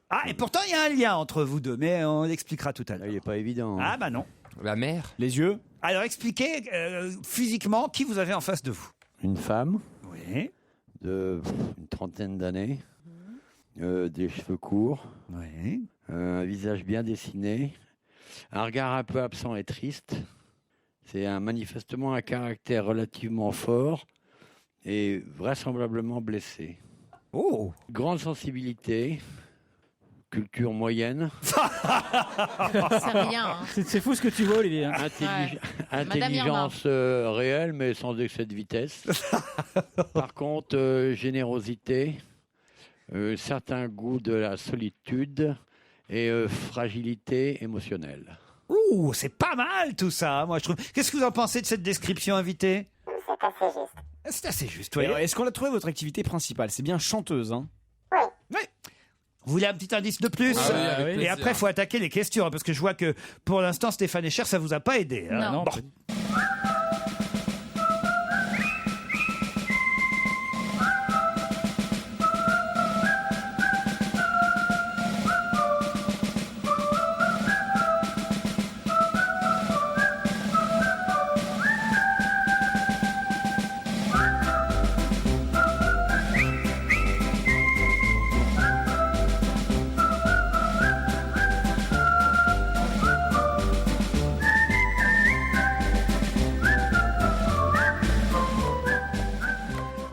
Ah, et pourtant, il y a un lien entre vous deux, mais on l'expliquera tout à l'heure. Il n'est pas évident. Ah, bah non. La mère. Les yeux. Alors, expliquez physiquement qui vous avez en face de vous. Une femme. Oui. De une trentaine d'années. Des cheveux courts. Oui. Un visage bien dessiné. Un regard un peu absent et triste. C'est manifestement un caractère relativement fort et vraisemblablement blessé. Oh. Grande sensibilité. Culture moyenne. C'est rien. Hein. C'est fou ce que tu vois, Olivier. Hein. Intelligence réelle, mais sans excès de vitesse. Par contre, générosité, certain goût de la solitude et fragilité émotionnelle. Ouh, c'est pas mal tout ça, moi je trouve. Qu'est-ce que vous en pensez de cette description, invité? C'est assez juste. C'est assez juste, Et oui. alors, est-ce qu'on a trouvé votre activité principale? C'est bien chanteuse, hein? Oui. Vous voulez un petit indice de plus? Ah oui, avec Et plaisir. après, il faut attaquer les questions, hein, parce que je vois que pour l'instant, Stéphane Escher, ça vous a pas aidé. Hein. Non. Bon.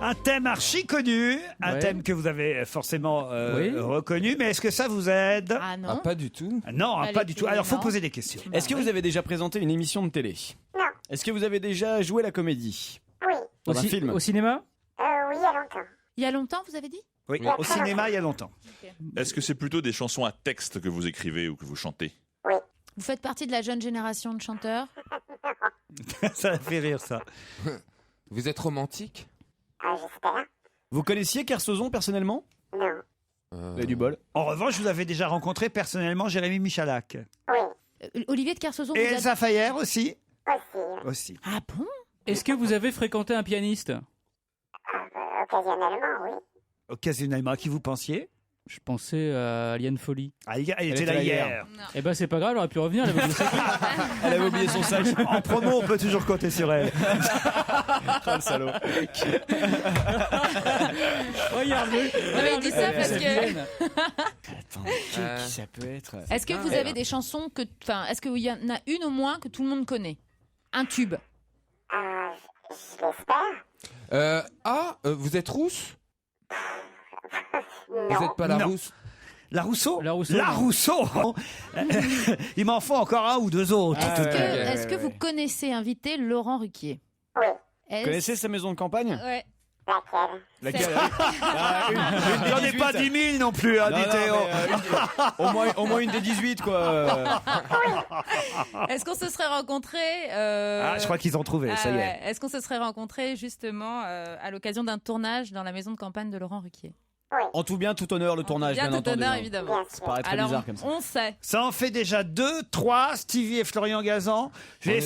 Un thème archi connu, un Ouais. thème que vous avez forcément Oui. reconnu, mais est-ce que ça vous aide? Ah non. Ah, pas du tout. Non, Allez, pas du tout. Alors, faut non. poser des questions. Est-ce que vous avez déjà présenté une émission de télé? Non. Est-ce que vous avez déjà joué la comédie? Oui. Dans un film? Au cinéma? Oui, il y a longtemps. Il y a longtemps, vous avez dit? Oui, au cinéma, il y a longtemps. Est-ce que c'est plutôt des chansons à texte que vous écrivez ou que vous chantez? Vous faites partie de la jeune génération de chanteurs? Ça me fait rire, ça. Vous êtes romantique? J'espère. Vous connaissiez Kersauzon personnellement? Non. Vous avez du bol. En revanche, vous avez déjà rencontré personnellement Jérémy Michalak. Oui. Olivier de Kersauzon, Et vous a... Elsa Fayer aussi. Aussi. Aussi. Ah bon? Est-ce que vous avez fréquenté un pianiste? Occasionnellement, oui. Occasionnellement, à qui vous pensiez? Je pensais à Liane Folly. Ah, elle était là hier. Eh ben c'est pas grave, elle aurait pu revenir. Elle avait oublié sa clé. Elle avait oublié son sac. En promo, on peut toujours compter sur elle. Oh, le salaud. Regarde-le. Non, mais il dit ça parce que... Attends, qui ça peut être? Est-ce que vous avez des chansons que... Enfin, est-ce qu'il y en a une au moins que tout le monde connaît? Un tube. Je l'espère. Vous êtes rousse? Non. Vous n'êtes pas la Non. rousse? La Rousseau? La Rousseau. La Rousseau. Il m'en faut encore un ou deux autres. Ah, tout de ouais, même. ouais, Est-ce que vous connaissez invité Laurent Ruquier? Oui. Vous connaissez sa maison de campagne? Ouais. Laquelle? J'en ai pas 10 000 non plus, hein, Non, dit non, Théo. mais, au moins une des 18, quoi. Est-ce qu'on se serait rencontrés Ah, je crois qu'ils ont trouvé, ça y est. ouais. Est-ce qu'on se serait rencontrés justement à l'occasion d'un tournage dans la maison de campagne de Laurent Ruquier? En tout bien, tout honneur, le tournage, bien Bien tout entendu. honneur, hein. évidemment. Ça paraît très Alors, bizarre comme ça. on sait. Ça en fait déjà 2, 3, Stevie et Florian Gazan. Je vais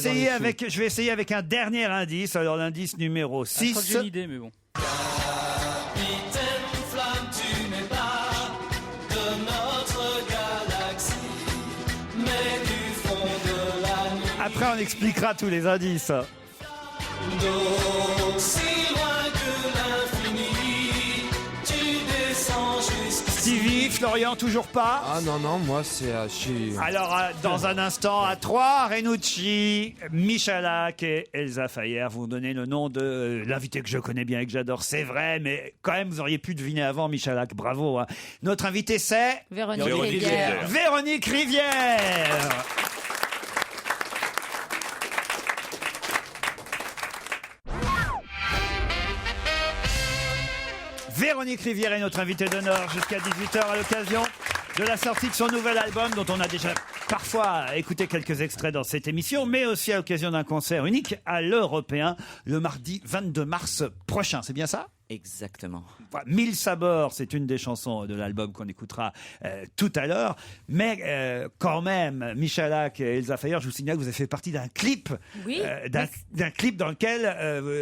essayer avec un dernier indice. Alors l'indice numéro Je crois que 6. j'ai une idée, mais bon. Capitaine Flamme, tu n'es pas après, on expliquera tous les indices. D'aussi loin que l'infini, tu descends jusqu'ici. Stevie, Florian, toujours pas. Ah non, moi c'est... je suis... Alors, dans un instant, à 3, Renucci, Michalak et Elsa Fayer vont donner le nom de l'invité que je connais bien et que j'adore. C'est vrai, mais quand même, vous auriez pu deviner avant, Michalak. Bravo. Hein. Notre invité, c'est... Véronique Rivière. Véronique Rivière. Véronique Rivière est notre invitée d'honneur jusqu'à 18h à l'occasion de la sortie de son nouvel album dont on a déjà parfois écouté quelques extraits dans cette émission, mais aussi à l'occasion d'un concert unique à l'Européen le mardi 22 mars prochain. C'est bien ça ? Exactement. Mille sabords, c'est une des chansons de l'album qu'on écoutera tout à l'heure. Mais quand même, Michalak et Elsa Fayer, je vous signale que vous avez fait partie d'un clip, Oui, d'un clip dans lequel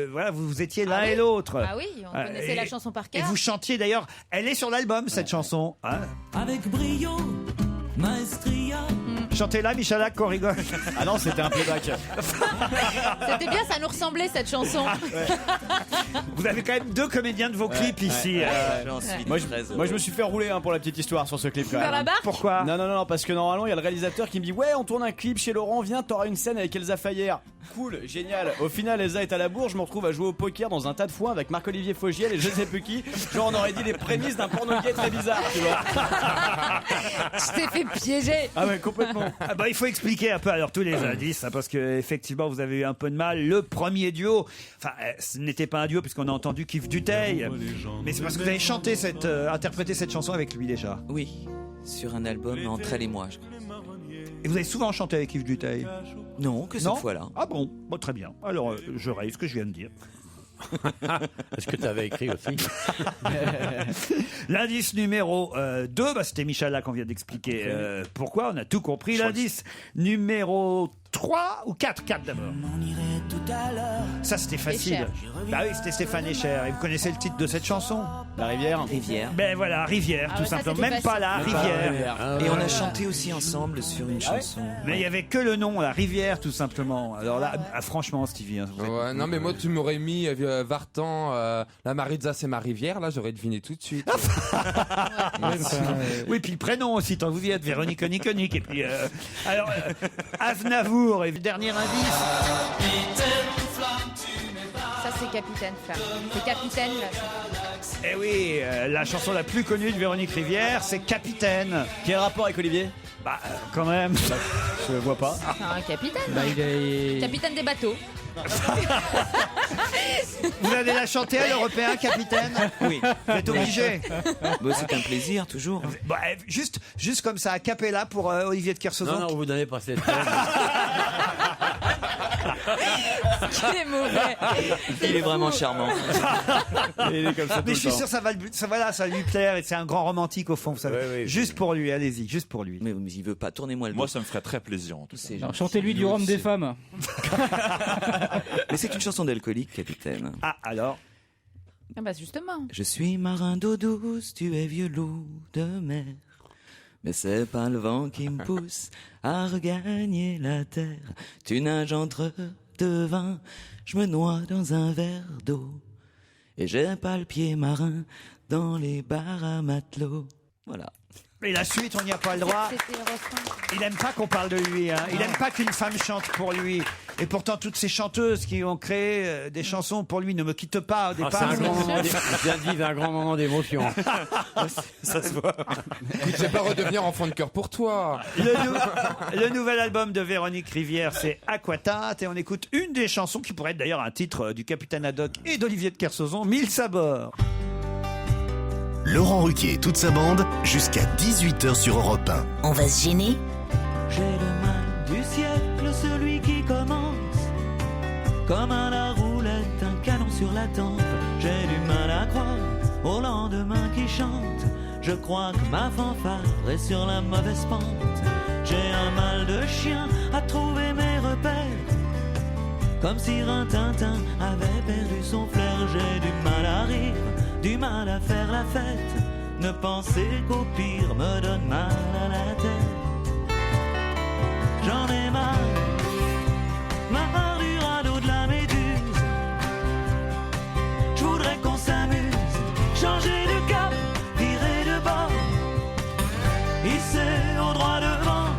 voilà, vous étiez l'un et l'autre. Ah oui, on connaissait la chanson par cœur. Et vous chantiez d'ailleurs, elle est sur l'album cette chanson. Hein. Avec brio, maestria. Chantez-la, Michalak, qu'on rigole. Ah non, c'était un playback. C'était bien, ça nous ressemblait cette chanson. Vous avez quand même deux comédiens de vos clips ici. Moi, je me suis fait rouler pour la petite histoire sur ce clip. Quand Vers la même. barque ? Pourquoi ? Non, parce que normalement, il y a le réalisateur qui me dit ouais, on tourne un clip chez Laurent, viens, t'auras une scène avec Elsa Fayer. Cool, génial. Au final, Elsa est à la bourre, je me retrouve à jouer au poker dans un tas de foin avec Marc-Olivier Fogiel et je sais plus qui. Genre, on aurait dit les prémices d'un porno gay très bizarre, tu vois. Je t'ai fait piéger. Ah ouais, complètement. Ah bah, il faut expliquer un peu alors tous les indices, hein, parce que effectivement vous avez eu un peu de mal. Le premier duo, enfin ce n'était pas un duo puisqu'on a entendu Kif Duteil, mais c'est parce que vous avez chanté interprété cette chanson avec lui déjà. Oui, sur un album entre elle et moi, je crois. Et vous avez souvent chanté avec Yves Duteil? Non, que cette fois-là. Ah bon, très bien. Alors, je raye ce que je viens de dire. Est-ce que tu avais écrit aussi? L'indice numéro 2, c'était Michalak qu'on vient d'expliquer pourquoi, on a tout compris. L'indice numéro 3 ou 4 d'abord. Ça c'était facile. Bah oui, c'était Stéphane Echer. Et vous connaissez le titre de cette chanson? La Rivière. Rivière. Ben voilà, Rivière, tout simplement. Même pas la Rivière. Et on a chanté aussi ensemble sur une chanson. Mais il y avait que le nom, la Rivière, tout simplement. Alors là, franchement, Stevie. Ouais, non, mais moi, tu m'aurais mis Vartan, la Maritza, c'est ma rivière. Là, j'aurais deviné tout de suite. Oui, puis le prénom aussi, tant que vous y êtes, Véronique Niconique. Et puis, alors, Aznavour, et dernier indice. Ça, c'est Capitaine Flamme. C'est Capitaine, là. Eh oui, la chanson la plus connue de Véronique Rivière, c'est Capitaine. Quel rapport avec Olivier? Bah, quand même. Je vois pas. C'est un capitaine. Bah, il est... Capitaine des bateaux. Vous allez la chanter à l'Européen, Capitaine? Oui. Vous êtes obligé. Bah, c'est un plaisir, toujours. Bah, juste comme ça, a cappella pour Olivier de Kersauzon. Non, vous donnez pas cette Il est mauvais. Il est vraiment charmant. Il est comme ça. Mais je suis sûr que ça va lui plaire, et c'est un grand romantique au fond, vous savez. Oui, juste pour lui, allez-y, juste pour lui. Mais il veut pas, tournez-moi le dos. Moi, ça me ferait très plaisir. En tout cas. Alors, chantez-lui du rhum des femmes. Mais c'est une chanson d'alcoolique, Capitaine. Ah, alors? Ah bah justement. Je suis marin d'eau douce, tu es vieux loup de mer. Mais c'est pas le vent qui me pousse à regagner la terre. Tu nages entre deux vins, je me noie dans un verre d'eau. Et j'ai pas le pied marin dans les bars à matelots. Voilà. Et la suite, on n'y a pas le droit. Il aime pas qu'on parle de lui. Hein. Il aime pas qu'une femme chante pour lui. Et pourtant, toutes ces chanteuses qui ont créé des chansons pour lui ne me quittent pas au départ. C'est un grand moment d'émotion. Ça se voit. Écoute, je vais pas redevenir enfant de cœur pour toi. Le nouvel album de Véronique Rivière, c'est Aquatat. Et on écoute une des chansons qui pourrait être d'ailleurs un titre du Capitaine Haddock et d'Olivier de Kersauzon, Mille sabords. Laurent Ruquier et toute sa bande, jusqu'à 18h sur Europe 1. On va se gêner? J'ai le mal du siècle, celui qui commence comme à la roulette, un canon sur la tempe. J'ai du mal à croire au lendemain qui chante. Je crois que ma fanfare est sur la mauvaise pente. J'ai un mal de chien à trouver mes repères, comme si Rintintin avait perdu son flair. J'ai du mal à rire, du mal à faire la fête. Ne penser qu'au pire me donne mal à la tête. J'en ai marre hisser au droit devant,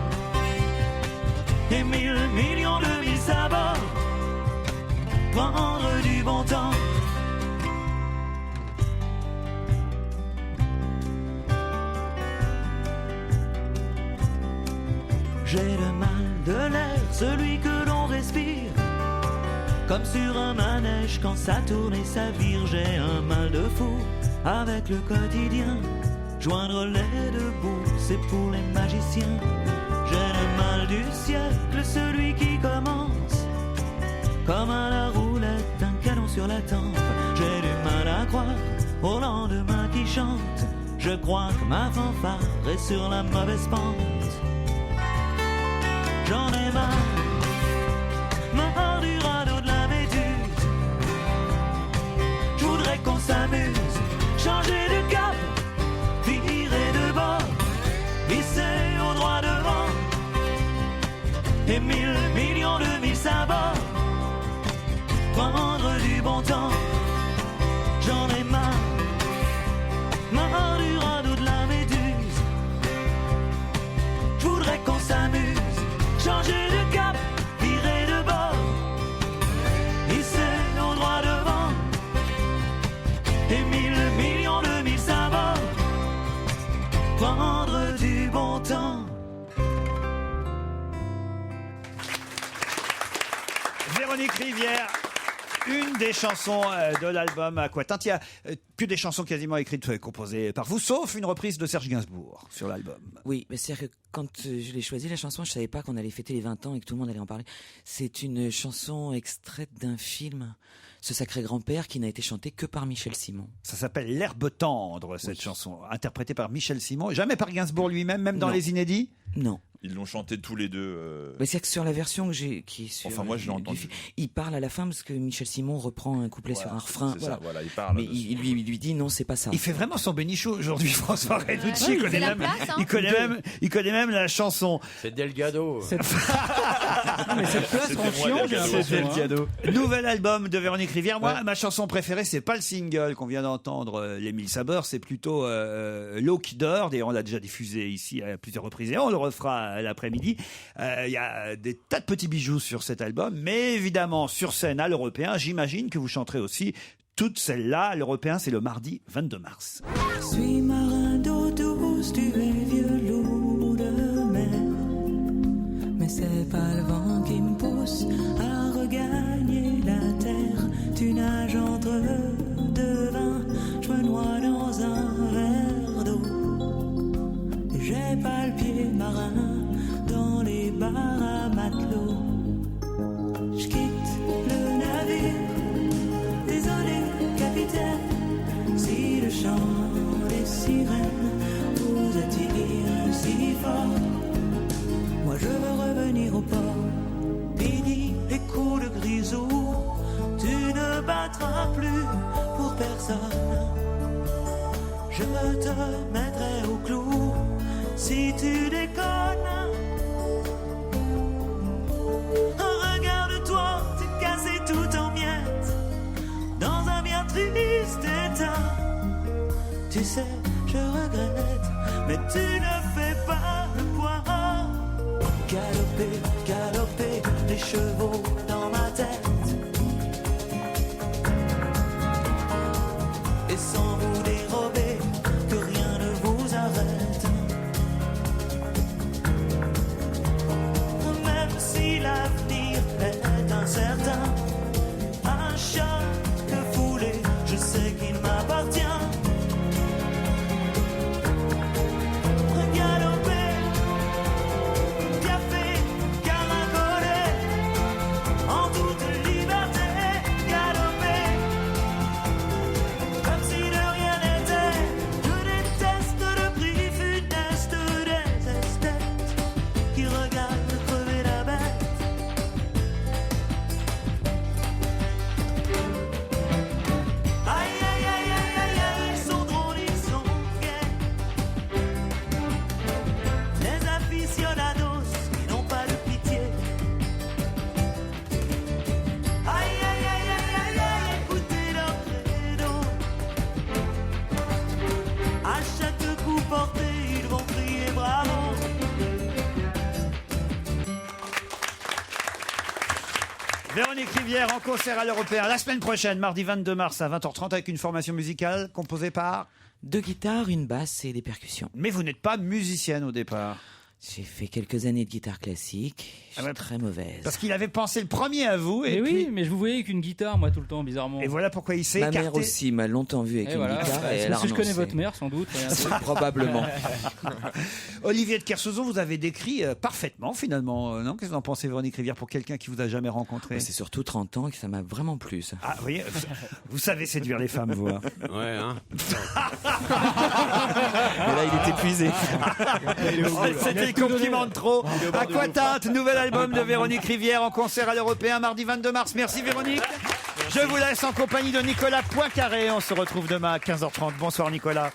et 1000 millions de mille sabords, prendre du bon temps. J'ai le mal de l'air, celui que l'on respire, comme sur un manège quand ça tourne et ça vire. J'ai un mal de fou avec le quotidien, joindre les deux bouts, c'est pour les magiciens. J'ai le mal du siècle, celui qui commence comme à la roulette d'un canon sur la tempe. J'ai du mal à croire au lendemain qui chante, je crois que ma fanfare est sur la mauvaise pente. J'en ai marre du radeau de la Méduse. Je voudrais qu'on s'amuse, changer de cap, virer de bord, visser au droit devant, et 1000 millions de mille sabords, prendre du bon temps. J'en ai marre du radeau de la Méduse. Je voudrais qu'on s'amuse, changer de cap, virer de bord, hisser au droit devant, et 1000 millions de mille sabords, prendre du bon temps. Véronique Rivière, une des chansons de l'album Aquatinte. Il y a que des chansons quasiment écrites et composées par vous, sauf une reprise de Serge Gainsbourg sur l'album. Oui, mais c'est-à-dire que quand je l'ai choisi, la chanson, je savais pas qu'on allait fêter les 20 ans et que tout le monde allait en parler. C'est une chanson extraite d'un film, Ce Sacré Grand-Père, qui n'a été chanté que par Michel Simon. Ça s'appelle L'herbe tendre, cette chanson, interprétée par Michel Simon, jamais par Gainsbourg lui-même, même dans les inédits. Non. Ils l'ont chanté tous les deux. Mais c'est que sur la version que j'ai, qui est sur, enfin, moi, je l'ai entendu. Il parle à la fin parce que Michel Simon reprend un couplet sur un refrain. C'est ça, voilà, il parle. Mais il lui dit non, c'est pas ça. Il fait vraiment son bénichou aujourd'hui, François Renucci. Ouais, il connaît même la chanson. C'est Delgado. Non, mais cette place, franchement, C'est Delgado. Nouvel album de Véronique Rivière. Moi, ma chanson préférée, c'est pas le single qu'on vient d'entendre, Les Mille Sabeurs, c'est plutôt L'eau qui dort. D'ailleurs, on l'a déjà diffusé ici à plusieurs reprises et on le refera l'après-midi. Il y a des tas de petits bijoux sur cet album, mais évidemment, sur scène à l'Européen, j'imagine que vous chanterez aussi toutes celles-là. L'Européen, c'est le mardi 22 mars. Suis marin d'eau douce, tu es vieux loup de mer, mais c'est pas le vent qui me pousse à regagner la terre. Tu nages entre deux vins, je me noie dans un verre d'eau. J'ai pas le pied marin dans les bars à matelot. Je quitte le navire, désolé capitaine, si le chant des sirènes vous attire si fort. Moi je veux revenir au port. Fini les coups de grisou, tu ne battras plus pour personne. Je te mettrai au clou si tu déconnes. Regarde-toi, t'es cassé tout en miettes, dans un bien triste état. Tu sais, je regrette, mais tu ne fais pas le poids. Galoper, galoper, les chevaux dans ma tête. Et sans vous dérober, que rien ne vous arrête. Même si l'avenir est incertain, à chaque foulée, je sais qu'il m'appartient. Galoper, piaffer, caracoler, Véronique Rivière en concert à l'Européen la semaine prochaine, mardi 22 mars à 20h30 avec une formation musicale composée par 2 guitares, une basse et des percussions. Mais vous n'êtes pas musicienne au départ. J'ai fait quelques années de guitare classique. Je suis très mauvaise. Parce qu'il avait pensé le premier à vous. Mais Et puis... oui, mais je vous voyais avec une guitare, moi, tout le temps, bizarrement. Et voilà pourquoi il s'est Ma écarté. mère aussi m'a longtemps vu avec Et une voilà. guitare et elle a Parce que je connais renoncé. votre mère, sans doute. Probablement. Olivier de Kersauzon, vous avez décrit parfaitement finalement. Non, qu'est-ce que vous en pensez, Véronique Rivière, pour quelqu'un qui vous a jamais rencontré? C'est surtout 30 ans que ça m'a vraiment plu, ça. Ah, vous voyez, vous savez séduire les femmes, vous. Hein. Ouais, hein. Mais là, il est épuisé. C'était le compliment de trop. Aquatinte, nouvel album de Véronique Rivière en concert à l'Européen mardi 22 mars. Merci Véronique. Je vous laisse en compagnie de Nicolas Poincaré. On se retrouve demain à 15h30. Bonsoir Nicolas.